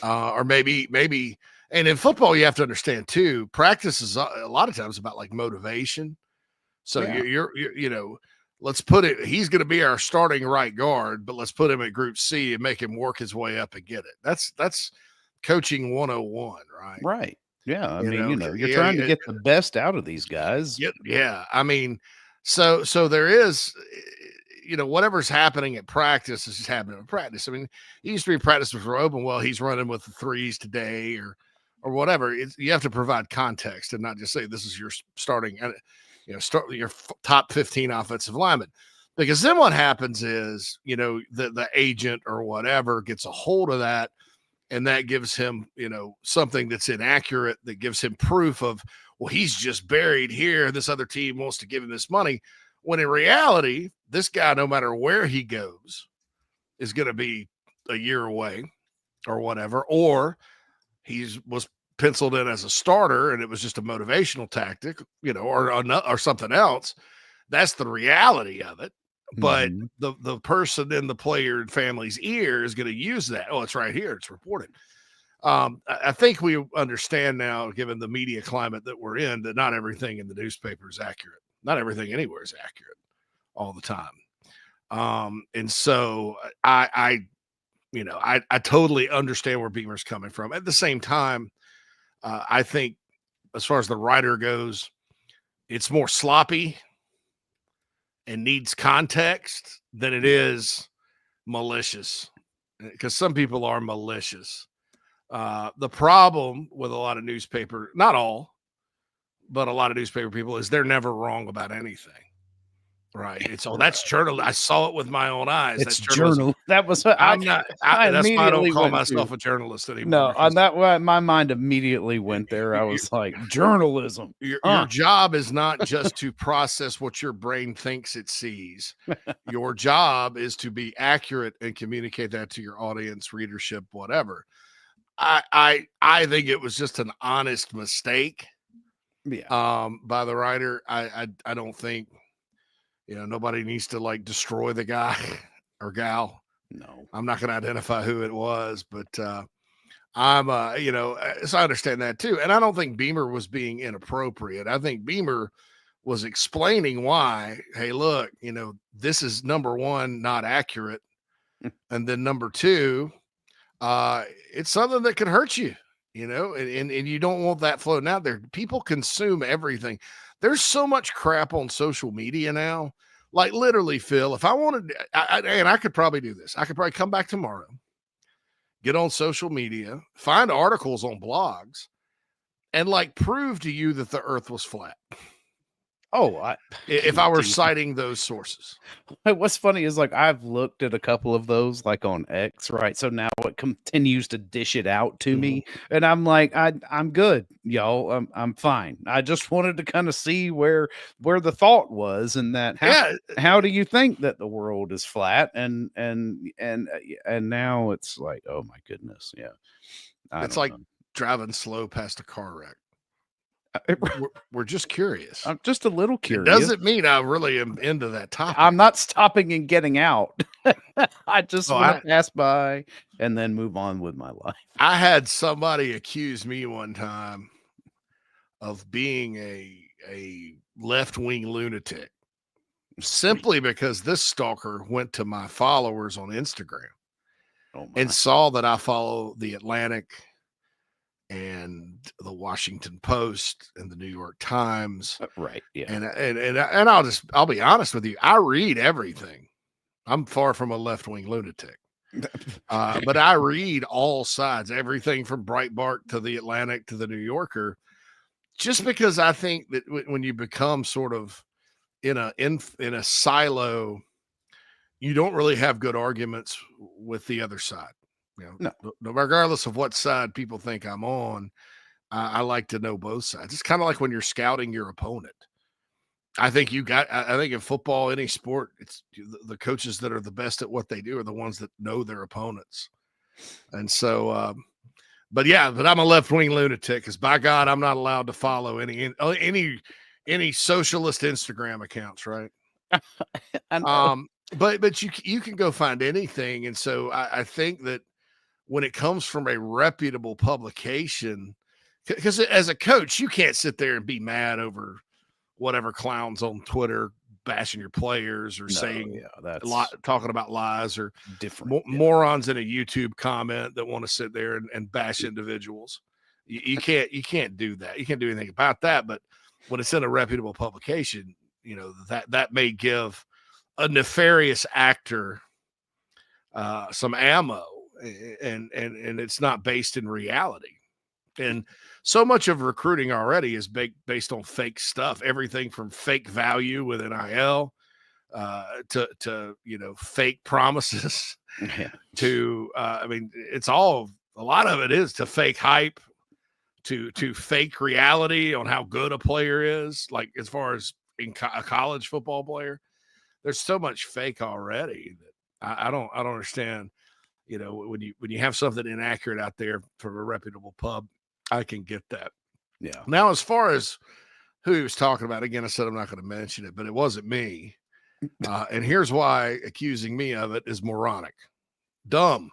or maybe. And in football, you have to understand too, practice is a lot of times about like motivation. So you're let's put it, he's going to be our starting right guard, but let's put him at Group C and make him work his way up and get it. That's coaching 101, right? Right. Yeah. I mean, you're trying to get the best out of these guys. Yeah. I mean, so there is, whatever's happening at practice is just happening at practice. I mean, it used to be practice before open. Well, he's running with the threes today or whatever. You have to provide context and not just say this is your starting, start your top 15 offensive linemen, because then what happens is, the agent or whatever gets a hold of that, and that gives him, something that's inaccurate, that gives him proof of, well, he's just buried here. This other team wants to give him this money. When in reality, this guy, no matter where he goes, is going to be a year away or whatever, or was penciled in as a starter and it was just a motivational tactic, or something else. That's the reality of it. But the person in the player and family's ear is going to use that. Oh, it's right here. It's reported. I think we understand now, given the media climate that we're in, that not everything in the newspaper is accurate. Not everything anywhere is accurate all the time. And so I totally understand where Beamer's coming from. At the same time, I think as far as the writer goes, it's more sloppy and needs context than it is malicious, because some people are malicious. The problem with a lot of newspaper, not all, but a lot of newspaper people, is they're never wrong about anything. Right. It's that's journal. I saw it with my own eyes. It's journal. That was what I'm not. That's why I don't call myself a journalist anymore. No, on that one, my mind immediately went there. I was like, journalism. Your job is not just to process what your brain thinks it sees. Your job is to be accurate and communicate that to your audience, readership, whatever. I think it was just an honest mistake. Yeah. By the writer. I don't think. Nobody needs to like destroy the guy or gal. No, I'm not going to identify who it was, but so I understand that too. And I don't think Beamer was being inappropriate. I think Beamer was explaining why, hey, look, this is number one, not accurate. And then number two, it's something that can hurt you, and you don't want that floating out there. People consume everything. There's so much crap on social media now. Like literally, Phil, if I wanted, and I could probably do this. I could probably come back tomorrow, get on social media, find articles on blogs, and like prove to you that the earth was flat. Oh, if I were citing those sources. What's funny is like I've looked at a couple of those like on X, right? So now it continues to dish it out to me, and I'm like, I'm good, y'all. I'm fine. I just wanted to kind of see where the thought was, and that how do you think that the world is flat? And now it's like, oh my goodness, yeah. It's like driving slow past a car wreck. We're just curious. I'm just a little curious. It doesn't mean I really am into that topic. I'm not stopping and getting out. I just want to pass by and then move on with my life. I had somebody accuse me one time of being a a left-wing lunatic simply because this stalker went to my followers on Instagram and saw that I follow the Atlantic and the Washington Post and the New York Times. Right. Yeah. And I'll be honest with you. I read everything. I'm far from a left-wing lunatic. But I read all sides, everything from Breitbart to the Atlantic to the New Yorker, just because I think that when you become sort of in a silo, you don't really have good arguments with the other side. No, regardless of what side people think I'm on, I like to know both sides. It's kind of like when you're scouting your opponent. I think in football, any sport, it's the coaches that are the best at what they do are the ones that know their opponents. And so, but I'm a left-wing lunatic because by God, I'm not allowed to follow any socialist Instagram accounts, right? But you can go find anything. And so I think that when it comes from a reputable publication, because as a coach, you can't sit there and be mad over whatever clowns on Twitter bashing your players or talking about lies or different morons in a YouTube comment that want to sit there and bash individuals. You can't do that. You can't do anything about that. But when it's in a reputable publication, that may give a nefarious actor some ammo, and it's not based in reality. And so much of recruiting already is based on fake stuff, everything from fake value with NIL to fake promises to, it's all, a lot of it is to fake hype, to fake reality on how good a player is. Like as far as a college football player, there's so much fake already that I don't understand. When you have something inaccurate out there from a reputable pub, I can get that. Yeah. Now, as far as who he was talking about, again, I said I'm not going to mention it, but it wasn't me. And here's why accusing me of it is moronic, dumb.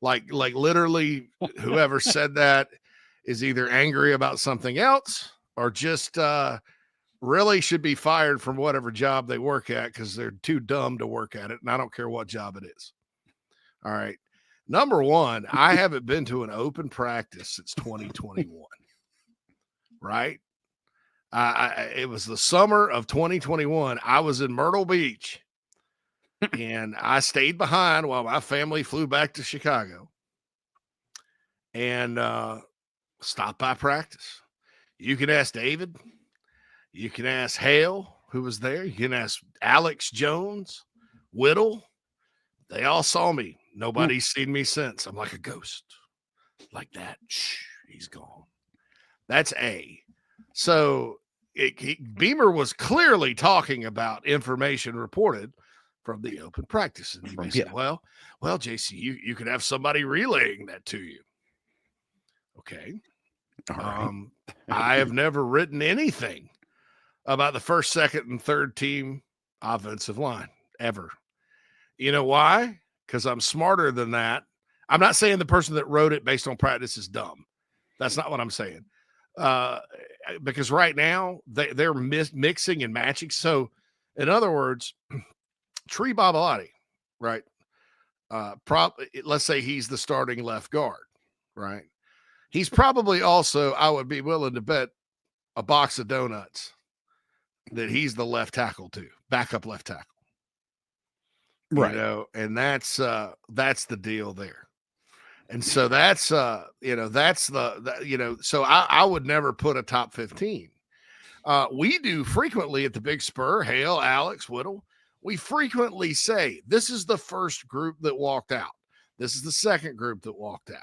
Like literally, whoever said that is either angry about something else or just really should be fired from whatever job they work at because they're too dumb to work at it. And I don't care what job it is. All right. Number one, I haven't been to an open practice since 2021. Right? It was the summer of 2021. I was in Myrtle Beach, and I stayed behind while my family flew back to Chicago and stopped by practice. You can ask David. You can ask Hale, who was there. You can ask Alex Jones, Whittle. They all saw me. Nobody's seen me since. I'm like a ghost. Like that. Shh, he's gone. That's A. So Beamer was clearly talking about information reported from the open practice. And he said, well, JC, you could have somebody relaying that to you. Okay. All right. I have never written anything about the first, second, and third team offensive line ever. You know why? Because I'm smarter than that. I'm not saying the person that wrote it based on practice is dumb. That's not what I'm saying. Because right now they're mixing and matching. So, in other words, Tree Babalati, right? Let's say he's the starting left guard, right? He's probably also, I would be willing to bet, a box of donuts that he's the left tackle too, backup left tackle. Right. And that's the deal there. And so that's so I would never put a top 15. We do frequently at the Big Spur, Hale, Alex, Whittle, we frequently say, this is the first group that walked out. This is the second group that walked out.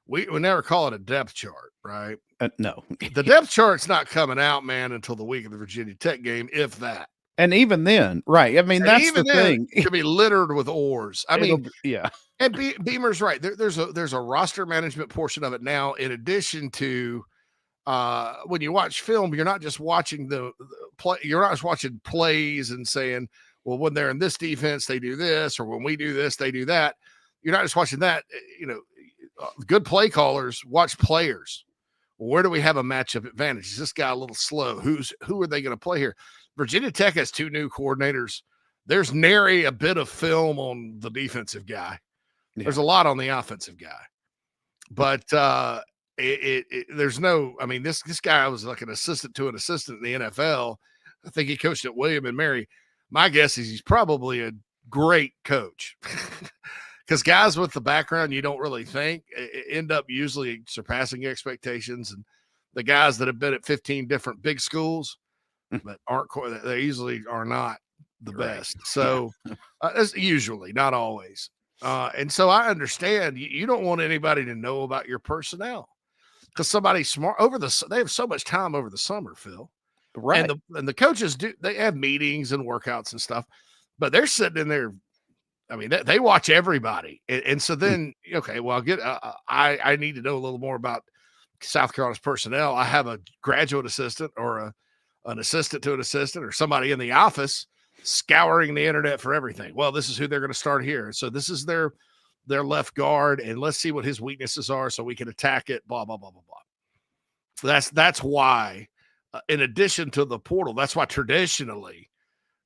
We never call it a depth chart, right? No. The depth chart's not coming out, man, until the week of the Virginia Tech game, if that. And even then, right. I mean, that's the thing. It could be littered with oars. Yeah. And Beamer's right. There's a roster management portion of it now, in addition to when you watch film, you're not just watching the play. You're not just watching plays and saying, well, when they're in this defense, they do this, or when we do this, they do that. You're not just watching that. Good play callers watch players. where do we have a matchup advantage? Is this guy a little slow? Who are they going to play here? Virginia Tech has 2 new coordinators. There's nary a bit of film on the defensive guy. Yeah. There's a lot on the offensive guy, but there's no. I mean, this guy was like an assistant to an assistant in the NFL. I think he coached at William and Mary. My guess is he's probably a great coach, because guys with the background you don't really think end up usually surpassing expectations, and the guys that have been at 15 different big schools but they usually are not the best. So that's usually, not always. And so I understand you don't want anybody to know about your personnel, because somebody smart they have so much time over the summer, Phil. Right. And the coaches they have meetings and workouts and stuff, but they're sitting in there. I mean, they watch everybody. And so then, okay, well, I need to know a little more about South Carolina's personnel. I have a graduate assistant or an assistant to an assistant or somebody in the office scouring the internet for everything. Well, this is who they're going to start here. So this is their left guard, and let's see what his weaknesses are so we can attack it, blah, blah, blah, blah, blah. That's why, in addition to the portal, that's why traditionally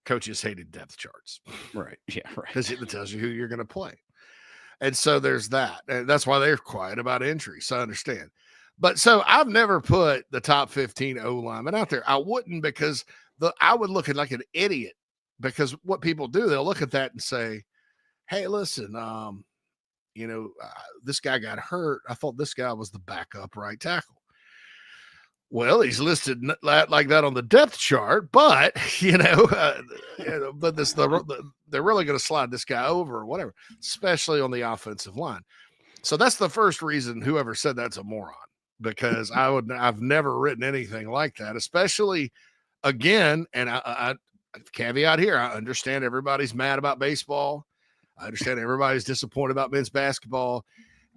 coaches hated depth charts. Right. Yeah, right. Because it tells you who you're going to play. And so there's that. And that's why they're quiet about injuries. So I understand. But so I've never put the top 15 O linemen out there. I wouldn't, because I would look at like an idiot, because what people do, they'll look at that and say, hey, listen, this guy got hurt. I thought this guy was the backup right tackle. Well, he's listed like that on the depth chart, but but they're really going to slide this guy over or whatever, especially on the offensive line. So that's the first reason whoever said that's a moron, because I've never written anything like that, especially again. And I caveat here, I understand everybody's mad about baseball. I understand everybody's disappointed about men's basketball,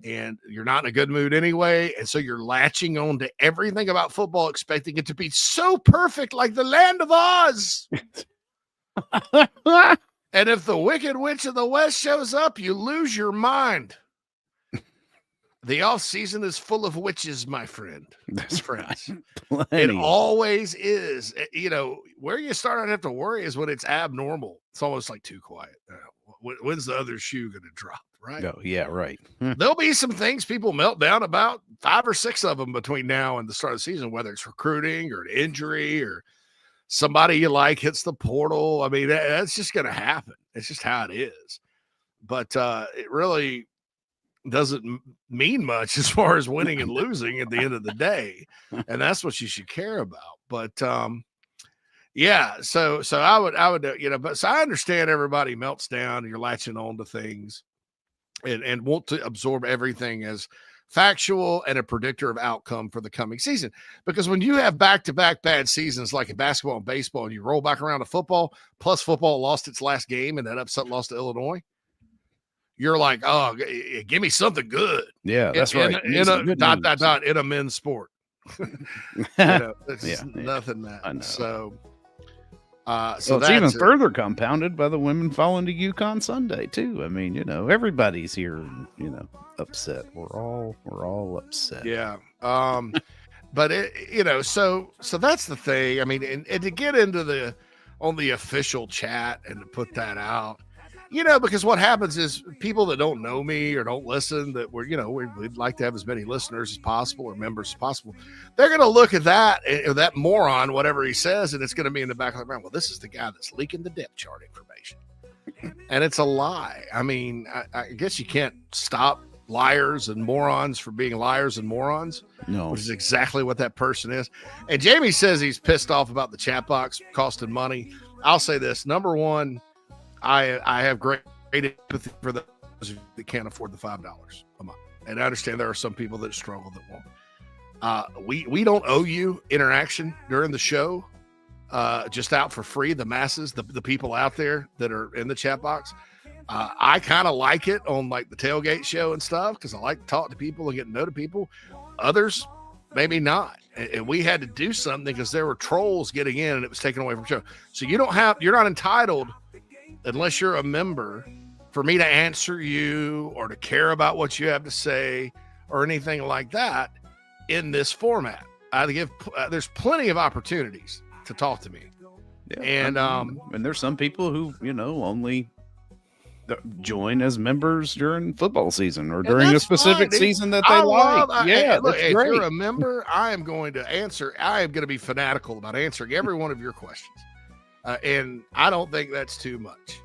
and you're not in a good mood anyway. And so you're latching on to everything about football, expecting it to be so perfect, like the Land of Oz. And if the Wicked Witch of the West shows up, you lose your mind. The off season is full of witches, my friend. That's friends. It always is. Where you start to have to worry is when it's abnormal. It's almost like too quiet. When's the other shoe going to drop? Right. Oh, yeah, right. There'll be some things people melt down about, 5 or 6 of them between now and the start of the season, whether it's recruiting or an injury or somebody you like hits the portal. I mean, that's just going to happen. It's just how it is. But it really doesn't mean much as far as winning and losing at the end of the day. And that's what you should care about. But yeah, so I would, but so I understand everybody melts down and you're latching on to things and want to absorb everything as factual and a predictor of outcome for the coming season. Because when you have back-to-back bad seasons like in basketball and baseball, and you roll back around to football, plus football lost its last game and that upset loss to Illinois, you're like, oh, give me something good. Yeah, that's right. In a men's sport. It's nothing that. I know. So it's even further compounded by the women falling to UConn Sunday too. I mean, everybody's here, upset. We're all upset. Yeah. But so that's the thing. I mean, and to get into on the official chat and to put that out, because what happens is people that don't know me or don't listen, that we'd like to have as many listeners as possible or members as possible. They're going to look at that moron, whatever he says, and it's going to be in the back of the mind. Well, this is the guy that's leaking the depth chart information. And it's a lie. I mean, I guess you can't stop liars and morons from being liars and morons. No. Which is exactly what that person is. And Jamie says he's pissed off about the chat box costing money. I'll say this. Number one, I have great empathy for those that can't afford the $5 a month. And I understand there are some people that struggle that won't. We don't owe you interaction during the show, just out for free. The masses, the people out there that are in the chat box. I kind of like it on like the tailgate show and stuff, because I like to talk to people and get to know the people. Others, maybe not. And we had to do something because there were trolls getting in and it was taken away from the show. So you're not entitled, unless you're a member, for me to answer you or to care about what you have to say or anything like that. in this format. There's plenty of opportunities to talk to me. Yeah, and there's some people who, only join as members during football season or during a specific season that they like. Look, that's if great. you're a member, I am going to be fanatical about answering every one of your questions. And I don't think that's too much,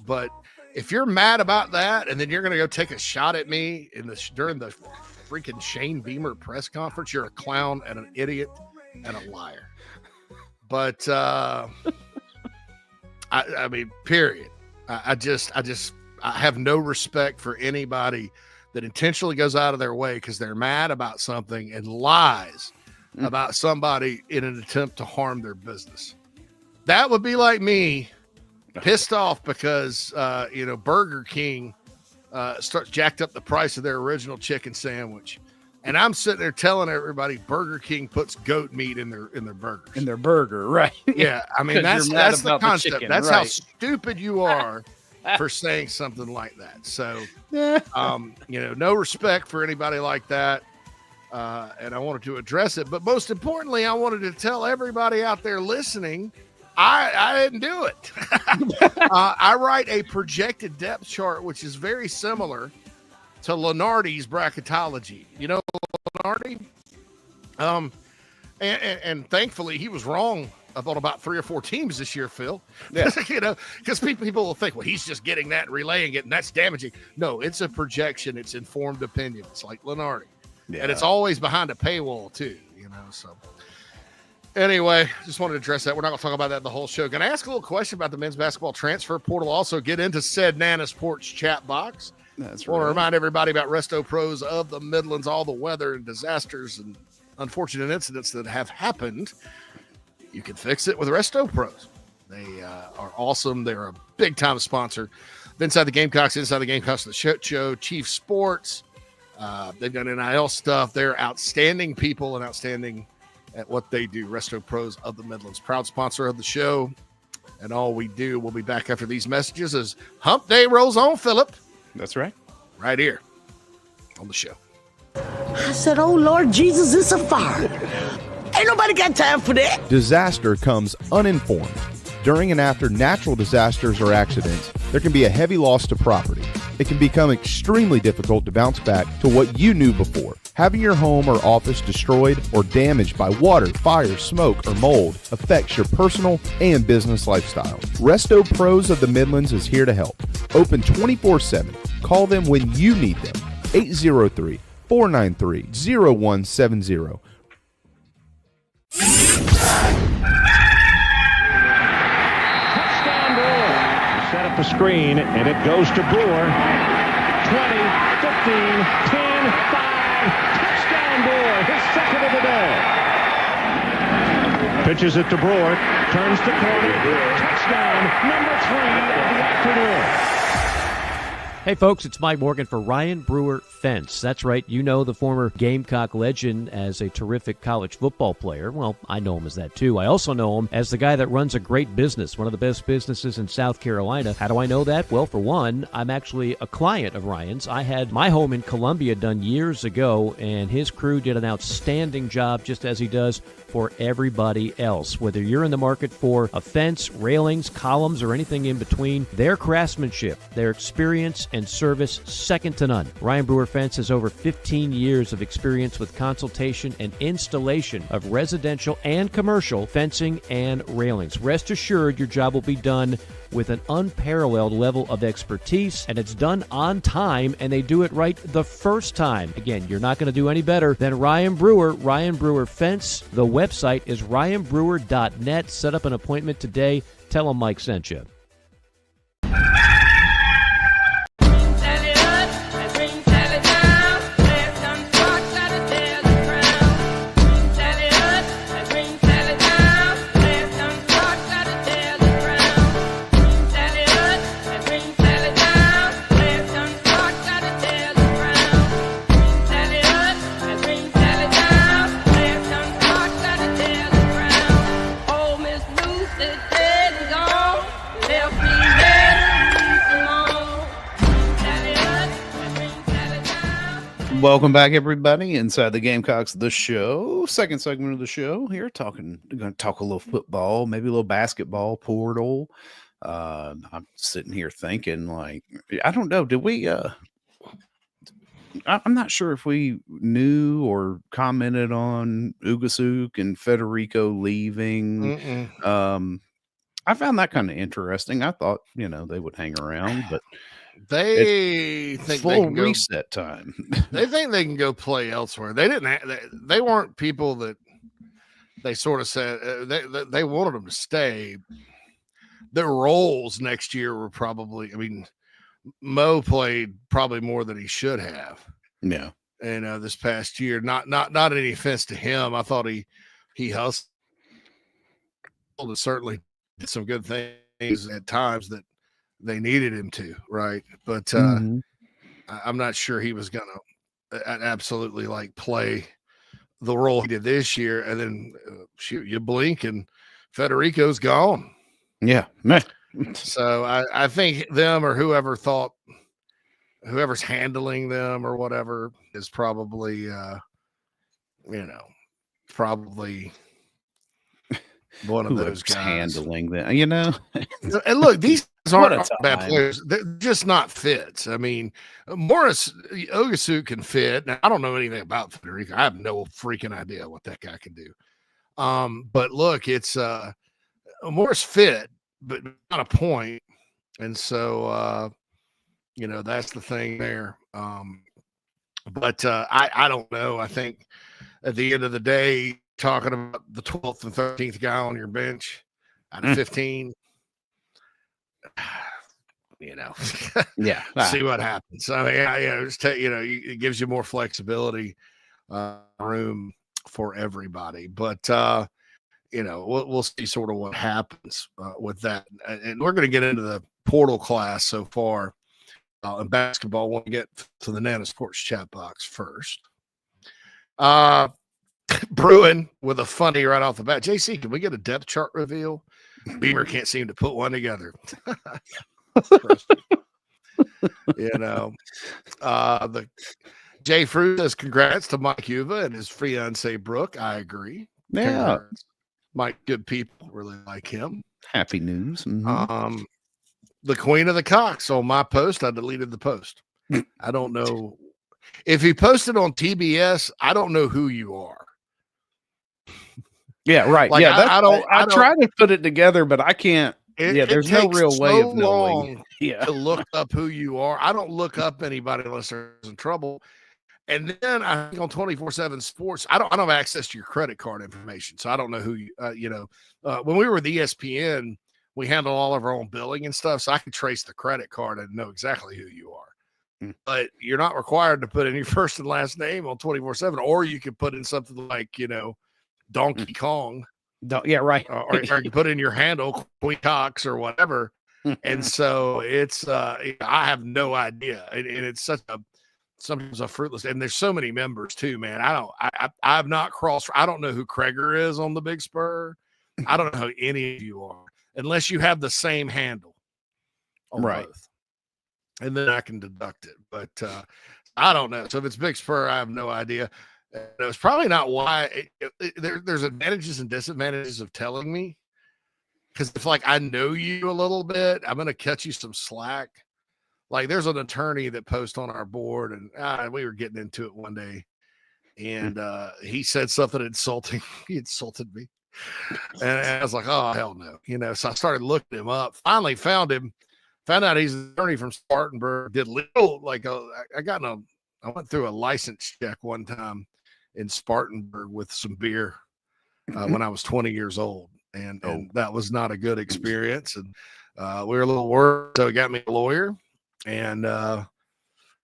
but if you're mad about that and then you're going to go take a shot at me during the freaking Shane Beamer press conference, you're a clown and an idiot and a liar. But I mean, period. I have no respect for anybody that intentionally goes out of their way because they're mad about something and lies about somebody in an attempt to harm their business. That would be like me pissed off because, Burger King jacked up the price of their original chicken sandwich. And I'm sitting there telling everybody Burger King puts goat meat in their burgers. In their burger, right? Yeah, I mean, that's the concept. Chicken, that's right. how stupid you are for saying something like that. So, no respect for anybody like that. And I wanted to address it. But most importantly, I wanted to tell everybody out there listening, I didn't do it. I write a projected depth chart, which is very similar to Lenardi's bracketology. You know Lenardi? And thankfully he was wrong about 3 or 4 teams this year, Phil. Yeah. Because people will think, well, he's just getting that and relaying it, and that's damaging. No, it's a projection. It's informed opinion. It's like Lenardi. Yeah. And it's always behind a paywall too, so. Anyway, just wanted to address that. We're not going to talk about that the whole show. Going to ask a little question about the men's basketball transfer portal. Also get into said Nana's Porch chat box. That's right. I want to remind everybody about Resto Pros of the Midlands, all the weather and disasters and unfortunate incidents that have happened. You can fix it with Resto Pros. They are awesome. They're a big-time sponsor. Inside the Gamecocks The Show, Chief Sports. They've done NIL stuff. They're outstanding people and outstanding at what they do. Resto Pros of the Midlands, proud sponsor of the show. And all we do, we'll be back after these messages as Hump Day rolls on, Philip. That's right. Right here on the show. I said, oh, Lord Jesus, it's a fire. Ain't nobody got time for that. Disaster comes uninformed. During and after natural disasters or accidents, there can be a heavy loss to property. It can become extremely difficult to bounce back to what you knew before. Having your home or office destroyed or damaged by water, fire, smoke, or mold affects your personal and business lifestyle. Resto Pros of the Midlands is here to help. Open 24/7. Call them when you need them. 803-493-0170. Set up a screen, and it goes to Brewer. 20, 15, 10, 5. Touchdown, Brewer. His second of the day. Pitches it to Brewer. Turns the corner. Touchdown, number 3 of the afternoon. Hey folks, it's Mike Morgan for Ryan Brewer Fence. That's right, the former Gamecock legend as a terrific college football player. Well, I know him as that too. I also know him as the guy that runs a great business, one of the best businesses in South Carolina. How do I know that? Well, for one, I'm actually a client of Ryan's. I had my home in Columbia done years ago, and his crew did an outstanding job, just as he does for everybody else. Whether you're in the market for a fence, railings, columns, or anything in between, their craftsmanship, their experience, and service second to none. Ryan Brewer Fence has over 15 years of experience with consultation and installation of residential and commercial fencing and railings. Rest assured your job will be done with an unparalleled level of expertise, and it's done on time, and they do it right the first time. Again, you're not going to do any better than Ryan Brewer Fence. The website is ryanbrewer.net. Set up an appointment today. Tell them Mike sent you. Welcome back, everybody, inside the Gamecocks The Show. Second segment of the show here. We're going to talk a little football, maybe a little basketball, portal. I'm sitting here thinking, like, I don't know. Did we? I'm not sure if we knew or commented on Ugasuk and Federico leaving. I found that kind of interesting. I thought, they would hang around, but they think full they can reset time. They think they can go play elsewhere. They didn't. They weren't people that they sort of said they wanted them to stay. Their roles next year were probably. I mean, Mo played probably more than he should have. Yeah. And this past year, not any offense to him. I thought he hustled and certainly did some good things at times that they needed him to, right? But I'm not sure he was going to absolutely like play the role he did this year. And then shoot, you blink and Federico's gone. Yeah. So I think them or whoever's handling them or whatever is probably, probably one of those guys handling them, And look, these aren't bad players. They're just not fits. I mean, Morris Ugasuk can fit. Now, I don't know anything about Federico. I have no freaking idea what that guy can do. But look, it's Morris fit, but not a point. And so, that's the thing there. But I don't know. I think at the end of the day, talking about the 12th and 13th guy on your bench out of 15, yeah, see what happens. I mean, it gives you more flexibility, room for everybody. But we'll see sort of what happens with that. And we're going to get into the portal class so far in basketball. We'll get to the Nana Sports chat box first. Bruin with a funny right off the bat. JC, can we get a depth chart reveal? Beamer can't seem to put one together. The Jay Fruit says congrats to Mike Uva and his fiance Brooke. I agree. Yeah. Congrats. Mike, good people really like him. Happy news. The Queen of the Cocks on my post. I deleted the post. I don't know if he posted on TBS. I don't know who you are. Yeah, right. Like, yeah, I try to put it together, but I can't. There's no real way of knowing. To look up who you are. I don't look up anybody unless they're in trouble. And then I think on 24/7 Sports, I don't have access to your credit card information, so I don't know who you. When we were with ESPN, we handle all of our own billing and stuff, so I could trace the credit card and know exactly who you are. But you're not required to put in your first and last name on 24/7, or you could put in something like Donkey Kong. Yeah, right. Or you put in your handle Queen Cox or whatever. And so it's I have no idea. And it's sometimes a fruitless, and there's so many members too, man. I've not crossed. I don't know who Kreger is on the Big Spur. I don't know who any of you are, unless you have the same handle. Right. Both. And then I can deduct it. But I don't know. So if it's Big Spur, I have no idea. It was probably not why. There's advantages and disadvantages of telling me, because if I know you a little bit, I'm going to cut you some slack. Like there's an attorney that posts on our board, and we were getting into it one day, and he said something insulting. He insulted me, and I was like, "Oh hell no!" So I started looking him up. Finally found him. Found out he's an attorney from Spartanburg. Did little I went through a license check one time in Spartanburg with some beer when I was 20 years old. And that was not a good experience. And we were a little worried. So he got me a lawyer, and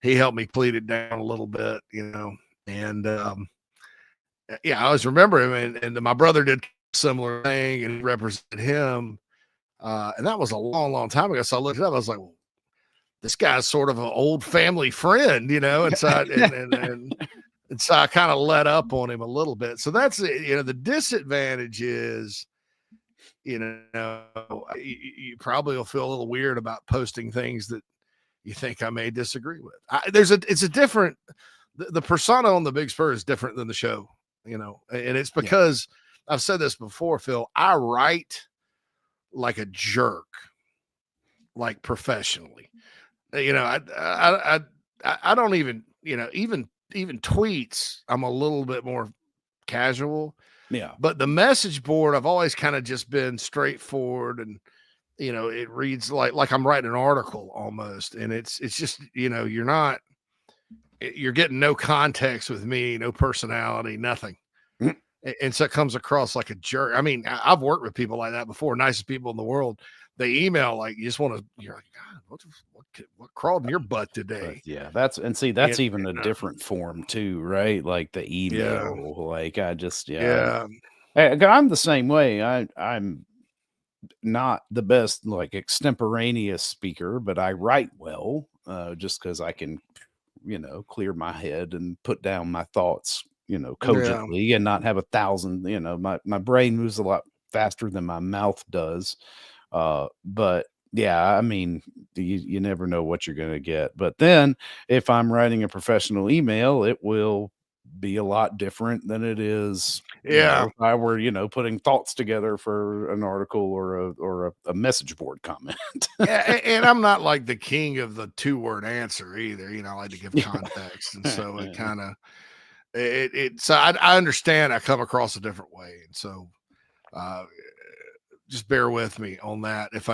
he helped me plead it down a little bit, and I always remember him, and my brother did a similar thing and represented him. And that was a long, long time ago. So I looked it up. I was like, well, this guy's sort of an old family friend, and so and so I kind of let up on him a little bit. So that's it. The disadvantage is, you probably will feel a little weird about posting things that you think I may disagree with. It's a different the persona on the Big Spur is different than the show, and it's because I've said this before, Phil. I write like a jerk, like professionally. I don't even, even tweets, I'm a little bit more casual. Yeah. But the message board, I've always kind of just been straightforward, and it reads like I'm writing an article almost. And it's just, you're getting no context with me, no personality, nothing. And so it comes across like a jerk. I mean, I've worked with people like that before, nicest people in the world. They email like, you're like, God, what crawled in your butt today? Yeah, that's even a different form too, right? Like the email, like I'm the same way. I'm not the best like extemporaneous speaker, but I write well, just because I can, clear my head and put down my thoughts, cogently and not have 1,000. My brain moves a lot faster than my mouth does. But yeah, I mean, you never know what you're going to get. But then if I'm writing a professional email, it will be a lot different than it is. If I were, putting thoughts together for an article or a message board comment. And I'm not like the king of the 2-word answer either. I like to give context. And so it kind of, so I understand I come across a different way. And so, just bear with me on that. If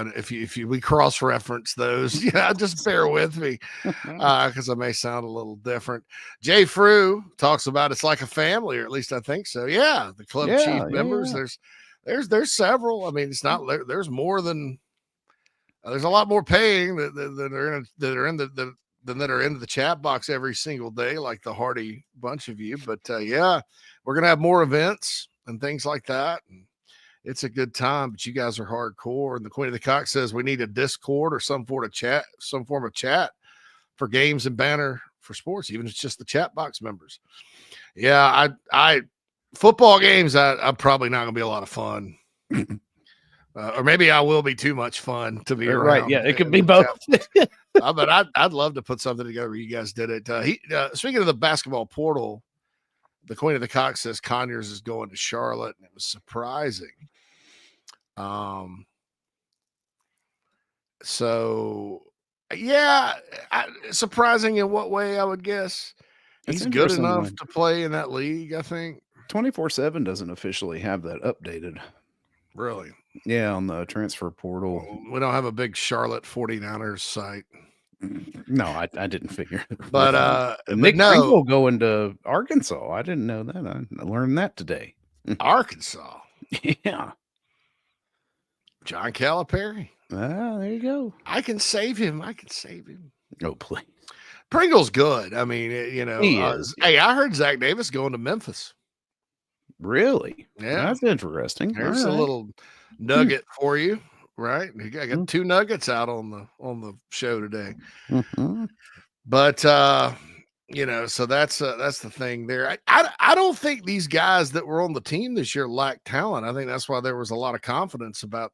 we cross reference those, just bear with me, because I may sound a little different. Jay Frew talks about it's like a family, or at least I think so. Yeah, the club chief members. There's several. I mean, it's not there's more than there's a lot more paying that are in the chat box every single day, like the Hardy bunch of you. But we're gonna have more events and things like that. And it's a good time, but you guys are hardcore. And the Queen of the Cock says we need a Discord or some form of chat for games and banner for sports, even if it's just the chat box members. Yeah, I football games, I'm probably not going to be a lot of fun. Or maybe I will be too much fun to be around. Right, yeah, it could be both. But I'd love to put something together where you guys did it. Speaking of the basketball portal, the Queen of the Cock says Conyers is going to Charlotte, and it was surprising. Surprising in what way? I would guess he's good enough to play in that league. I think 24/7 doesn't officially have that updated. Really? Yeah, on the transfer portal. We don't have a big Charlotte 49ers site. No, I didn't figure. But Nick Pringle going to Arkansas. I didn't know that. I learned that today. Arkansas. Yeah. John Calipari. There you go. I can save him. Oh, please. Pringle's good. I mean, he is. Hey, I heard Zach Davis going to Memphis. Really? Yeah. That's interesting. There's a little nugget for you, right? I got 2 nuggets out on the show today. Mm-hmm. But so that's the thing there. I don't think these guys that were on the team this year lack talent. I think that's why there was a lot of confidence about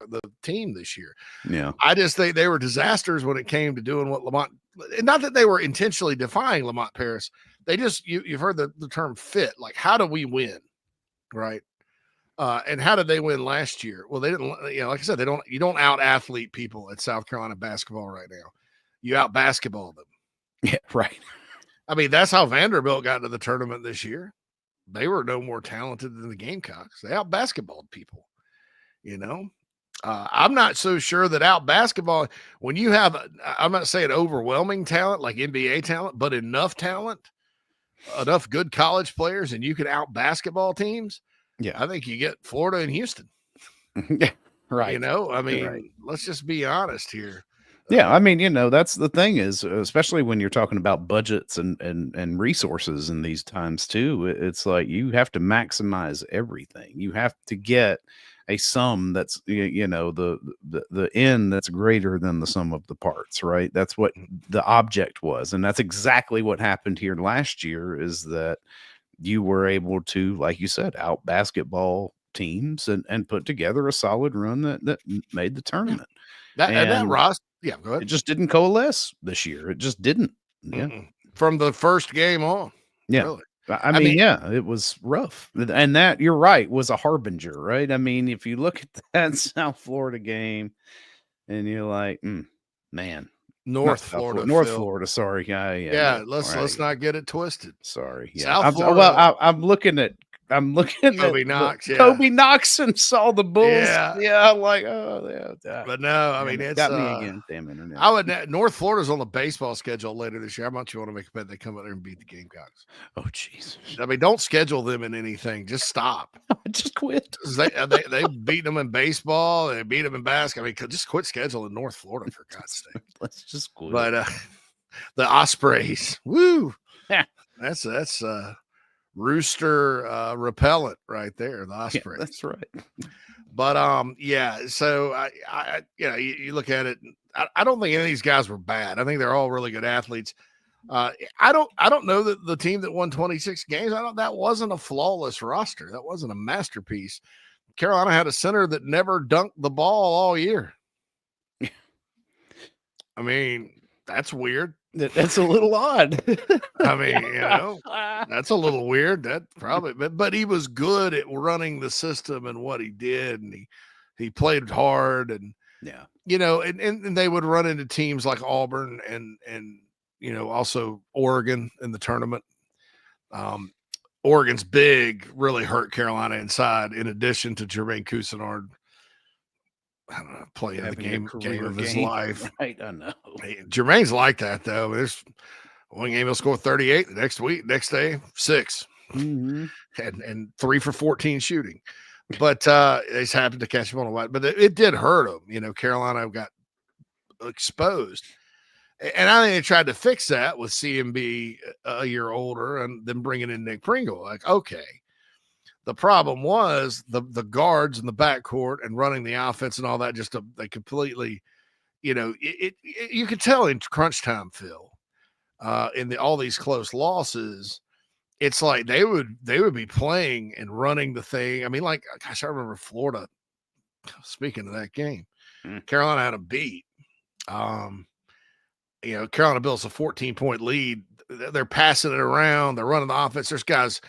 the team this year. Yeah. I just think they were disasters when it came to doing what Lamont, not that they were intentionally defying Lamont Paris. They just, you've heard the term fit. Like, how do we win? Right. And how did they win last year? Well, they didn't, like I said, you don't out athlete people at South Carolina basketball right now. You out basketball them. Yeah. Right. I mean, that's how Vanderbilt got to the tournament this year. They were no more talented than the Gamecocks. They out basketballed people, I'm not so sure that out basketball, when you have, I'm not saying overwhelming talent, like NBA talent, but enough talent, enough good college players, and you can out basketball teams. Yeah. I think you get Florida and Houston. Yeah. Right. I mean, let's just be honest here. Yeah, I mean, that's the thing is, especially when you're talking about budgets and resources in these times too, it's like you have to maximize everything. You have to get a sum that's, the end that's greater than the sum of the parts, right? That's what the object was. And that's exactly what happened here last year, is that you were able to, like you said, out basketball teams and put together a solid run that made the tournament. That Ross, yeah, go ahead. It just didn't coalesce this year. It just didn't. Yeah. from the first game on. Yeah. Really. I mean, yeah, it was rough. And that, you're right, was a harbinger, right? I mean, if you look at that South Florida game and you're like, man. North Florida. Florida, sorry. Yeah, let's not get it twisted. Sorry. Yeah. South Florida. I'm looking at Kobe Knox. Yeah. Kobe Knox and saw the Bulls. Yeah. I'm like, oh yeah. But no, I mean, it's got me again. Damn internet. I would. North Florida's on the baseball schedule later this year. How much you want to make a bet they come out there and beat the Gamecocks? Oh, jeez. I mean, don't schedule them in anything. Just stop. Just quit. They beat them in baseball. They beat them in basketball. I mean, just quit scheduling North Florida for God's sake. Let's just quit. But the Ospreys, woo. Yeah, that's rooster repellent right there. The Ospreys. Yeah, that's right. But yeah. So I you look at it. I don't think any of these guys were bad. I think they're all really good athletes. I don't know that the team that won 26 games. That wasn't a flawless roster. That wasn't a masterpiece. Carolina had a center that never dunked the ball all year. I mean, that's weird. That's a little odd. I mean, that's a little weird. That probably, but he was good at running the system and what he did, and he played hard, and and they would run into teams like Auburn and also Oregon in the tournament. Oregon's big really hurt Carolina inside. In addition to Jermaine Cousinard, I don't know, playing the game of his life. Right, I know. Jermaine's like that though. There's one game he'll score 38. The next day 6, and 3 for 14 shooting. But they just happened to catch him on a white. But it did hurt him. Carolina got exposed, and I think they tried to fix that with CMB a year older and then bringing in Nick Pringle. Like, okay. The problem was the guards in the backcourt and running the offense and all that. They completely, you could tell in crunch time, Phil, in all these close losses, it's like they would be playing and running the thing. I mean, like, gosh, I remember Florida. Speaking of that game, Carolina had a beat. Carolina builds a 14-point lead. They're passing it around. They're running the offense. There's guys.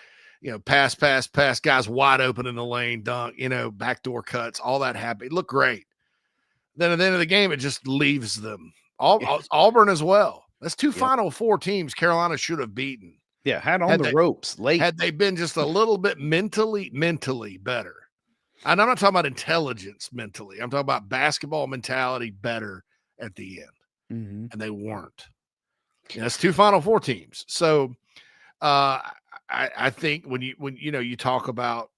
Pass, guys wide open in the lane, dunk, backdoor cuts, all that happened. It looked great. Then at the end of the game, it just leaves them. Auburn as well. That's two Final Four teams Carolina should have beaten. Yeah, had the ropes late. Had they been just a little bit mentally better. And I'm not talking about intelligence mentally. I'm talking about basketball mentality better at the end. Mm-hmm. And they weren't. That's two Final Four teams. So I think when you talk about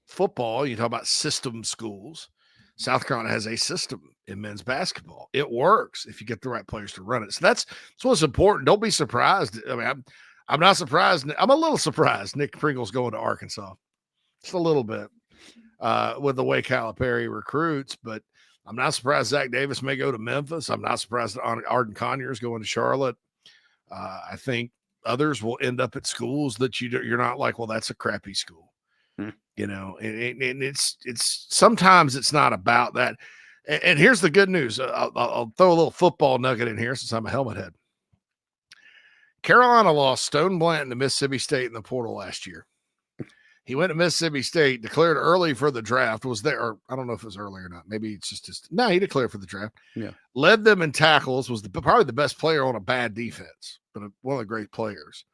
football, you talk about system schools. South Carolina has a system in men's basketball. It works if you get the right players to run it. So that's what's important. Don't be surprised. I mean, I'm not surprised. I'm a little surprised Nick Pringle's going to Arkansas. Just a little bit with the way Calipari recruits, but I'm not surprised Zach Davis may go to Memphis. I'm not surprised Arden Conyers is going to Charlotte. I think others will end up at schools that you're not like, well, that's a crappy school, and it's sometimes it's not about that. And here's the good news. I'll throw a little football nugget in here since I'm a helmet head. Carolina lost Stone Blanton to Mississippi State in the portal last year. He went to Mississippi State, declared early for the draft, was there. Or I don't know if it was early or not. Maybe it's just no, he declared for the draft. Yeah. Led them in tackles, was probably the best player on a bad defense, but one of the great players.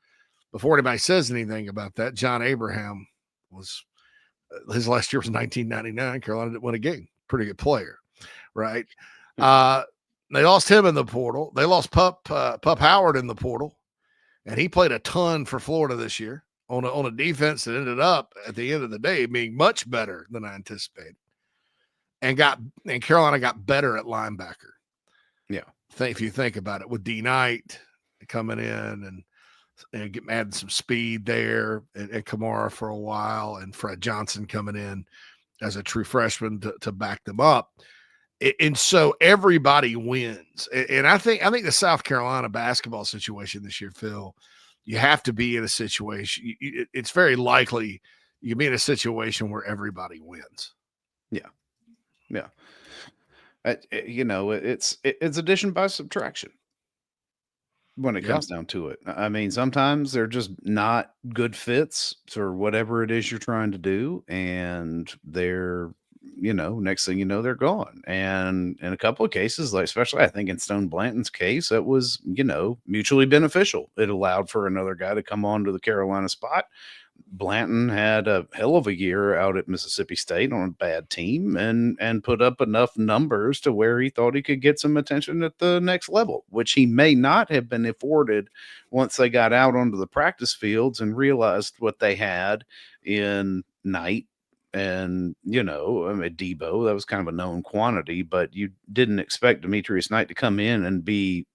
Before anybody says anything about that, John Abraham was his last year was 1999. Carolina didn't win a game. Pretty good player, right? They lost him in the portal. They lost Pup Howard in the portal, and he played a ton for Florida this year. On a defense that ended up at the end of the day being much better than I anticipated, and Carolina got better at linebacker. Yeah, if you think about it, with D Knight coming in and adding some speed there, and Kamara for a while, and Fred Johnson coming in as a true freshman to back them up, and so everybody wins. And I think the South Carolina basketball situation this year, Phil. You have to be in a situation. It's very likely you can be in a situation where everybody wins. Yeah. It's addition by subtraction. when it Yeah. comes down to it. I mean, sometimes they're just not good fits for whatever it is you're trying to do, and they're, next thing you know, they're gone. And in a couple of cases, like especially I think in Stone Blanton's case, it was, mutually beneficial. It allowed for another guy to come on to the Carolina spot. Blanton had a hell of a year out at Mississippi State on a bad team and put up enough numbers to where he thought he could get some attention at the next level, which he may not have been afforded once they got out onto the practice fields and realized what they had in Knight. And, Debo, that was kind of a known quantity, but you didn't expect Demetrius Knight to come in and be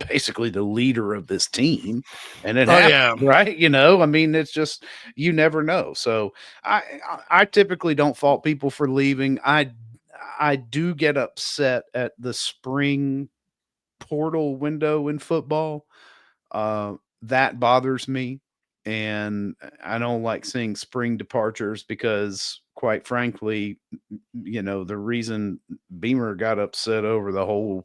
basically the leader of this team, and it happened, right? I mean, it's just, you never know. So I typically don't fault people for leaving. I do get upset at the spring portal window in football. That bothers me, and I don't like seeing spring departures because, quite frankly, the reason Beamer got upset over the whole,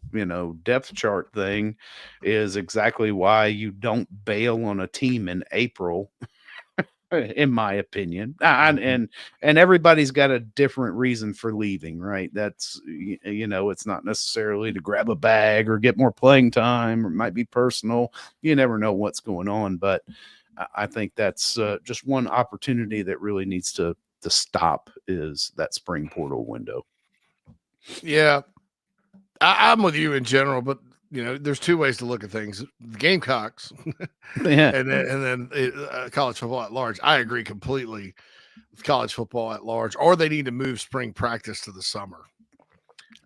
depth chart thing is exactly why you don't bail on a team in April, in my opinion. And everybody's got a different reason for leaving, right? That's, it's not necessarily to grab a bag or get more playing time, or it might be personal. You never know what's going on, but I think that's just one opportunity that really needs to stop, is that spring portal window. Yeah, I'm with you in general, but there's two ways to look at things: the Gamecocks, yeah, and then college football at large. I agree completely with college football at large, or they need to move spring practice to the summer,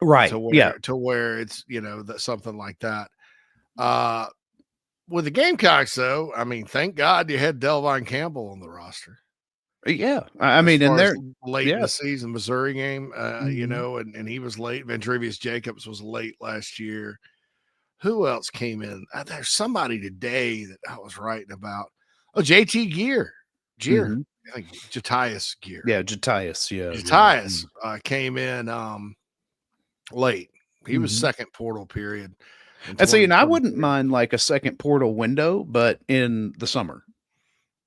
right? To where it's something like that. With the Gamecocks, though, I mean, thank God you had Delvine Campbell on the roster. Yeah, I mean, and they're late in the season Missouri game, Mm-hmm. and he was late. Ventrevious Jacobs was late last year. Who else came in? There's somebody today that I was writing about. Oh, JT Gear. Mm-hmm. I think Jatius Gear. Yeah, Jatius. Yeah, Jatius came in late. He was Mhm. second portal period. And so, I wouldn't mind like a second portal window, but in the summer.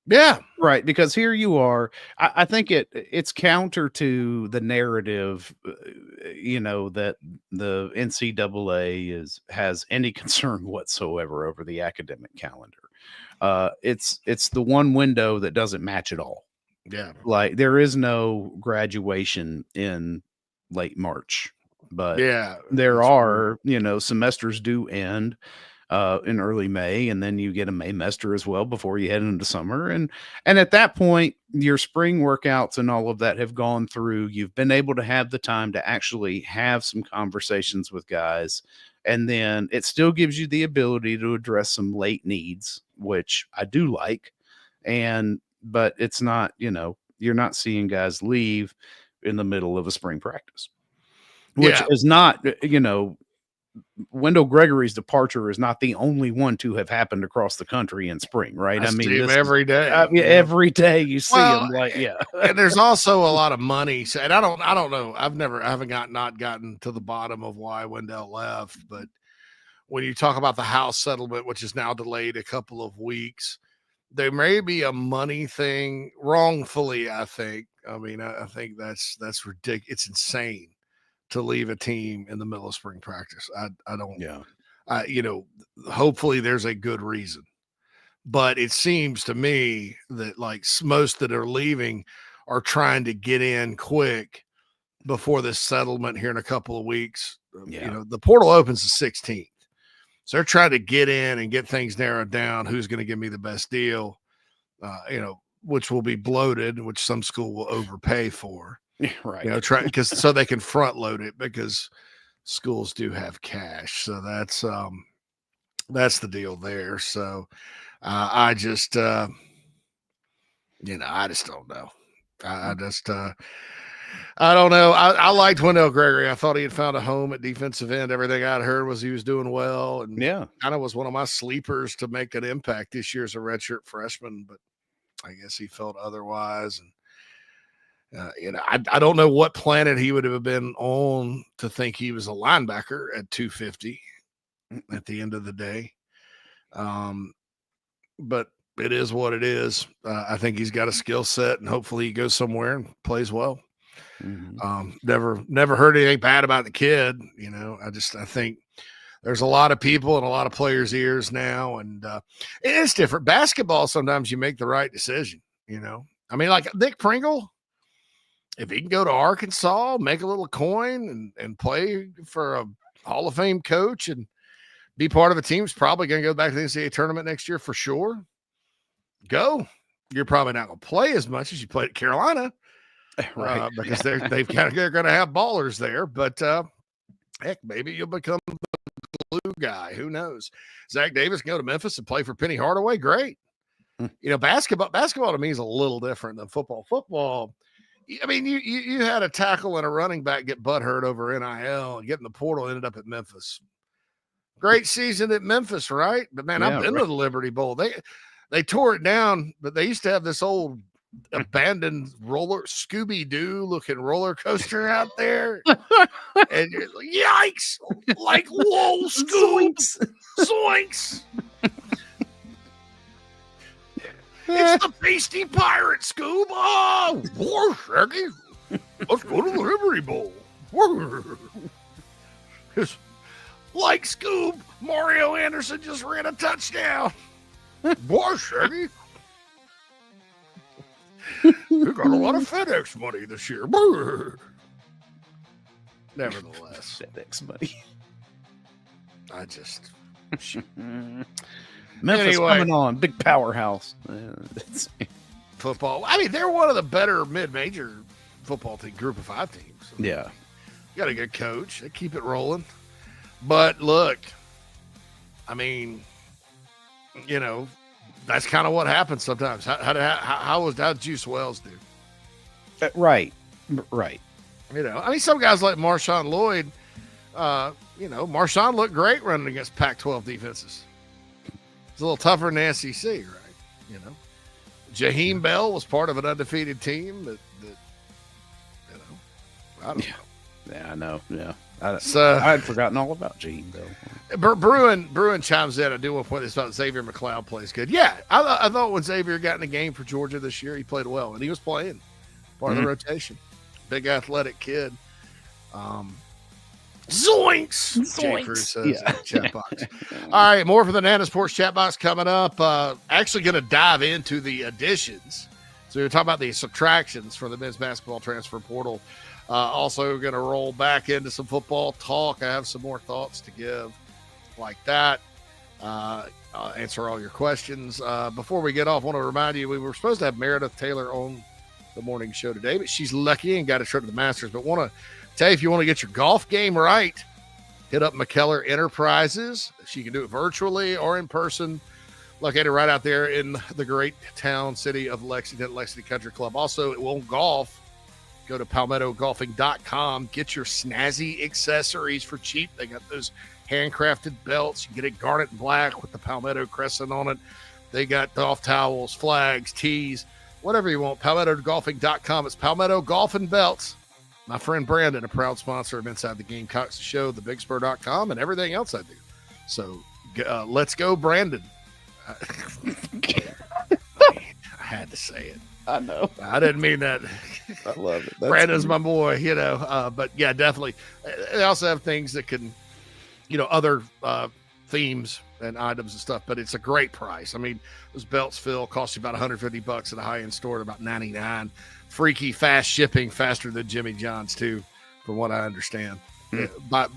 Yeah. Right. Because here you are. I think it's counter to the narrative, that the NCAA has any concern whatsoever over the academic calendar. It's the one window that doesn't match at all. Yeah. Like there is no graduation in late March, but there are, semesters do end in early May, and then you get a Maymester as well before you head into summer. And at that point, your spring workouts and all of that have gone through. You've been able to have the time to actually have some conversations with guys. And then it still gives you the ability to address some late needs, which I do like. But it's not, you're not seeing guys leave in the middle of a spring practice, which is not, Wendell Gregory's departure is not the only one to have happened across the country in spring, right? I mean, him every day. Every day you see him, and there's also a lot of money. And I don't know. I haven't gotten to the bottom of why Wendell left. But when you talk about the house settlement, which is now delayed a couple of weeks, there may be a money thing wrongfully. I think. I mean, I think that's ridiculous. It's insane to leave a team in the middle of spring practice. I don't. Yeah. Hopefully there's a good reason, but it seems to me that like most that are leaving are trying to get in quick before this settlement here in a couple of weeks. The portal opens the 16th. So they're trying to get in and get things narrowed down. Who's going to give me the best deal, which will be bloated, which some school will overpay for. Right. Try because so they can front load it because schools do have cash. So that's the deal there. So I just I just don't know. I don't know. I liked Wendell Gregory. I thought he had found a home at defensive end. Everything I'd heard was he was doing well, and kind of was one of my sleepers to make an impact this year as a redshirt freshman. But I guess he felt otherwise, and I don't know what planet he would have been on to think he was a linebacker at 250 at the end of the day. But it is what it is. I think he's got a skill set, and hopefully he goes somewhere and plays well. Never heard anything bad about the kid. I think there's a lot of people and a lot of players' ears now, and it's different. Basketball, sometimes you make the right decision. I mean, like Nick Pringle, if he can go to Arkansas, make a little coin and play for a Hall of Fame coach and be part of a team, is probably going to go back to the NCAA tournament next year for sure. Go. You're probably not going to play as much as you played at Carolina, right? Because they're going to have ballers there. But heck, maybe you'll become the glue guy. Who knows? Zach Davis can go to Memphis and play for Penny Hardaway. Great. Basketball to me is a little different than football. Football, I mean, you had a tackle and a running back get butthurt over NIL and get in the portal, ended up at Memphis. Great season at Memphis, right? But man, I've been to the Liberty Bowl. They tore it down, but they used to have this old abandoned Scooby-Doo looking roller coaster out there. And you're like, yikes! Like, whoa, Scoops! Zoinks! It's the Pasty Pirate, Scoob! Oh, war, Shaggy! Let's go to the Liberty Bowl. Like Scoob, Mario Anderson just ran a touchdown. Boy, Shaggy. You got a lot of FedEx money this year. Nevertheless. FedEx money. I just... Memphis coming on. Big powerhouse. Football. I mean, they're one of the better mid-major football team, group of 5 teams. Yeah. You got a good coach. They keep it rolling. But look, I mean, that's kind of what happens sometimes. How did Juice Wells do? Right. I mean, some guys like Marshawn Lloyd, Marshawn looked great running against Pac-12 defenses. It's a little tougher than the SEC, right? Jaheim Bell was part of an undefeated team that I don't know. Yeah, I know. Yeah. I had forgotten all about Jaheim Bell. Bruin chimes in. I do want to point this out. Xavier McLeod plays good. Yeah, I thought when Xavier got in the game for Georgia this year, he played well, and he was playing part of the rotation. Big athletic kid. Zoinks! Jay Cruz says in the chat box. All right, more for the Nana Sports chat box coming up. Actually going to dive into the additions. So we're talking about the subtractions for the men's basketball transfer portal. Also going to roll back into some football talk. I have some more thoughts to give like that. I'll answer all your questions. Before we get off, I want to remind you, we were supposed to have Meredith Taylor on the morning show today, but she's lucky and got a trip to the Masters. But want to tell you, if you want to get your golf game right, hit up McKellar Enterprises. She can do it virtually or in person, located right out there in the great town city of Lexington Country Club. Also, it won't golf. Go to PalmettoGolfing.com. Get your snazzy accessories for cheap. They got those handcrafted belts. You get it garnet and black with the Palmetto crescent on it. They got golf towels, flags, tees, whatever you want. PalmettoGolfing.com. It's Palmetto Golf and Belts. My friend Brandon, a proud sponsor of Inside the Gamecocks The Show, thebigspur.com, and everything else I do. So let's go, Brandon. I had to say it. I know. I didn't mean that. I love it. Brandon's my boy, but yeah, definitely. They also have things that can, other themes and items and stuff, but it's a great price. I mean, those belts, Phil, cost you about $150 at a high-end store at about $99. Freaky fast shipping, faster than Jimmy John's too, from what I understand. But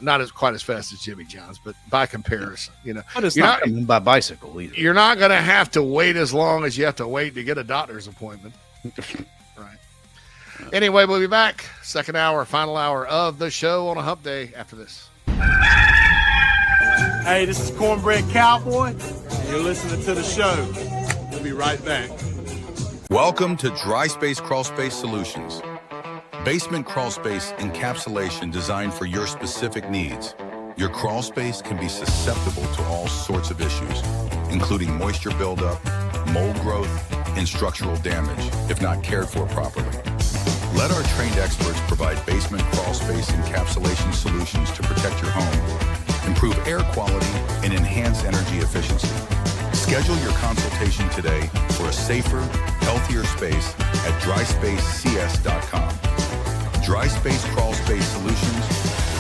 not quite as fast as Jimmy John's, but by comparison, But it's not coming by bicycle either. You're not going to have to wait as long as you have to wait to get a doctor's appointment. Right. Anyway, we'll be back. Second hour, final hour of the show on a hump day after this. Hey, this is Cornbread Cowboy. You're listening to the show. We'll be right back. Welcome to Dry Space Crawl Space Solutions. Basement crawl space encapsulation designed for your specific needs. Your crawl space can be susceptible to all sorts of issues, including moisture buildup, mold growth, and structural damage if not cared for properly. Let our trained experts provide basement crawl space encapsulation solutions to protect your home improve air quality, and enhance energy efficiency. Schedule your consultation today for a safer, healthier space at dryspacecs.com. Dry Space Crawl Space Solutions,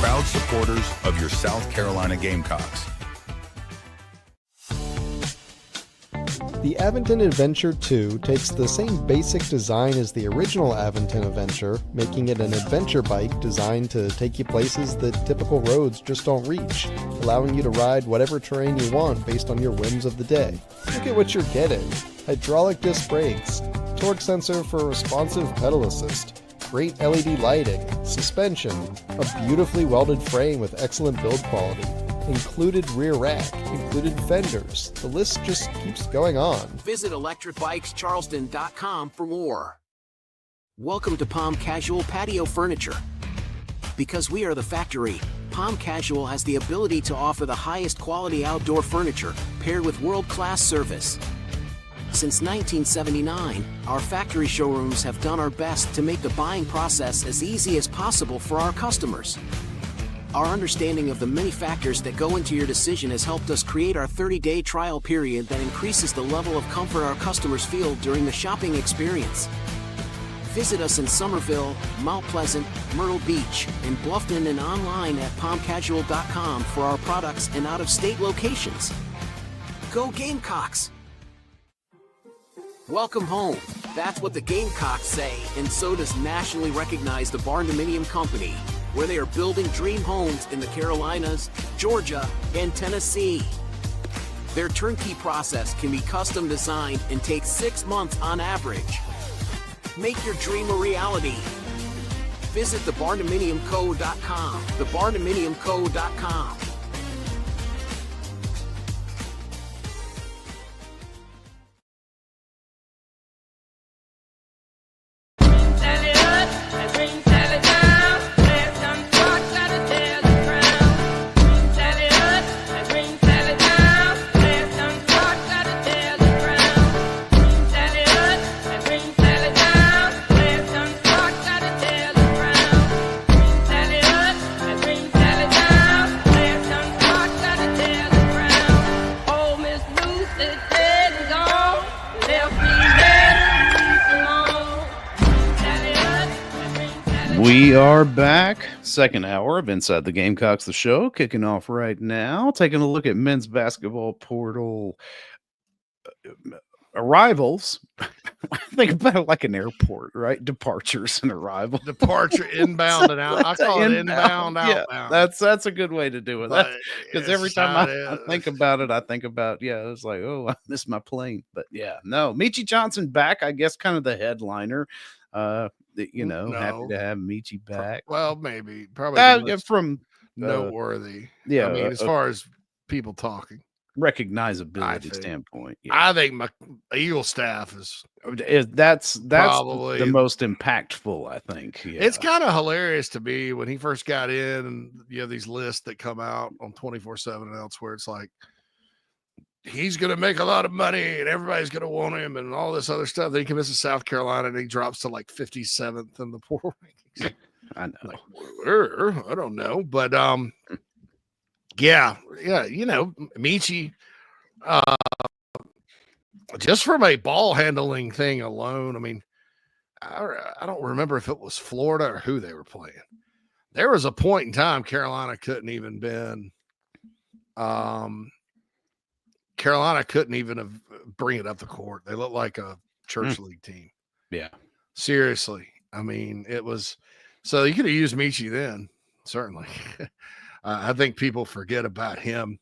proud supporters of your South Carolina Gamecocks. The Aventon Adventure 2 takes the same basic design as the original Aventon Adventure, making it an adventure bike designed to take you places that typical roads just don't reach, allowing you to ride whatever terrain you want based on your whims of the day. Look at what you're getting. Hydraulic disc brakes, torque sensor for responsive pedal assist, great LED lighting, suspension, a beautifully welded frame with excellent build quality, included rear rack, included fenders. The list just keeps going on. Visit electricbikescharleston.com for more. Welcome to Palm Casual Patio Furniture. Because we are the factory, Palm Casual has the ability to offer the highest quality outdoor furniture paired with world-class service. Since 1979, our factory showrooms have done our best to make the buying process as easy as possible for our customers. Our understanding of the many factors that go into your decision has helped us create our 30-day trial period that increases the level of comfort our customers feel during the shopping experience. Visit us in Somerville, Mount Pleasant, Myrtle Beach, and Bluffton, and online at palmcasual.com for our products and out-of-state locations. Go Gamecocks! Welcome home. That's what the Gamecocks say, and so does nationally recognized the Barndominium Company, where they are building dream homes in the Carolinas, Georgia, and Tennessee. Their turnkey process can be custom designed and takes 6 months on average. Make your dream a reality. Visit thebarndominiumco.com, thebarndominiumco.com. We are back. Second hour of Inside the Gamecocks The Show, kicking off right now. Taking a look at men's basketball portal arrivals. Think about it like an airport, right? Departures and arrival. Departure, inbound and out. I call it inbound, outbound. Yeah, that's a good way to do it. Because every time I think about it, it's like, oh, I missed my plane. But yeah, no, Michi Johnson back, I guess, kind of the headliner. Happy to have Michi back. Well, maybe probably from noteworthy. Yeah, I mean, as far as people talking, recognizability standpoint. Yeah. I think my Eagle staff is that's probably the most impactful. I think it's kind of hilarious to me when he first got in, and you have these lists that come out on 24/7 and elsewhere. It's like, he's going to make a lot of money and everybody's going to want him and all this other stuff. Then he commits to South Carolina and he drops to like 57th in the portal rankings. I know. Like, I don't know. But yeah. Michi, just from a ball handling thing alone, I mean, I don't remember if it was Florida or who they were playing. There was a point in time Carolina couldn't even bring it up the court. They looked like a church league team. Yeah. Seriously. I mean, it was so you could have used Michi then, certainly. I think people forget about him.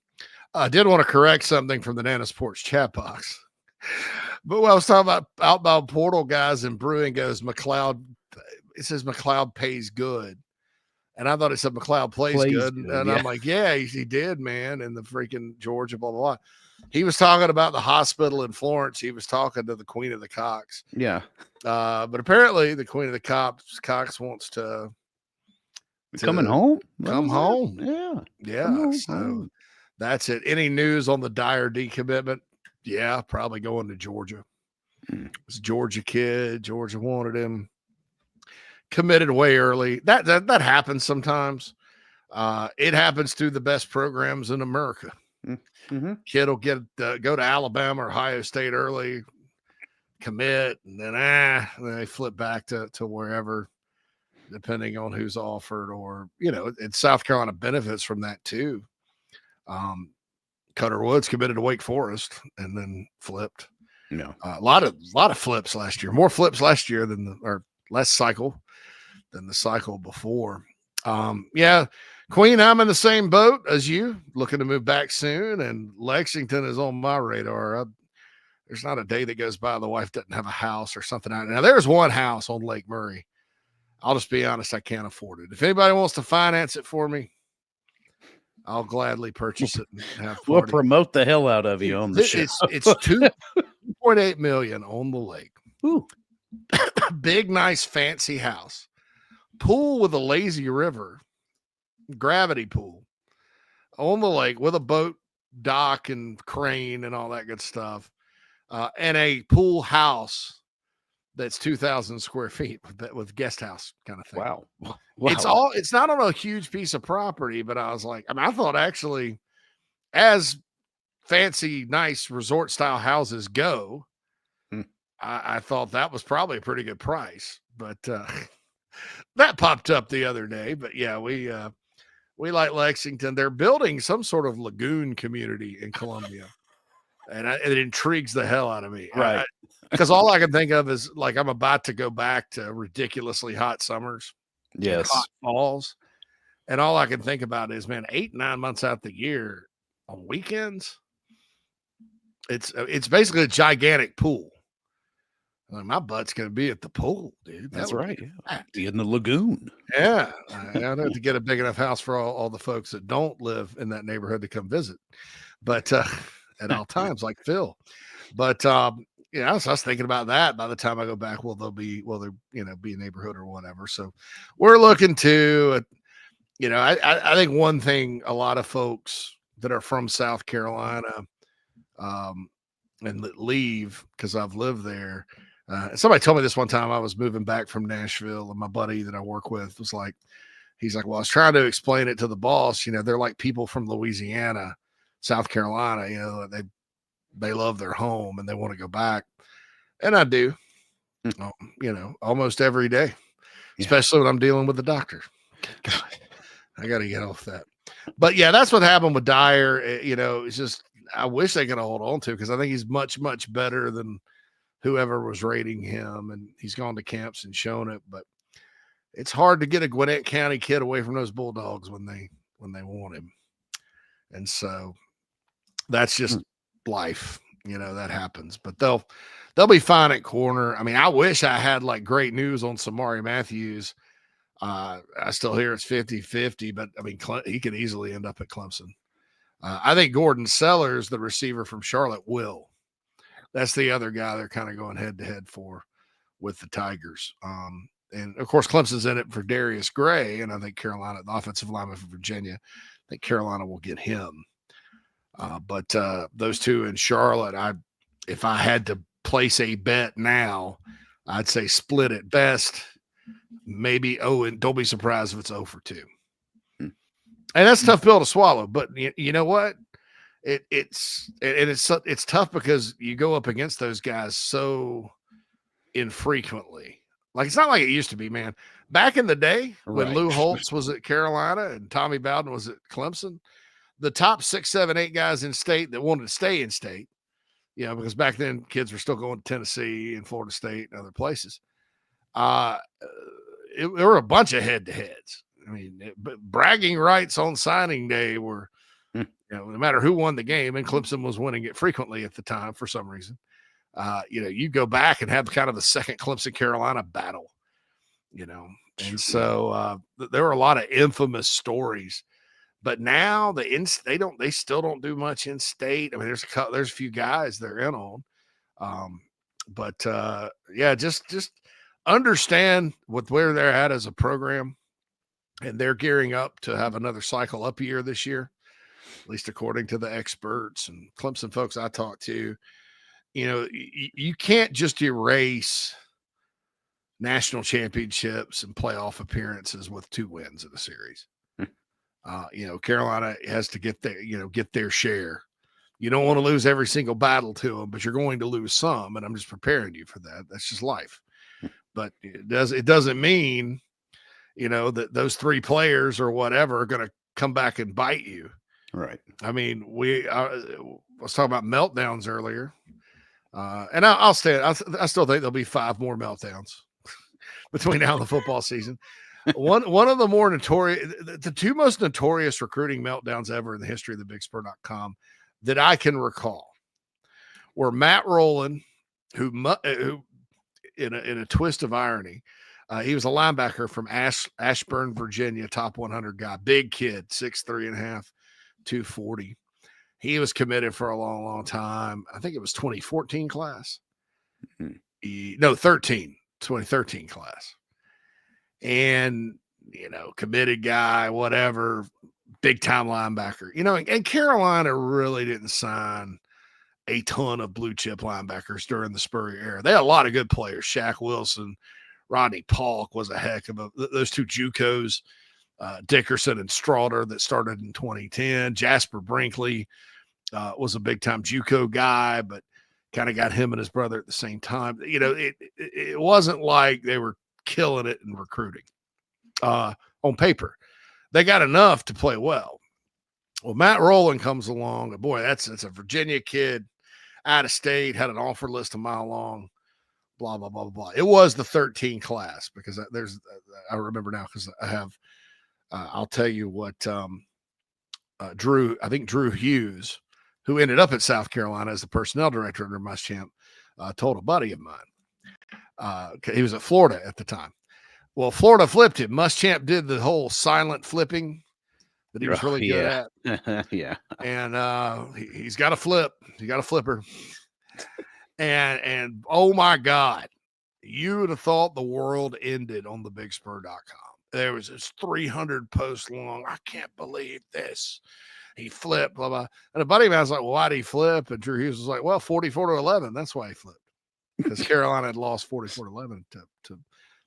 I did want to correct something from the Nana Sports chat box. But when I was talking about outbound portal guys, and Brewing goes, McLeod, it says McLeod pays good. And I thought it said McLeod plays good. And I'm like, yeah, he did, man. In the freaking Georgia, blah, blah, blah. He was talking about the hospital in Florence. He was talking to the Queen of the Cocks. Yeah. But apparently the Queen of the Cocks wants to coming home. Come home. Yeah. Yeah. So that's it. Any news on the Dyer decommitment? Yeah, probably going to Georgia. It's a Georgia kid. Georgia wanted him. Committed way early. That happens sometimes. It happens to the best programs in America. Mm-hmm. Kid will go to Alabama or Ohio State early, commit, and then they flip back to wherever, depending on who's offered, or and South Carolina benefits from that too. Cutter Woods committed to Wake Forest and then flipped. No, a lot of flips last year. More flips last year or less cycle than the cycle before. Queen, I'm in the same boat as you, looking to move back soon, and Lexington is on my radar. There's not a day that goes by the wife doesn't have a house or something out. Now, there's one house on Lake Murray. I'll just be honest, I can't afford it. If anybody wants to finance it for me, I'll gladly purchase it and have we'll promote the hell out of you on the show. It's $2.8 million on the lake. Ooh. Big, nice, fancy house. Pool with a lazy river. Gravity pool on the lake with a boat dock and crane and all that good stuff, and a pool house that's 2,000 square feet with guest house kind of thing. Wow. It's not on a huge piece of property, but I was like, I thought actually, as fancy, nice resort style houses go, I thought that was probably a pretty good price, but that popped up the other day. But yeah, we like Lexington. They're building some sort of lagoon community in Columbia, and it intrigues the hell out of me. Right. Because all I can think of is like I'm about to go back to ridiculously hot summers, yes, hot falls, and all I can think about is, man, 8-9 months out the year on weekends, it's basically a gigantic pool. Like, my butt's gonna be at the pool, dude. That's right. Be in the lagoon. Yeah, I have to get a big enough house for all the folks that don't live in that neighborhood to come visit, but at all times, like Phil. But so I was thinking about that. By the time I go back, will be a neighborhood or whatever. So we're looking to, I think one thing a lot of folks that are from South Carolina, and that leave because I've lived there. Somebody told me this one time. I was moving back from Nashville, and my buddy that I work with was like, he's like, well, I was trying to explain it to the boss. They're like people from Louisiana, South Carolina, they love their home and they want to go back. And I do, almost every day, especially when I'm dealing with the doctor. God, I got to get off that. But yeah, that's what happened with Dyer. It's just, I wish they could hold on to, because I think he's much, much better than whoever was rating him, and he's gone to camps and shown it. But it's hard to get a Gwinnett County kid away from those Bulldogs when they want him. And so that's just life, that happens. But they'll be fine at corner. I mean, I wish I had like great news on Samari Matthews. I still hear it's 50-50, but I mean, he could easily end up at Clemson. I think Gordon Sellers, the receiver from Charlotte, will. That's the other guy they're kind of going head to head for with the Tigers. And of course, Clemson's in it for Darius Gray, and I think Carolina, the offensive lineman from Virginia, I think Carolina will get him. But those two in Charlotte, if I had to place a bet now, I'd say split at best, maybe and don't be surprised if it's 0 for 2. And that's a tough pill to swallow. But you know what? It's tough because you go up against those guys so infrequently. Like, it's not like it used to be, man. Back in the day when Lou Holtz was at Carolina and Tommy Bowden was at Clemson, the top 6, 7, 8 guys in state that wanted to stay in state, because back then kids were still going to Tennessee and Florida State and other places. There were a bunch of head-to-heads. I mean, bragging rights on signing day were, no matter who won the game, and Clemson was winning it frequently at the time for some reason. You go back and have kind of the second Clemson Carolina battle, and so there were a lot of infamous stories. But now they still don't do much in state. I mean, there's a few guys they're in on, but just understand where they're at as a program, and they're gearing up to have another cycle up year this year, at least according to the experts and Clemson folks I talked to. You can't just erase national championships and playoff appearances with 2 wins in a series. Carolina has to get their share. You don't want to lose every single battle to them, but you're going to lose some, and I'm just preparing you for that. That's just life. But it doesn't mean, that those 3 players or whatever are going to come back and bite you. Right. I mean, I was talking about meltdowns earlier, and I'll stay. I still think there'll be 5 more meltdowns between now and the football season. One of the more notorious, the 2 most notorious recruiting meltdowns ever in the history of the BigSpur.com that I can recall were Matt Rowland, who in a twist of irony, he was a linebacker from Ashburn, Virginia, top 100 guy, big kid, 6'3.5", 240. He was committed for a long, long time. I think it was 2014 class. 2013 class. And, committed guy, whatever, big time linebacker, and Carolina really didn't sign a ton of blue chip linebackers during the Spurrier era. They had a lot of good players. Shaq Wilson, Rodney Polk was a heck of those 2 JUCOs, Dickerson and Strawder that started in 2010. Jasper Brinkley was a big time JUCO guy, but kind of got him and his brother at the same time. It wasn't like they were killing it in recruiting on paper. They got enough to play well. Well, Matt Rowland comes along, and boy, that's a Virginia kid, out of state, had an offer list a mile long, blah, blah, blah, blah. It was the 13 class because I remember now because I have, I'll tell you what, Drew Hughes, who ended up at South Carolina as the personnel director under Muschamp, told a buddy of mine. He was at Florida at the time. Well, Florida flipped him. Muschamp did the whole silent flipping that he was really good at. Yeah. And he's got a flip. He got a flipper. And oh my God, you would have thought the world ended on the BigSpur.com. There was this 300 post long. I can't believe this. He flipped, blah, blah. And a buddy of mine was like, well, why did he flip? And Drew Hughes was like, well, 44-11. That's why he flipped. Because Carolina had lost 44-11 to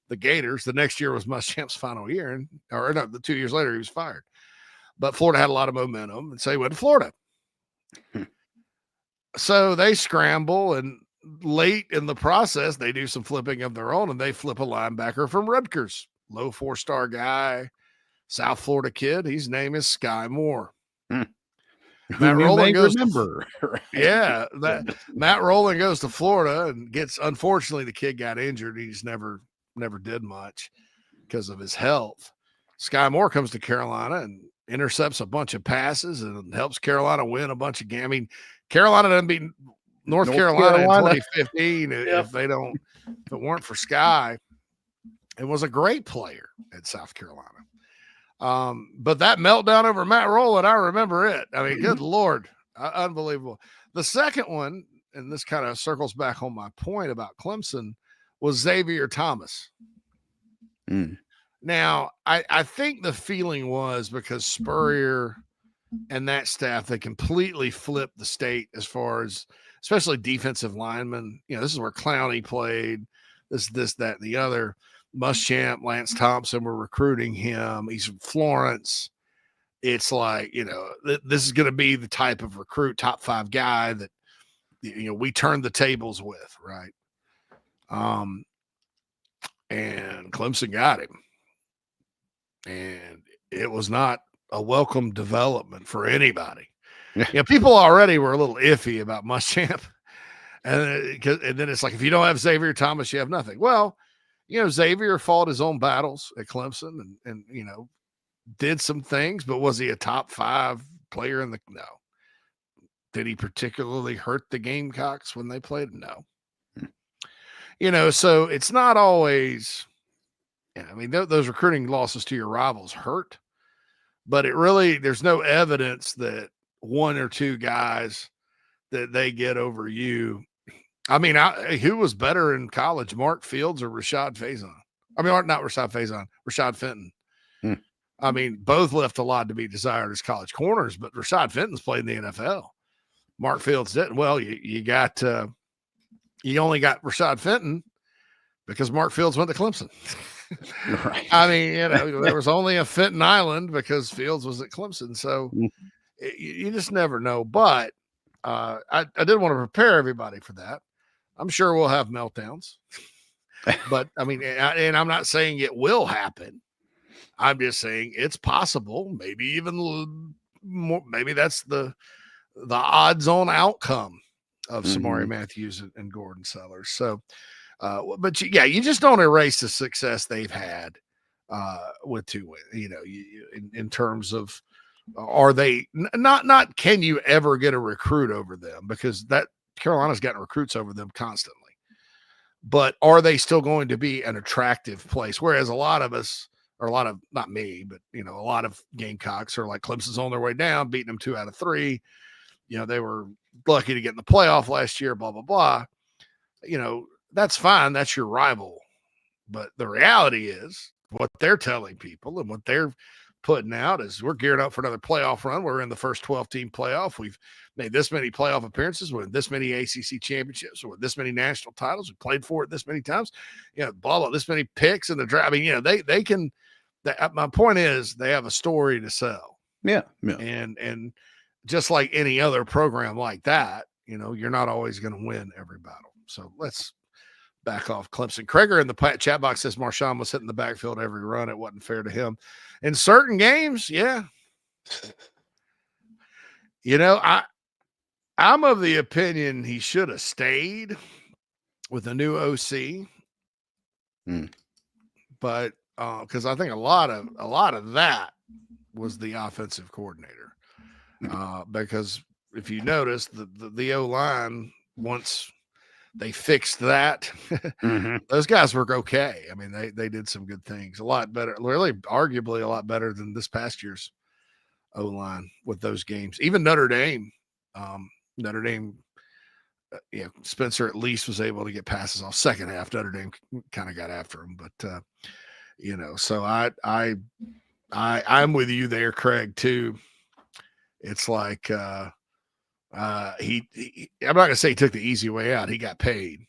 the Gators. The next year was Muschamp's final year. The 2 years later, he was fired. But Florida had a lot of momentum, and so he went to Florida. So they scramble, and late in the process, they do some flipping of their own, and they flip a linebacker from Rutgers, low 4-star guy, South Florida kid. His name is Sky Moore. Matt Rowland goes Matt Rowland goes to Florida and unfortunately the kid got injured. He just never did much because of his health. Sky Moore comes to Carolina and intercepts a bunch of passes and helps Carolina win a bunch of games. I mean, Carolina doesn't beat North Carolina in 2015 if it weren't for Sky. It was a great player at South Carolina. But that meltdown over Matt Rowland, I remember it. I mean, good Lord, unbelievable. The second one, and this kind of circles back on my point about Clemson, was Xavier Thomas. Now, I think the feeling was because Spurrier and that staff, they completely flipped the state as far as, especially defensive linemen. This is where Clowney played, this, that, and the other. Muschamp, Lance Thompson were recruiting him. He's from Florence. It's like, this is going to be the type of recruit, top 5 guy that, we turned the tables with, right? And Clemson got him. And it was not a welcome development for anybody. People already were a little iffy about Muschamp. And then it's like, if you don't have Xavier Thomas, you have nothing. Well, Xavier fought his own battles at Clemson and did some things, but was he a top 5 player no. Did he particularly hurt the Gamecocks when they played? No. So it's not always, those recruiting losses to your rivals hurt, but there's no evidence that 1 or 2 guys that they get over you. Who was better in college, Mark Fields or Rashad Faison? Not Rashad Faison, Rashad Fenton. Both left a lot to be desired as college corners, but Rashad Fenton's played in the NFL. Mark Fields didn't. Well, you only got Rashad Fenton because Mark Fields went to Clemson. Right. I mean, there was only a Fenton Island because Fields was at Clemson. So you just never know. But I did want to prepare everybody for that. I'm sure we'll have meltdowns. But I mean, and I'm not saying it will happen. I'm just saying it's possible. Maybe even more. Maybe that's the odds-on outcome of Samari Matthews and Gordon Sellers. So, but you just don't erase the success they've had with 2 wins. In terms of, are they not? Can you ever get a recruit over them? Because that Carolina's gotten recruits over them constantly. But are they still going to be an attractive place? Whereas a lot of us, or not me, but a lot of Gamecocks are like Clemson's on their way down, beating them 2 out of 3. They were lucky to get in the playoff last year, blah, blah, blah. That's fine. That's your rival. But the reality is what they're telling people and what they're putting out is we're geared up for another playoff run. We're in the first 12-team playoff. We've made this many playoff appearances with this many ACC championships or with this many national titles. We played for it this many times. Blah, blah, this many picks in the draft. I mean, they can. My point is they have a story to sell. Yeah. And just like any other program like that, you're not always going to win every battle. So let's back off Clemson. Krager in the chat box says Marshawn was hitting the backfield every run. It wasn't fair to him. In certain games, yeah. I'm of the opinion he should have stayed with the new OC. But because I think a lot of that was the offensive coordinator. Because if you notice the O-line, once they fixed that, those guys were okay. I mean, they did some good things, a lot better, really arguably a lot better than this past year's O-line with those games. Even Notre Dame, Spencer at least was able to get passes off. Second half, Notre Dame kind of got after him, but so I'm with you there, Craig, too. It's like I'm not gonna say he took the easy way out. He got paid.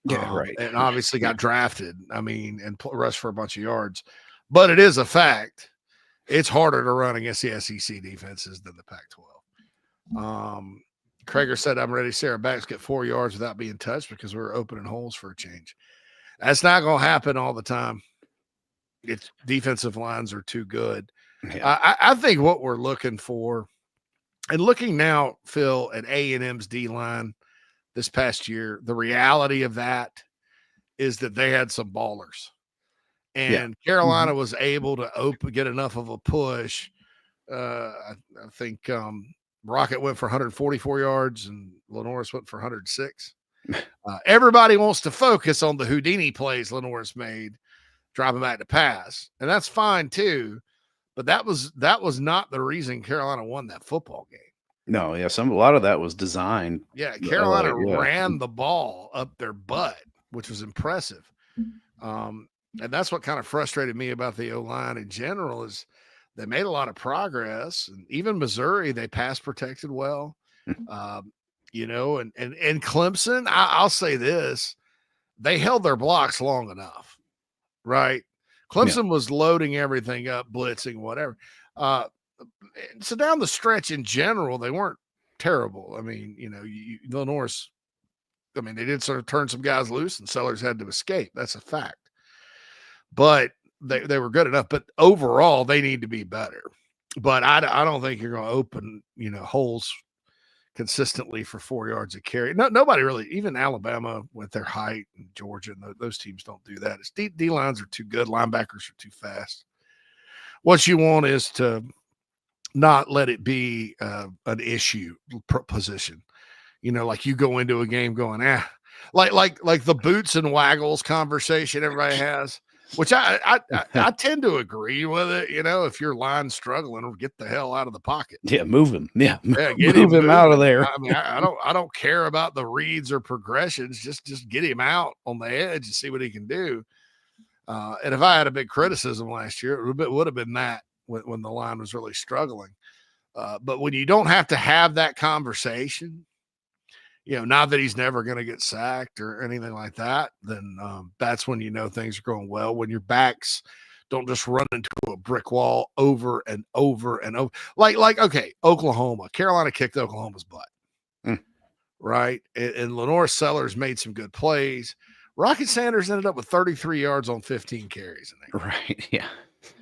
Yeah, right. And obviously got drafted. I mean, and rushed for a bunch of yards. But it is a fact. It's harder to run against the SEC defenses than the Pac-12. Krager said, I'm ready to see our backs get 4 yards without being touched because we're opening holes for a change. That's not going to happen all the time. It's defensive lines are too good. Yeah. I think what we're looking for, and looking now, Phil, at A&M's D-line this past year, the reality of that is that they had some ballers. And Carolina was able to get enough of a push. I think Rocket went for 144 yards and Lenoris went for 106. Everybody wants to focus on the Houdini plays Lenoris made, dropping back to pass. And that's fine too. But that was not the reason Carolina won that football game. No, yeah, a lot of that was designed. Yeah, Carolina ran the ball up their butt, which was impressive. And that's what kind of frustrated me about the O-line in general is they made a lot of progress. And even Missouri, they pass protected well. And Clemson, I'll say this, they held their blocks long enough, right? Clemson was loading everything up, blitzing, whatever. So down the stretch in general, they weren't terrible. I mean, Lenoris, they did sort of turn some guys loose and Sellers had to escape. That's a fact. But they were good enough. But overall, they need to be better. But I don't think you're going to open, holes consistently for 4 yards a carry. No, nobody really, even Alabama with their height and Georgia, and those teams don't do that. It's D-lines are too good. Linebackers are too fast. What you want is to not let it be an issue position. Like you go into a game going, like the boots and waggles conversation everybody has, which I tend to agree with it. If your line's struggling, get the hell out of the pocket. Yeah, move him. Yeah, move him out of there. I mean, I don't care about the reads or progressions. Just get him out on the edge and see what he can do. And if I had a big criticism last year, it would have been that when the line was really struggling. But when you don't have to have that conversation, not that he's never going to get sacked or anything like that, then that's when things are going well. When your backs don't just run into a brick wall over and over and over. Like okay, Oklahoma. Carolina kicked Oklahoma's butt. Right? And Lenore Sellers made some good plays. Rocket Sanders ended up with 33 yards on 15 carries. Right, yeah.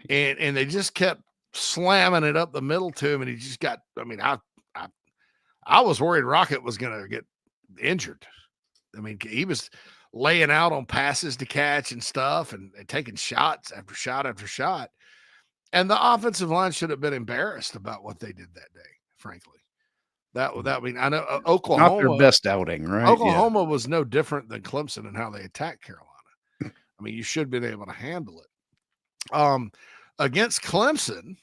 And they just kept slamming it up the middle to him, and he just got – I was worried Rocket was going to get injured. He was laying out on passes to catch and stuff and taking shots after shot after shot. And the offensive line should have been embarrassed about what they did that day, frankly. I know Oklahoma. Not their best outing, right? Oklahoma was no different than Clemson in how they attacked Carolina. You should have been able to handle it. Against Clemson,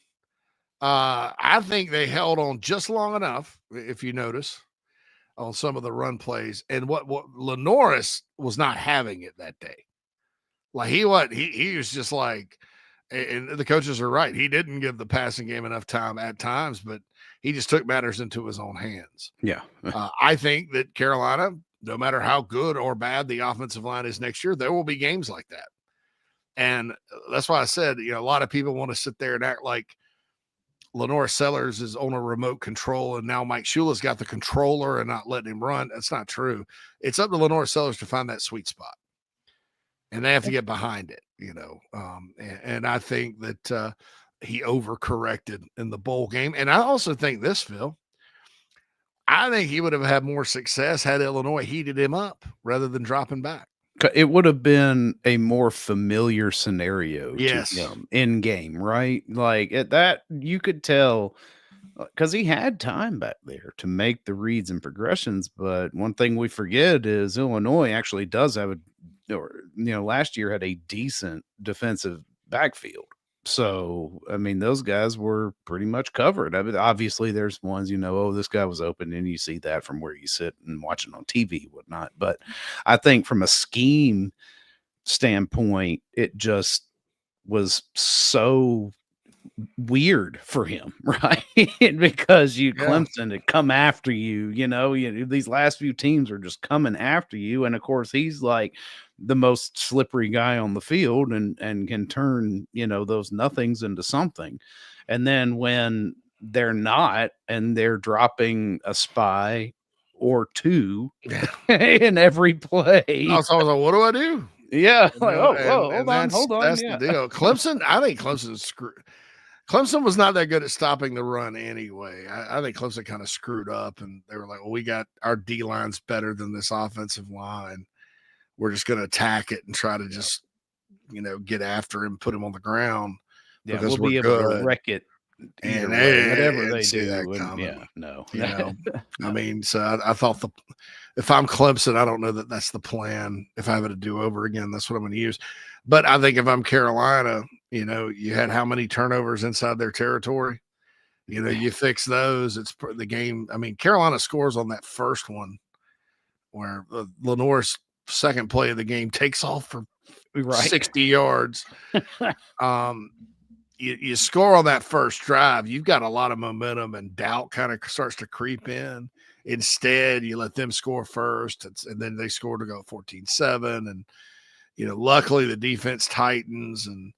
I think they held on just long enough, if you notice, on some of the run plays. And what Lenoris was not having it that day. Like he was just like, and the coaches are right. He didn't give the passing game enough time at times, but he just took matters into his own hands. Yeah. I think that Carolina, no matter how good or bad the offensive line is next year, there will be games like that. And that's why I said, a lot of people want to sit there and act like Lenore Sellers is on a remote control and now Mike Shula's got the controller and not letting him run. That's not true. It's up to Lenore Sellers to find that sweet spot. And they have to get behind it, and I think that he overcorrected in the bowl game. And I also think this, Phil, I think he would have had more success had Illinois heated him up rather than dropping back. It would have been a more familiar scenario Yes. to him in game, right? Like at that, you could tell because he had time back there to make the reads and progressions. But one thing we forget is Illinois actually does have last year had a decent defensive backfield. So, those guys were pretty much covered. Obviously, there's ones, this guy was open, and you see that from where you sit and watch it on TV, whatnot. But I think from a scheme standpoint, it just was so weird for him, right? Because Clemson to come after you, these last few teams are just coming after you. And of course, he's like the most slippery guy on the field and can turn, those nothings into something. And then when they're not and they're dropping a spy or two in every play. I was like, what do I do? Yeah. Hold on. That's the deal. Clemson, I think Clemson was not that good at stopping the run anyway. I think Clemson kind of screwed up, and they were like, well, we got our D-line's better than this offensive line. We're just going to attack it and try to just, get after him, put him on the ground. Yeah, because we'll be able to wreck it. And whatever they see do. that coming. No. So I thought if I'm Clemson, I don't know that that's the plan. If I have it to do over again, that's what I'm going to use. But I think if I'm Carolina, you had how many turnovers inside their territory? You fix those. It's the game. Carolina scores on that first one where Lenore's second play of the game takes off for 60 yards. You score on that first drive, you've got a lot of momentum and doubt kind of starts to creep in. Instead, you let them score first, and then they score to go 14-7. And, luckily the defense tightens and,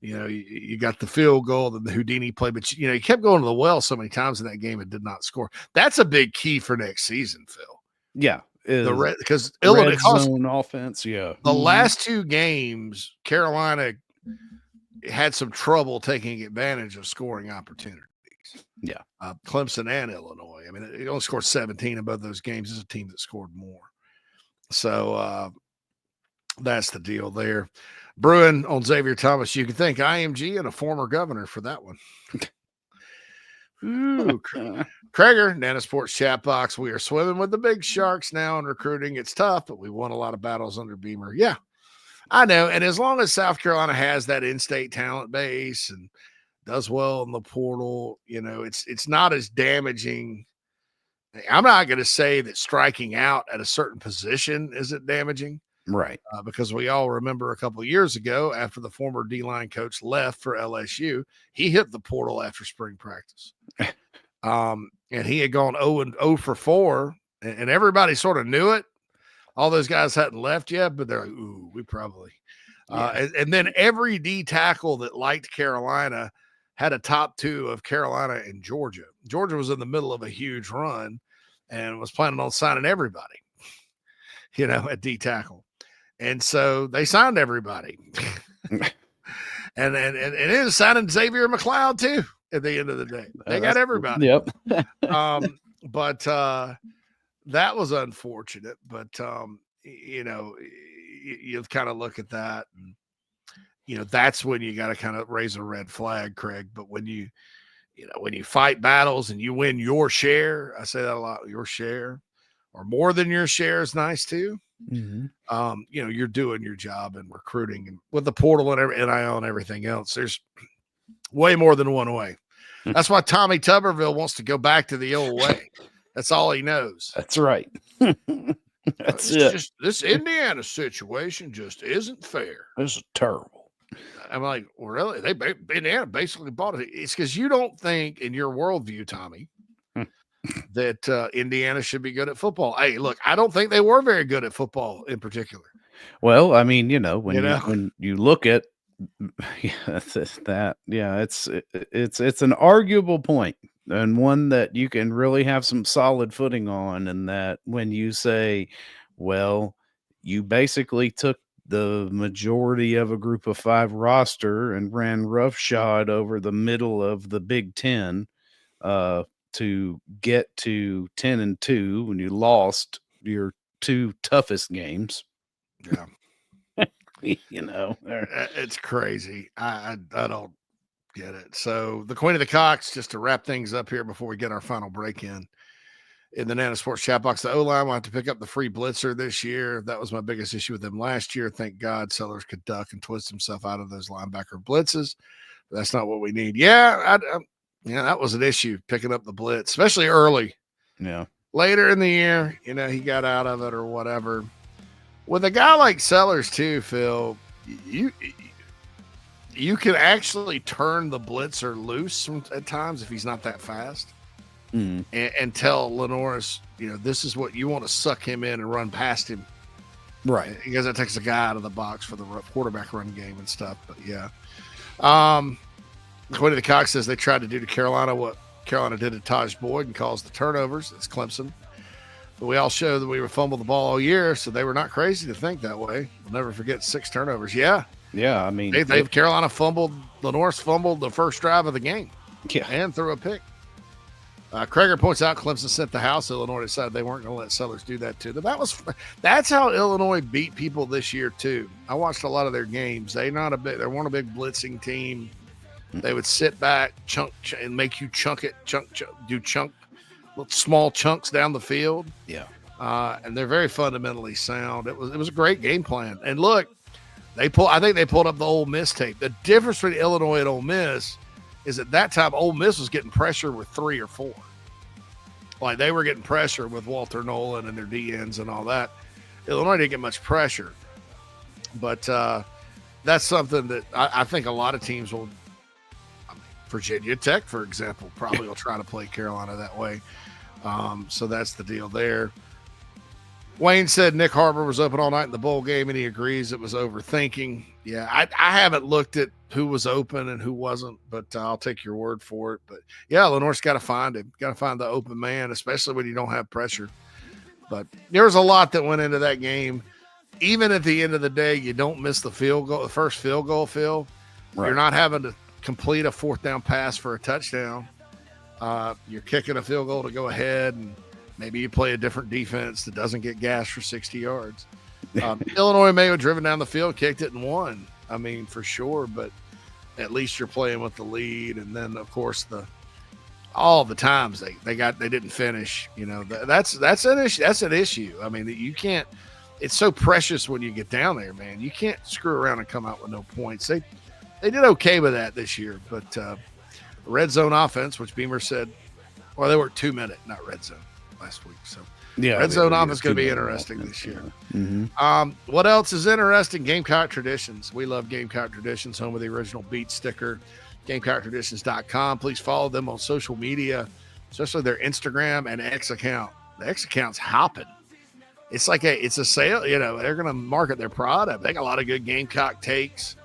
you got the field goal, then the Houdini play, but, you kept going to the well so many times in that game and did not score. That's a big key for next season, Phil. Yeah. Because Illinois zone offense, the last two games, Carolina had some trouble taking advantage of scoring opportunities. Yeah. Clemson and Illinois. It only scored 17 in both those games. It's a team that scored more. So that's the deal there. Bruin on Xavier Thomas. You can thank IMG and a former governor for that one. Ooh, Krager, Nana Sports chat box. We are swimming with the big sharks now in recruiting. It's tough, but we won a lot of battles under Beamer. Yeah, I know. And as long as South Carolina has that in-state talent base and does well in the portal, it's not as damaging. I'm not going to say that striking out at a certain position isn't damaging. Right. Because we all remember a couple of years ago after the former D-line coach left for LSU, he hit the portal after spring practice. And he had gone 0 for 4 and everybody sort of knew it. All those guys hadn't left yet, but they're like, ooh, we probably. And then every D tackle that liked Carolina had a top 2 of Carolina and Georgia. Georgia was in the middle of a huge run and was planning on signing everybody, at D tackle. And so they signed everybody. and it is signing Xavier McLeod too at the end of the day. They got everybody. Yep. But that was unfortunate. But you kind of look at that and that's when you got to kind of raise a red flag, Craig. But when you fight battles and you win your share, I say that a lot, your share or more than your share is nice too. Mm-hmm. You're doing your job and recruiting and with the portal and NIL and everything else, there's way more than one way. That's why Tommy Tuberville wants to go back to the old way. That's all he knows. That's right. That's it. This Indiana situation just isn't fair. This is terrible. I'm like, well, really? Indiana basically bought it. It's because you don't think in your worldview, Tommy, that Indiana should be good at football. Hey, look, I don't think they were very good at football in particular. Well, I mean, when you look at it's an arguable point and one that you can really have some solid footing on. And that when you say, well, you basically took the majority of a group of 5 roster and ran roughshod over the middle of the Big Ten to get to 10-2 when you lost your 2 toughest games. Yeah. It's It's crazy. I don't get it. So the Queen of the Cocks, just to wrap things up here before we get our final break in the Nana Sports chat box, the O-line will have to pick up the free blitzer this year. That was my biggest issue with them last year. Thank God Sellers could duck and twist himself out of those linebacker blitzes. But that's not what we need. Yeah, that was an issue, picking up the blitz, especially early. Yeah. Later in the year, he got out of it or whatever. With a guy like Sellers too, Phil, you can actually turn the blitzer loose at times if he's not that fast. And tell Lenoris, this is what you want to suck him in and run past him. Right. Because that takes a guy out of the box for the quarterback run game and stuff. But yeah. Quinn of the Cox says they tried to do to Carolina what Carolina did to Taj Boyd and caused the turnovers. It's Clemson. But we all showed that we were fumbled the ball all year, so they were not crazy to think that way. We'll never forget 6 turnovers. Yeah. Yeah, I mean. Carolina Lenoris fumbled the first drive of the game. Yeah. And threw a pick. Krager points out Clemson sent the house. Illinois decided they weren't going to let Sellers do that to them. That's how Illinois beat people this year too. I watched a lot of their games. They weren't a big blitzing team. They would sit back, chunk, and make you chunk it, small chunks down the field. Yeah, and they're very fundamentally sound. It was a great game plan. And look, I think they pulled up the Ole Miss tape. The difference between Illinois and Ole Miss is at that time, Ole Miss was getting pressure with 3 or 4. Like they were getting pressure with Walter Nolan and their DNs and all that. Illinois didn't get much pressure. But that's something that I think a lot of teams will. Virginia Tech, for example, probably will try to play Carolina that way. So that's the deal there. Wayne said Nick Harbor was open all night in the bowl game, and he agrees it was overthinking. Yeah, I haven't looked at who was open and who wasn't, but I'll take your word for it. But, yeah, Lenoir's got to find him. Got to find the open man, especially when you don't have pressure. But there was a lot that went into that game. Even at the end of the day, you don't miss the first field goal, Phil. Right. You're not having to complete a 4th down pass for a touchdown. You're kicking a field goal to go ahead, and maybe you play a different defense that doesn't get gashed for 60 yards. Illinois may have driven down the field, kicked it, and won. I mean, for sure, but at least you're playing with the lead. And then, of course, all the times they didn't finish. That's an issue. That's an issue. I mean, you can't. It's so precious when you get down there, man. You can't screw around and come out with no points. They did okay with that this year, but red zone offense, which Beamer said, well, they were 2-minute, not red zone last week. So yeah, red zone offense is going to be interesting this year. Mm-hmm. What else is interesting? Gamecock Traditions. We love Gamecock Traditions, home of the original beat sticker. GamecockTraditions.com. Please follow them on social media, especially their Instagram and X account. The X account's hopping. It's like it's a sale. You know, they're going to market their product. They got a lot of good Gamecock takes,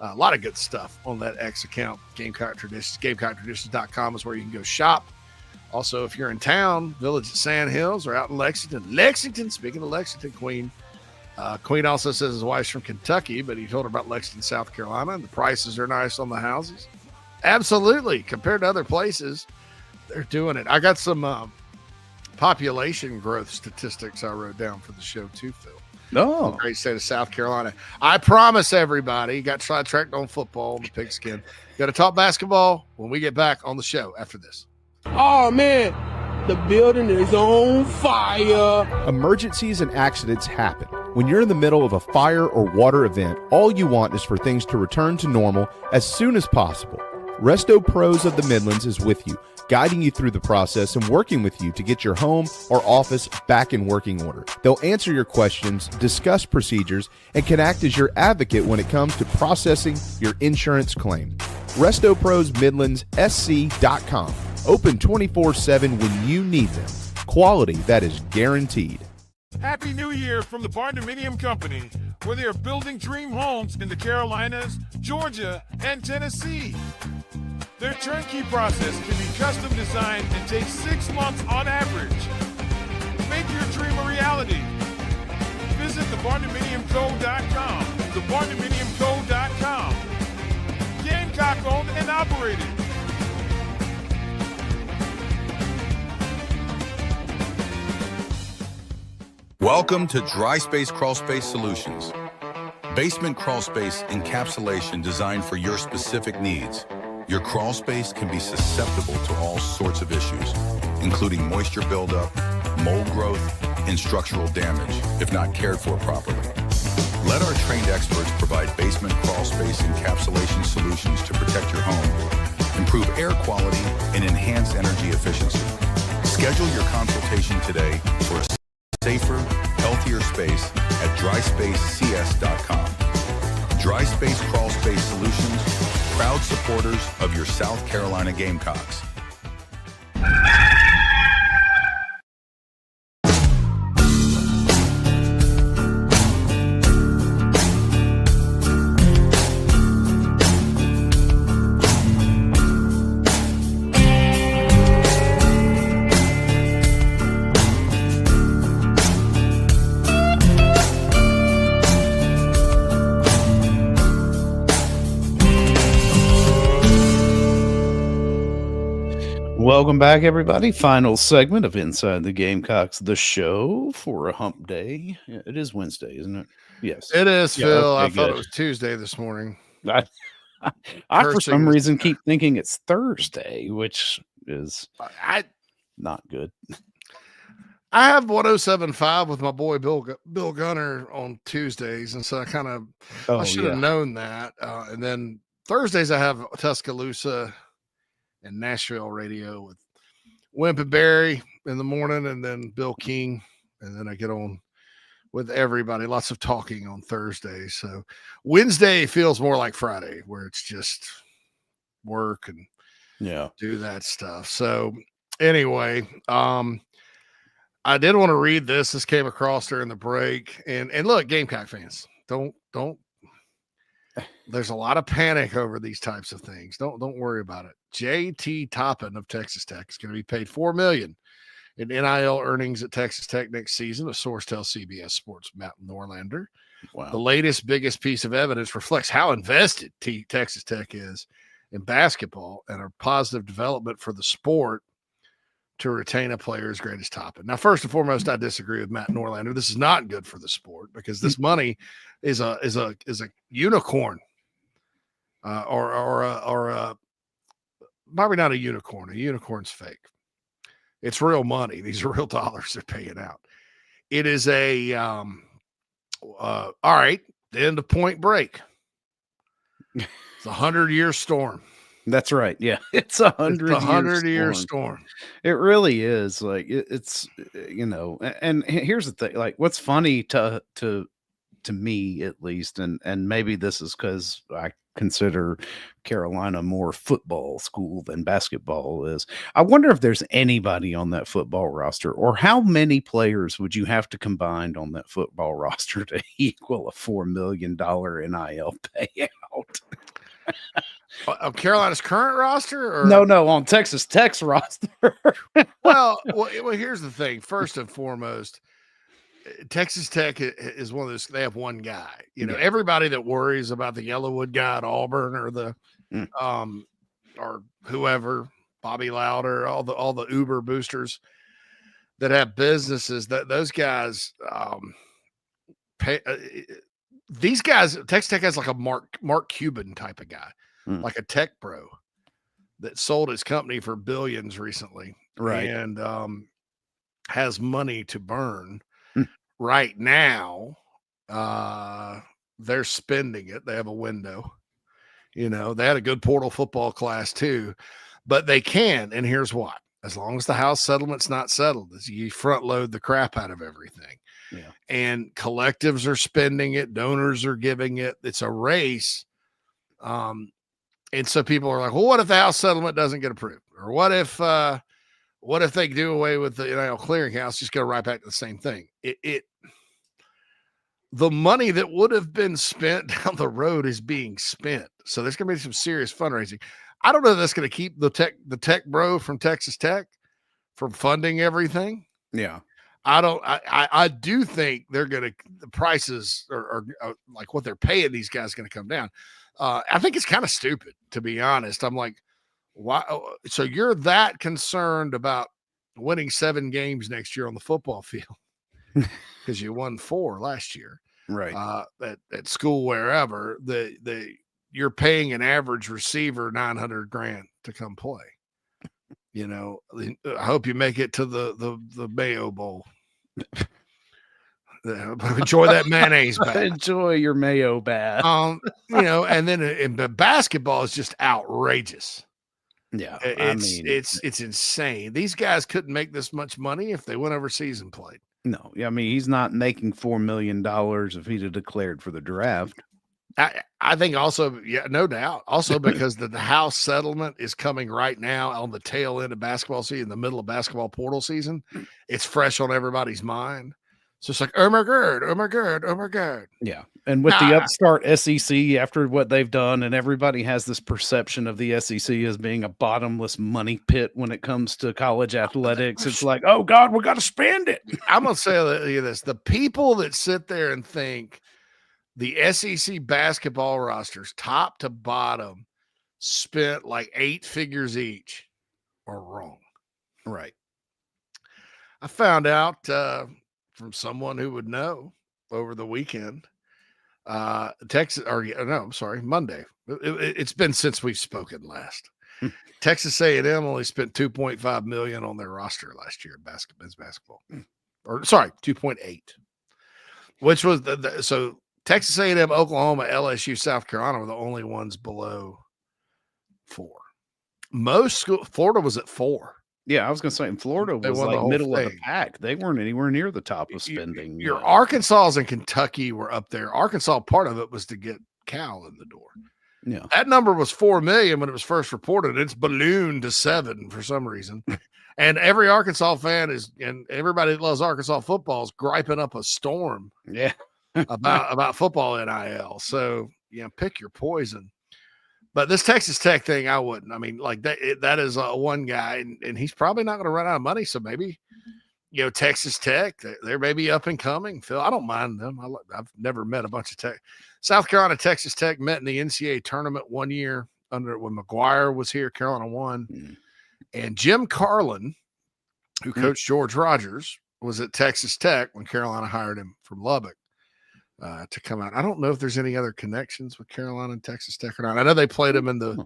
a lot of good stuff on that X account. Gamecock Traditions, GamecockTraditions.com is where you can go shop. Also, if you're in town, Village at Sand Hills or out in Lexington, speaking of Lexington, Queen also says his wife's from Kentucky, but he told her about Lexington, South Carolina, and the prices are nice on the houses. Absolutely. Compared to other places, they're doing it. I got some population growth statistics I wrote down for the show too, Phil. Oh, great state of South Carolina. I promise everybody, got sidetracked on football, the pigskin. Got to talk basketball when we get back on the show after this. Oh, man, the building is on fire. Emergencies and accidents happen. When you're in the middle of a fire or water event, all you want is for things to return to normal as soon as possible. Resto Pros of the Midlands is with you, guiding you through the process and working with you to get your home or office back in working order. They'll answer your questions, discuss procedures, and can act as your advocate when it comes to processing your insurance claim. Resto Pros Midlands SC.com. Open 24/7 when you need them. Quality that is guaranteed. Happy New Year from the Barndominium Company, where they are building dream homes in the Carolinas, Georgia, and Tennessee. Their turnkey process can be custom designed and takes 6 months on average. Make your dream a reality. Visit thebarndominiumco.com. Thebarndominiumco.com. Gamecock owned and operated. Welcome to Dry Space Crawl Space Solutions. Basement crawl space encapsulation designed for your specific needs. Your crawl space can be susceptible to all sorts of issues, including moisture buildup, mold growth, and structural damage if not cared for properly. Let our trained experts provide basement crawl space encapsulation solutions to protect your home, improve air quality, and enhance energy efficiency. Schedule your consultation today for a safer, healthier space at dryspacecs.com. Dry Space Crawl Space Solutions, proud supporters of your South Carolina Gamecocks. Welcome back, everybody. Final segment of Inside the Gamecocks, the show for a hump day. Yeah, it is Wednesday, isn't it? Yes. It is, Yeah, Phil. okay, I thought good. it was Tuesday this morning. I for some reason, keep thinking it's Thursday, which is not good. I have 107.5 with my boy Bill Gunner on Tuesdays, and so I should have known that. And then Thursdays I have Tuscaloosa and Nashville radio with Wimp and Barry in the morning, and then Bill King, and then I get on with everybody. Lots of talking on Thursday. So Wednesday feels more like Friday, where it's just work and do that stuff. So anyway, I did want to read this. This came across during the break, and look, Gamecock fans, don't. There's a lot of panic over these types of things. Don't worry about it. JT Toppin of Texas Tech is going to be paid $4 million in NIL earnings at Texas Tech next season. A source tells CBS Sports Matt Norlander. Wow. The latest, biggest piece of evidence reflects how invested Texas Tech is in basketball and a positive development for the sport to retain a player as great as Toppin. Now, first and foremost, I disagree with Matt Norlander. This is not good for the sport because this money is a unicorn, or probably not a unicorn. A unicorn's fake. It's real money. These are real dollars they're paying out. It is all right. The end of Point Break. It's a 100-year storm. That's right. Yeah, it's a 100-year storm. It really is. Like it's and here's the thing. Like, what's funny to me at least, and maybe this is because I consider Carolina more football school than basketball is. I wonder if there's anybody on that football roster, or how many players would you have to combine on that football roster to equal a $4 million NIL payout? Of Carolina's current roster? Or? No, on Texas Tech's roster. well, here's the thing. First and foremost, Texas Tech is one of those. They have one guy. Everybody that worries about the Yellowwood guy at Auburn or the or whoever, Bobby Louder, all the Uber boosters that have businesses, that those guys pay. These guys, Texas Tech has like a Mark Cuban type of guy, like a tech bro that sold his company for billions recently, right? And has money to burn. Right now, they're spending it. They have a window. They had a good portal football class too, but they can. And here's why: as long as the house settlement's not settled, is you front load the crap out of everything. Yeah. And collectives are spending it, donors are giving it. It's a race. And so people are like, well, what if the house settlement doesn't get approved? Or what if they do away with the clearinghouse, just go right back to the same thing? The money that would have been spent down the road is being spent. So there's going to be some serious fundraising. I don't know if that's going to keep the tech bro from Texas Tech from funding everything. Yeah. I do think the prices are like what they're paying these guys going to come down. I think it's kind of stupid, to be honest. I'm like, why? So you're that concerned about winning 7 games next year on the football field because you won 4 last year, right? At school, wherever you're paying an average receiver $900,000 to come play. I hope you make it to the Mayo Bowl. Enjoy that mayonnaise bath. Enjoy your mayo bath. And then in basketball is just outrageous. Yeah, it's insane. These guys couldn't make this much money if they went overseas and played. No, I mean, he's not making $4 million if he'd have declared for the draft. I think also, yeah, no doubt. Also because the house settlement is coming right now on the tail end of basketball season, the middle of basketball portal season. It's fresh on everybody's mind. So it's like, oh my God. Yeah. And with the upstart SEC, after what they've done, and everybody has this perception of the SEC as being a bottomless money pit when it comes to college athletics. It's like, oh God, we got to spend it. I'm going to say this. The people that sit there and think the SEC basketball rosters, top to bottom, spent like 8 figures each, are wrong. Right. I found out from someone who would know over the weekend, Monday. It's been since we've spoken last. Texas A&M only spent $2.5 million on their roster last year in men's basketball. Or sorry, 2.8, which was so Texas A&M, Oklahoma, LSU, South Carolina were the only ones below 4. Florida was at 4. Yeah, I was going to say, in Florida was like middle of the pack. They weren't anywhere near the top of spending. Your Arkansas and Kentucky were up there. Arkansas, part of it was to get Cal in the door. Yeah, that number was 4 million when it was first reported. It's ballooned to 7 for some reason. And every Arkansas fan and everybody that loves Arkansas football is griping up a storm. Yeah. about football NIL. So pick your poison. But this Texas Tech thing, I wouldn't. I mean, like that is one guy, and he's probably not going to run out of money. So maybe, Texas Tech, they're maybe up and coming. Phil, I don't mind them. I've never met a bunch of Tech. South Carolina, Texas Tech met in the NCAA tournament one year when McGuire was here. Carolina won. And Jim Carlin, who coached George Rogers, was at Texas Tech when Carolina hired him from Lubbock. To come out. I don't know if there's any other connections with Carolina and Texas Tech or not. I know they played him in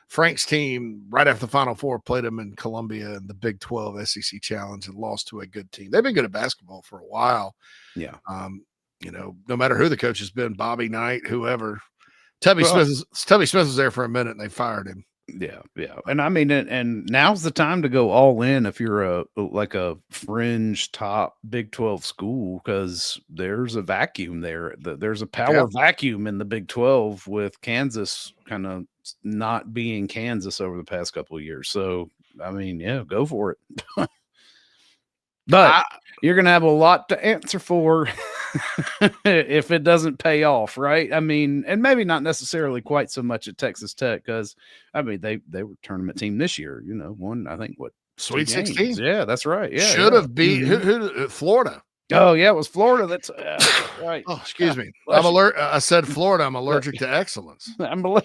Frank's team right after the Final Four, played him in Columbia in the Big 12 SEC Challenge and lost to a good team. They've been good at basketball for a while. Yeah. No matter who the coach has been, Bobby Knight, whoever. Tubby Smith was there for a minute and they fired him. Yeah, and I mean, and now's the time to go all in if you're a fringe top Big 12 school, because there's a vacuum there. There's a power vacuum in the Big 12 with Kansas kind of not being Kansas over the past couple of years. So, I mean, yeah, go for it. But you're going to have a lot to answer for if it doesn't pay off, right? I mean, and maybe not necessarily quite so much at Texas Tech, because, I mean, they were tournament team this year, won, I think, Sweet 16? Yeah, that's right. Yeah, should have beat who Florida. Oh, yeah, it was Florida. That's right. Oh, excuse me. I'm allergic. I said Florida. I'm allergic to excellence. No.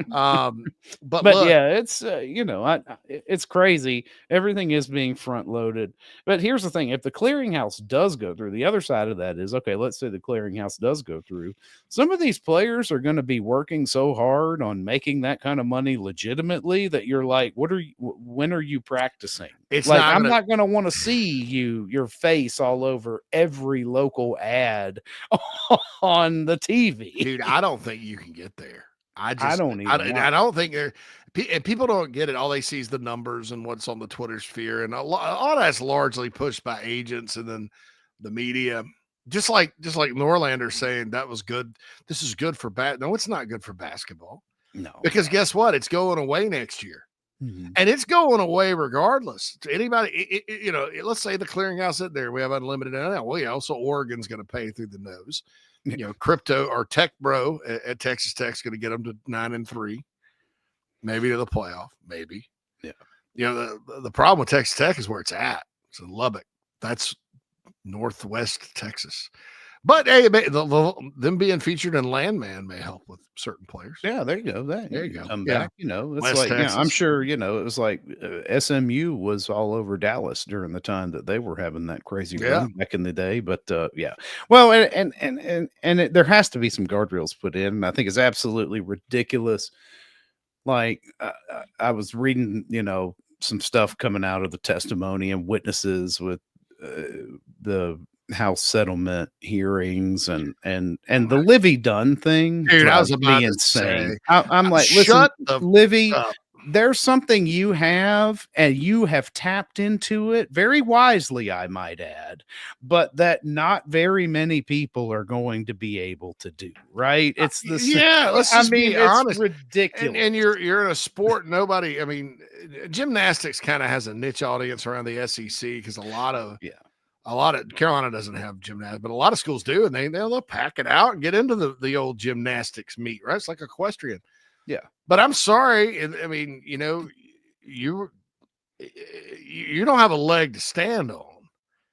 But look, yeah, it's it's crazy. Everything is being front loaded. But here's the thing: if the clearinghouse does go through, the other side of that is, okay, let's say the clearinghouse does go through. Some of these players are going to be working so hard on making that kind of money legitimately that you're like, when are you practicing? It's like, not I'm not going to want to see your face all over every local ad on the TV. Dude, I don't think you can get there. I don't think and people don't get it. All they see is the numbers and what's on the Twitter sphere, and all that's largely pushed by agents and then the media. Just like Norlander saying that was good. This is good for No, it's not good for basketball. No, because guess what? It's going away next year, and it's going away regardless. To anybody, let's say the clearinghouse in there, we have unlimited. Well, yeah, so Oregon's going to pay through the nose. Crypto or Tech Bro at Texas Tech's going to get them to 9-3, maybe to the playoff, maybe. Yeah. The problem with Texas Tech is where it's at. It's in Lubbock. That's Northwest Texas. But hey, them being featured in Landman may help with certain players. Yeah, there you go. There you go. Come back. It's West like, Texas. I'm sure, it was like SMU was all over Dallas during the time that they were having that crazy run back in the day. But yeah, well, and there has to be some guardrails put in. And I think it's absolutely ridiculous. Like I was reading, some stuff coming out of the testimony and witnesses with the House settlement hearings and the Livy Dunn thing. Dude, I was about to insane. Say, I'm like, listen, Livy, there's something you have, and you have tapped into it very wisely, I might add, but that not very many people are going to be able to do. Right? It's the let's just be honest. It's ridiculous. And you're in a sport. Nobody. I mean, gymnastics kind of has a niche audience around the SEC because a lot of Carolina doesn't have gymnastics, but a lot of schools do, and they'll pack it out and get into the old gymnastics meet, right? It's like equestrian. Yeah. But I'm sorry. I mean, you don't have a leg to stand on.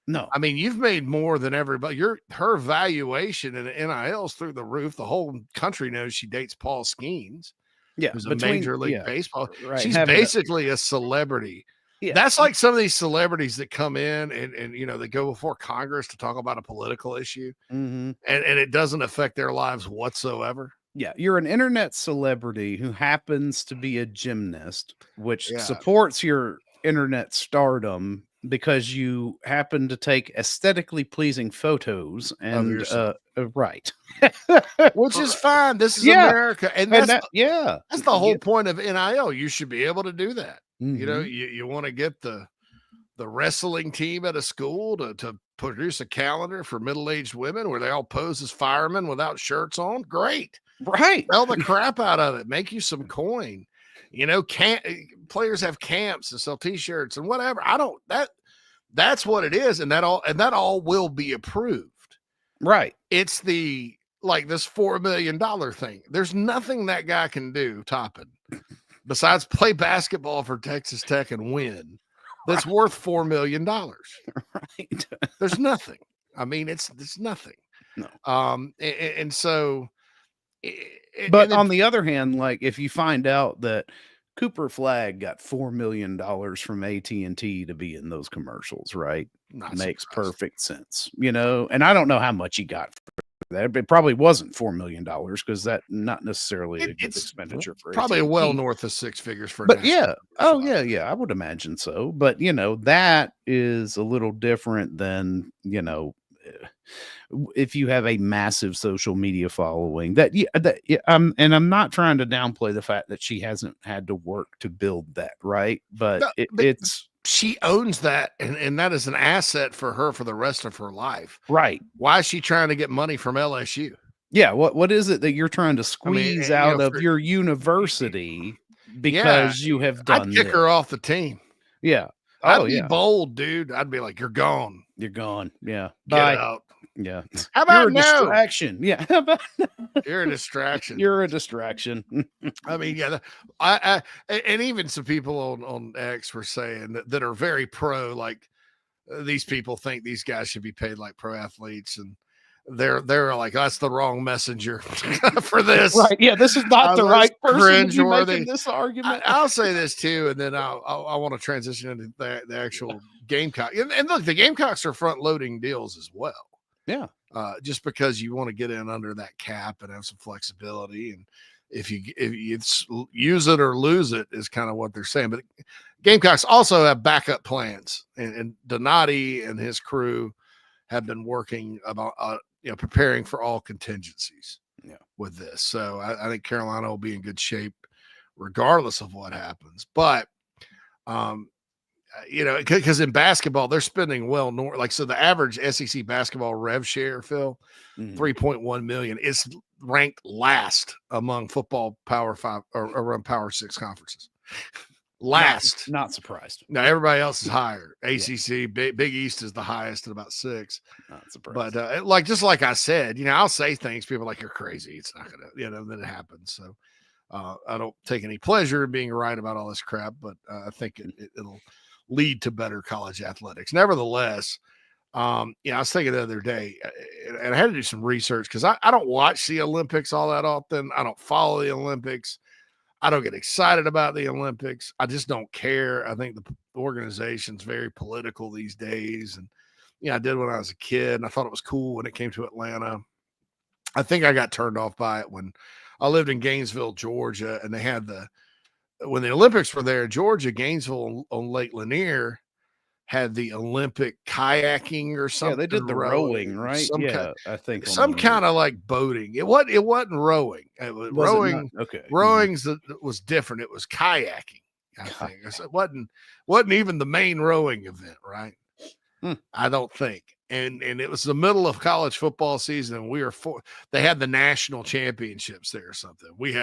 No. I mean, you've made more than everybody. Her valuation in NIL's through the roof. The whole country knows she dates Paul Skeens. Yeah. Who's a Major League Baseball. Right. She's basically a celebrity. Yeah. That's like some of these celebrities that come in and they go before Congress to talk about a political issue, and it doesn't affect their lives whatsoever. Yeah, you're an internet celebrity who happens to be a gymnast, which supports your internet stardom because you happen to take aesthetically pleasing photos and right. Which is fine. This is America. And that's the whole point of NIL. You should be able to do that. You want to get the wrestling team at a school to produce a calendar for middle-aged women where they all pose as firemen without shirts on. Great. Right. Sell the crap out of it. Make you some coin. Players have camps and sell t-shirts and whatever. That's what it is. And that all will be approved. Right. It's this $4 million thing. There's nothing that guy can do, Toppin, besides play basketball for Texas Tech and win. That's worth $4 million. Right. There's nothing. I mean, it's nothing. No. And so, but on the other hand, like if you find out that Cooper Flagg got $4 million from AT&T to be in those commercials, right? Makes perfect sense, and I don't know how much he got for that. It probably wasn't $4 million because that not necessarily a good expenditure for probably AT&T. Well north of six figures for. But I would imagine so. But that is a little different than if you have a massive social media following, and I'm not trying to downplay the fact that she hasn't had to work to build that, right? But, it's she owns that, and that is an asset for her for the rest of her life. Right. Why is she trying to get money from LSU? Yeah. What is it that you're trying to squeeze out of your university because you have done I'd kick her off the team. Yeah. I'd be bold, dude. I'd be like, you're gone. You're gone. Yeah. Get out. Yeah. How about You're a no? distraction? Yeah. How about You're a distraction. You're a distraction. I mean, yeah. I and even some people on X were saying that are very pro, like these people think these guys should be paid like pro athletes, and they're like, that's the wrong messenger for this. Right. Yeah. This is not the right person to be cringeworthy. making this argument. I'll say this too, and then I want to transition into the actual Gamecock. And look, the Gamecocks are front loading deals as well. Yeah. Just because you want to get in under that cap and have some flexibility, and if you use it or lose it is kind of what they're saying. But Gamecocks also have backup plans, and Donati and his crew have been working about preparing for all contingencies with this. So I think Carolina will be in good shape regardless of what happens. But because in basketball they're spending well north. Like, so the average SEC basketball rev share, Phil, 3.1 million, is ranked last among football Power 5 or Power 6 conferences. Last. Not surprised. Now everybody else is higher. ACC, Big East is the highest at about 6. Not surprised. But just like I said, I'll say things, people are like, you're crazy. It's not gonna, then it happens. So I don't take any pleasure in being right about all this crap, but I think it'll lead to better college athletics. Nevertheless, I was thinking the other day, and I had to do some research because I don't watch the Olympics all that often. I don't follow the Olympics. I don't get excited about the Olympics. I just don't care. I think the organization's very political these days. And, I did when I was a kid, and I thought it was cool when it came to Atlanta. I think I got turned off by it when I lived in Gainesville, Georgia, and they had when the Olympics were there, Georgia, Gainesville on Lake Lanier had the Olympic kayaking or something. Yeah, they did the rowing, right? I think some kind of like boating. It wasn't rowing. It was rowing. Okay. Rowing's was different. It was kayaking, I think. It wasn't even the main rowing event, right? I don't think. And it was the middle of college football season, and they had the national championships there or something. We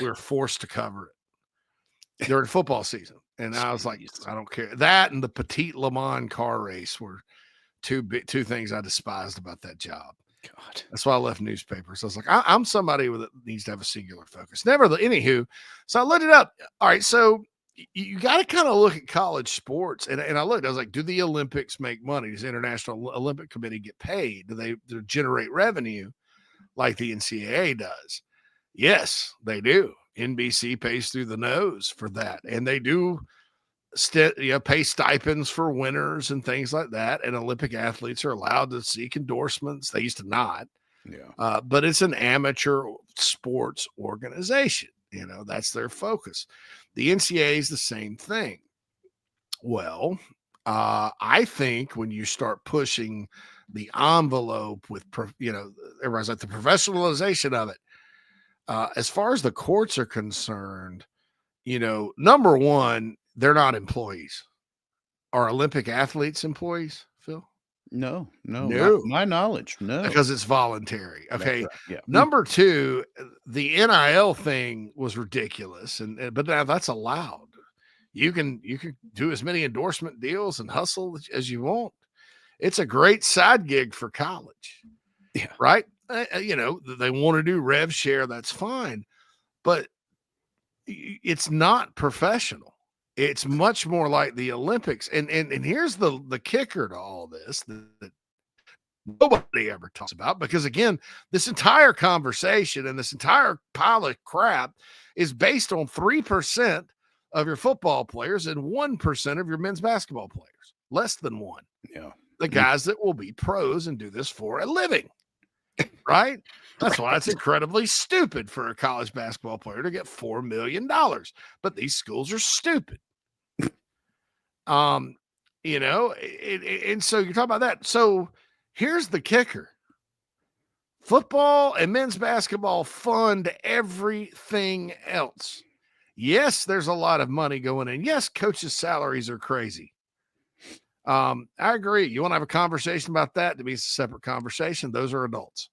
were forced to cover it during football season. And I was like, I don't care. That and the Petite Le Mans car race were two things I despised about that job. God. That's why I left newspapers. I was like, I'm somebody that needs to have a singular focus. Anywho, so I looked it up. All right, so you got to kind of look at college sports. And I looked, I was like, do the Olympics make money? Does the International Olympic Committee get paid? Do they generate revenue like the NCAA does? Yes, they do. NBC pays through the nose for that. And they do pay stipends for winners and things like that. And Olympic athletes are allowed to seek endorsements. They used to not. Yeah. But it's an amateur sports organization. That's their focus. The NCAA is the same thing. Well, I think when you start pushing the envelope with, everybody's like the professionalization of it, as far as the courts are concerned, number one, they're not employees. Are Olympic athletes employees, Phil? No. Not my knowledge, no. Because it's voluntary. Okay. Right. Yeah. Number two, the NIL thing was ridiculous, but now that's allowed. You can do as many endorsement deals and hustle as you want. It's a great side gig for college. Yeah. Right. They want to do rev share. That's fine, but it's not professional. It's much more like the Olympics. And here's the kicker to all this that nobody ever talks about, because again, this entire conversation and this entire pile of crap is based on 3% of your football players and 1% of your men's basketball players, less than 1. Yeah. The guys that will be pros and do this for a living. Right? That's why it's incredibly stupid for a college basketball player to get $4 million. But these schools are stupid. And so you're talking about that. So Here's the kicker. Football and men's basketball fund everything else. Yes, there's a lot of money going in. Yes, coaches' salaries are crazy. I agree. You want to have a conversation about that? To be a separate conversation. Those are adults.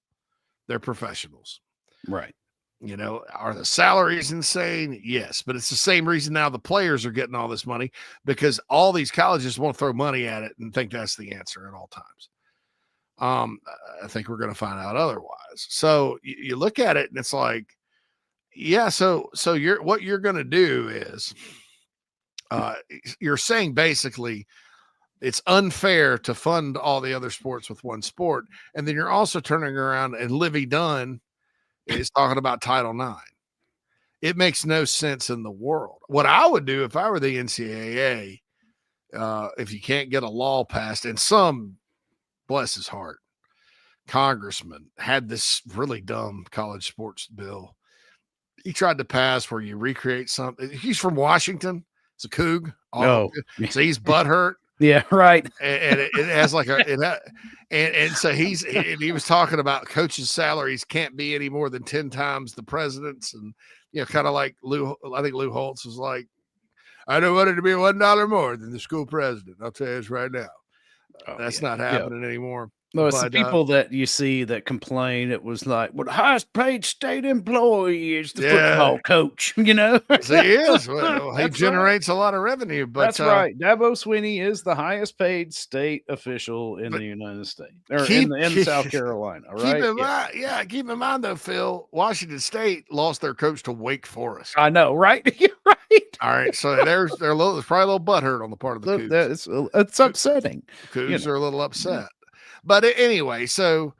They're professionals. Right. You know, are the salaries insane? Yes, but it's the same reason now the players are getting all this money, because all these colleges won't throw money at it and think that's the answer at all times. I think we're going to find out otherwise. So you look at it and it's like, yeah, so what you're going to do is you're saying basically it's unfair to fund all the other sports with one sport. And then you're also turning around and Livy Dunn is talking about Title IX. It makes no sense in the world. What I would do if I were the NCAA, if you can't get a law passed, and some, bless his heart, congressman had this really dumb college sports bill he tried to pass where you recreate something. He's from Washington. It's a Coug. Oh, so he's butthurt. Yeah, right. And it has like and so he was talking about coaches' salaries can't be any more than 10 times the president's, and kind of like I think Lou Holtz was like, I don't want it to be $1 more than the school president. I'll tell you this right now. That's not happening anymore. No, it's the people that you see that complain. It was like, well, the highest paid state employee is the football coach, So he is. Well, he generates a lot of revenue. But that's right. Dabo Swinney is the highest paid state official in the United States, or in South Carolina. Right? Keep in mind, though, Phil, Washington State lost their coach to Wake Forest. I know, right? Right. All right. So there's probably a little butthurt on the part of the Cougs. It's upsetting. Cougs are a little upset. But anyway, so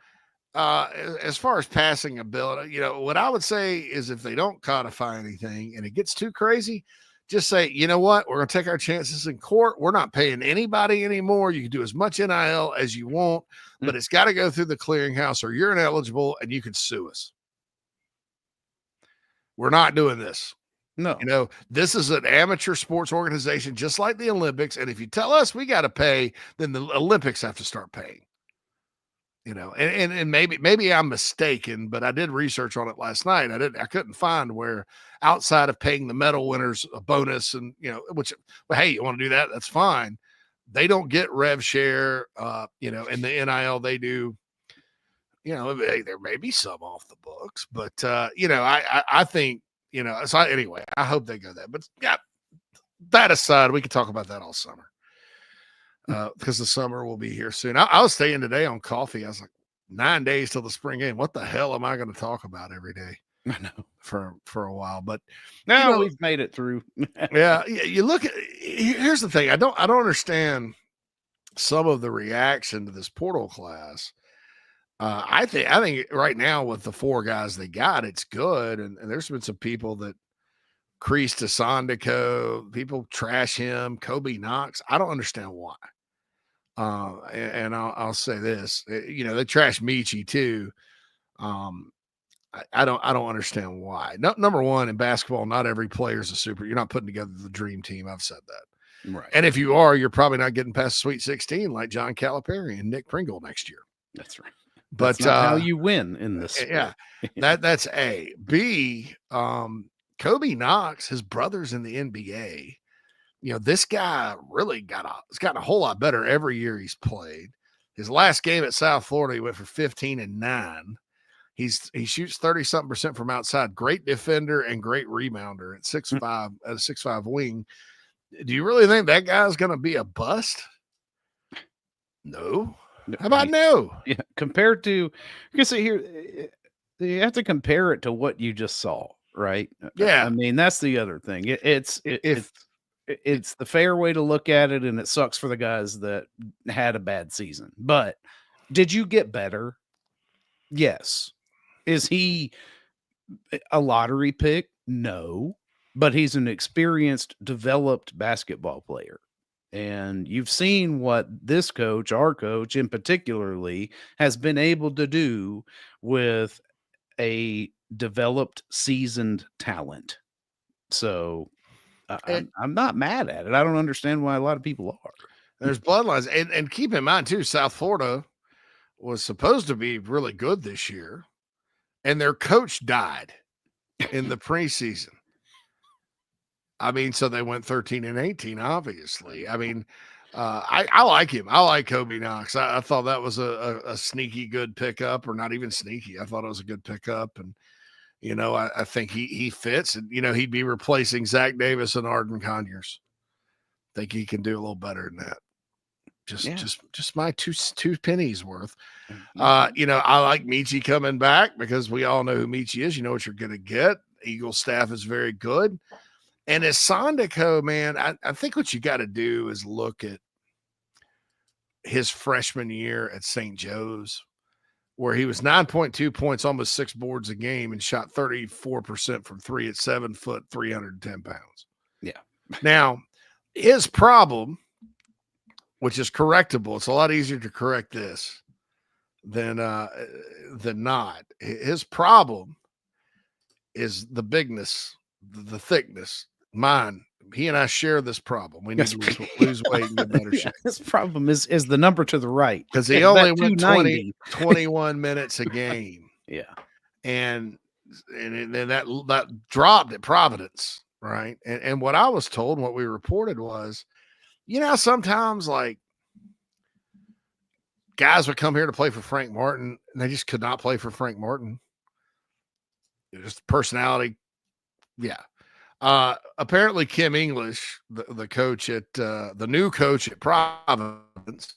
as far as passing a bill, what I would say is if they don't codify anything and it gets too crazy, just say, you know what, we're going to take our chances in court. We're not paying anybody anymore. You can do as much NIL as you want, but it's got to go through the clearinghouse or you're ineligible and you can sue us. We're not doing this. No. This is an amateur sports organization, just like the Olympics. And if you tell us we got to pay, then the Olympics have to start paying. And maybe I'm mistaken, but I did research on it last night. I couldn't find where outside of paying the medal winners a bonus and, hey, you want to do that? That's fine. They don't get rev share, in the NIL they do, there may be some off the books, but, I think, so anyway, I hope they go that, but yeah, that aside, we could talk about that all summer. Because the summer will be here soon. I was staying today on coffee. I was like, 9 days till the spring game. What the hell am I going to talk about every day? I know for a while, but now we've made it through. Yeah. You look at, here's the thing. I don't understand some of the reaction to this portal class. I think right now with the 4 guys they got, it's good. And there's been some people that Crease to Sondico, people trash him, Kobe Knox. I don't understand why. And I'll say this, they trash Michi too. I don't understand why. Number one, in basketball, not every player is a super. You're not putting together the dream team. I've said that. Right. And if you are, you're probably not getting past the Sweet 16 like John Calipari and Nick Pringle next year. That's right. But that's not how you win in this. Yeah. That's A. B. Kobe Knox, his brother's in the NBA. This guy really has gotten a whole lot better every year he's played. His last game at South Florida, he went for 15 and 9. He shoots 30-something% from outside. Great defender and great rebounder at 6'5", at a 6'5" wing. Do you really think that guy's going to be a bust? No. How about no? Yeah. Compared to, because here you have to compare it to what you just saw, right? Yeah. I mean, that's the other thing. It's the fair way to look at it, and it sucks for the guys that had a bad season. But did you get better? Yes. Is he a lottery pick? No. But he's an experienced, developed basketball player. And you've seen what this coach, our coach in particularly, has been able to do with a developed, seasoned talent. So I'm not mad at it. I don't understand why a lot of people are. There's bloodlines. And keep in mind, too, South Florida was supposed to be really good this year, and their coach died in the preseason. I mean, so they went 13-18, obviously. I mean, I like him. I like Kobe Knox. I thought that was a sneaky good pickup, or not even sneaky. I thought it was a good pickup. And, you know, I think he fits. And, you know, he'd be replacing Zach Davis and Arden Conyers. I think he can do a little better than that. Just my two pennies worth. You know, I like Michi coming back because we all know who Michi is. You know what you're going to get. Eagles staff is very good. And as Sondico, man, I think what you got to do is look at his freshman year at St. Joe's, where he was 9.2 points, almost 6 boards a game, and shot 34% from three at 7 foot, 310 pounds. Yeah. Now, his problem, which is correctable, it's a lot easier to correct this than not. His problem is the bigness, the thickness. Mine, he and I share this problem. We need to lose weight and get better shape. His problem is the number to the right, because he only went 21 minutes a game. Yeah, and then that dropped at Providence, right? And what I was told, and what we reported was, you know, sometimes like guys would come here to play for Frank Martin, and they just could not play for Frank Martin. Just personality, yeah. Apparently Kim English, the coach at the new coach at Providence,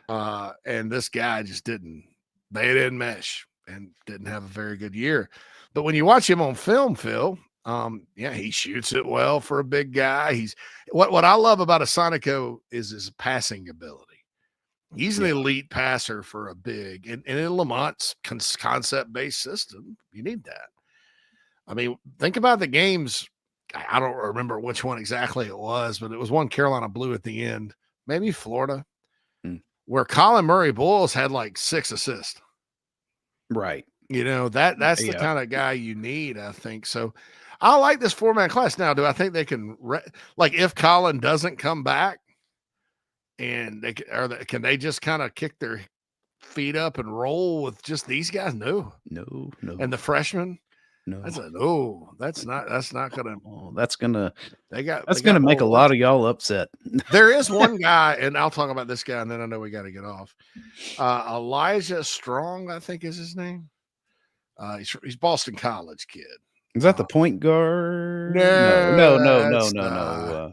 and this guy just didn't mesh and didn't have a very good year. But when you watch him on film, Phil, yeah, he shoots it well for a big guy. He's what I love about Asonico is his passing ability. He's an elite passer for a big, and in Lamont's concept-based system, you need that. I mean, think about the games. I don't remember which one exactly it was, but it was one Carolina Blue at the end, maybe Florida, where Colin Murray Boyles had like 6 assists. Right. You know, that's the kind of guy you need, I think. So I like this 4-man class. Now, do I think they can, like if Colin doesn't come back and can they just kind of kick their feet up and roll with just these guys? No. And the freshmen? No, that's not gonna. Oh, that's gonna make a lot of y'all upset. There is one guy, and I'll talk about this guy, and then I know we got to get off. Elijah Strong, I think is his name. He's Boston College kid. Is that the point guard? No.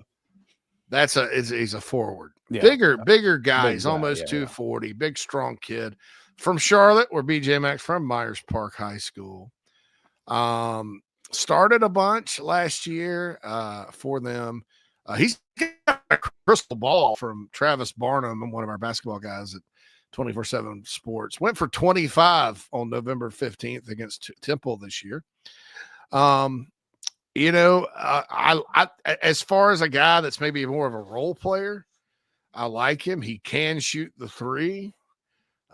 He's a forward. Yeah. Bigger guy. He's almost 240. Big, strong kid from Charlotte, where BJ Mack's from, Myers Park High School. Started a bunch last year for them. He's got a crystal ball from Travis Barnum, and one of our basketball guys at 24/7 Sports. Went for 25 on November 15th against Temple this year. You know, I as far as a guy that's maybe more of a role player, I like him. He can shoot the three,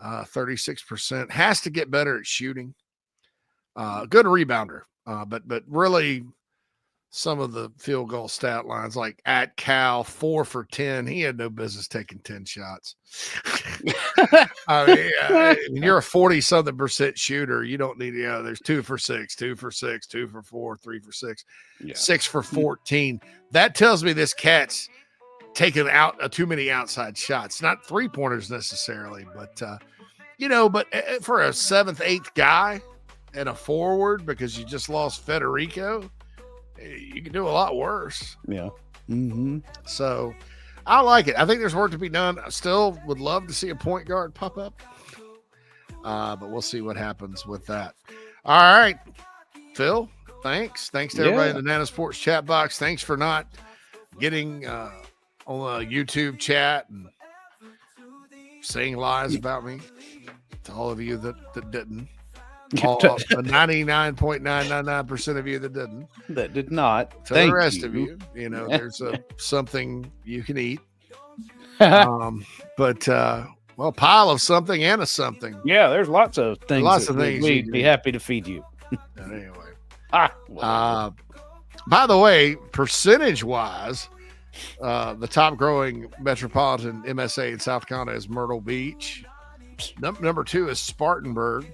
36%. Has to get better at shooting. Good rebounder, but really some of the field goal stat lines, like at Cal, 4 for 10. He had no business taking 10 shots. I mean, you're a 40-something% shooter. You don't need, there's 2 for 6, 2 for 6, 2 for 4, 3 for 6, 6 for 14. That tells me this cat's taking out too many outside shots, not 3-pointers necessarily, but for a 7th, 8th guy and a forward, because you just lost Federico, you can do a lot worse. Yeah. So I like it. I think there's work to be done. I still would love to see a point guard pop up, but we'll see what happens with that. All right, Phil, thanks to everybody in the Nana Sports chat box. Thanks for not getting on a YouTube chat and saying lies about me, to all of you that didn't. 99.999% of you that did not. To the rest of you, there's something you can eat. Pile of something and a something. Yeah, there's lots of things. We'd be happy to feed you. Anyway, by the way, percentage-wise, the top growing metropolitan MSA in South Carolina is Myrtle Beach. Number 2 is Spartanburg.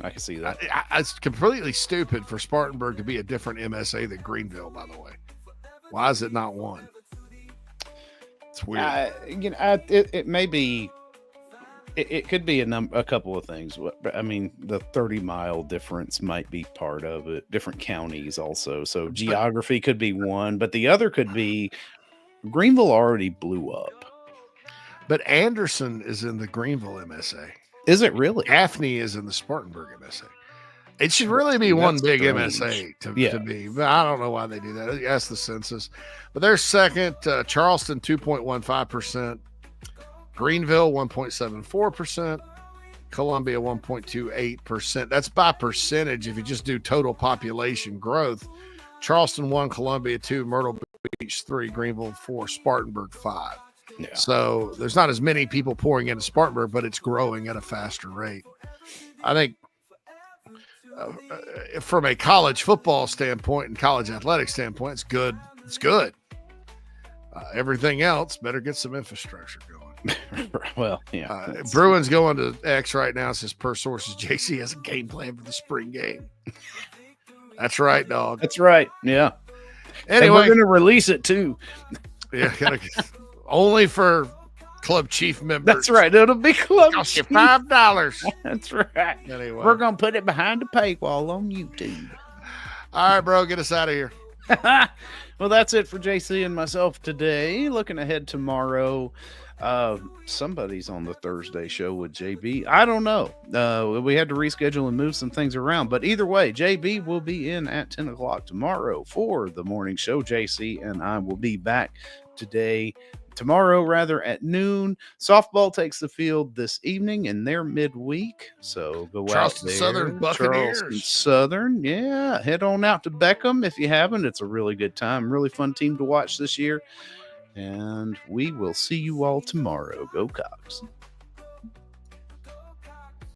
I can see that. It's completely stupid for Spartanburg to be a different MSA than Greenville, by the way. Why is it not 1? It's weird. It may be. It could be a couple of things. I mean, the 30-mile difference might be part of it. Different counties also. So geography could be one, but the other could be Greenville already blew up. But Anderson is in the Greenville MSA. Is it really? Gaffney is in the Spartanburg MSA. It should really be one big strange. MSA to be, but I don't know why they do that. Ask the census. But they're second. Charleston, 2.15%. Greenville, 1.74%. Columbia, 1.28%. That's by percentage. If you just do total population growth, Charleston 1, Columbia 2, Myrtle Beach 3, Greenville 4, Spartanburg 5. Yeah. So there's not as many people pouring into Spartanburg, but it's growing at a faster rate. I think from a college football standpoint and college athletics standpoint, it's good. It's good. Everything else better get some infrastructure going. Well, yeah. Bruins going to X right now. Says per sources, JC has a game plan for the spring game. That's right, dog. That's right. Yeah. Anyway, and we're going to release it too. Yeah, only for club chief members. That's right. It'll be club cost you chief. $5. That's right. Anyway, we're going to put it behind the paywall on YouTube. All right, bro, get us out of here. Well, that's it for JC and myself today. Looking ahead tomorrow. Somebody's on the Thursday show with JB. I don't know. We had to reschedule and move some things around, but either way, JB will be in at 10 o'clock tomorrow for the morning show. JC and I will be back tomorrow at noon. Softball takes the field this evening in their midweek. So go Charleston out there. Southern Buccaneers. Charleston Southern. Yeah. Head on out to Beckham if you haven't. It's a really good time. Really fun team to watch this year. And we will see you all tomorrow. Go Cox.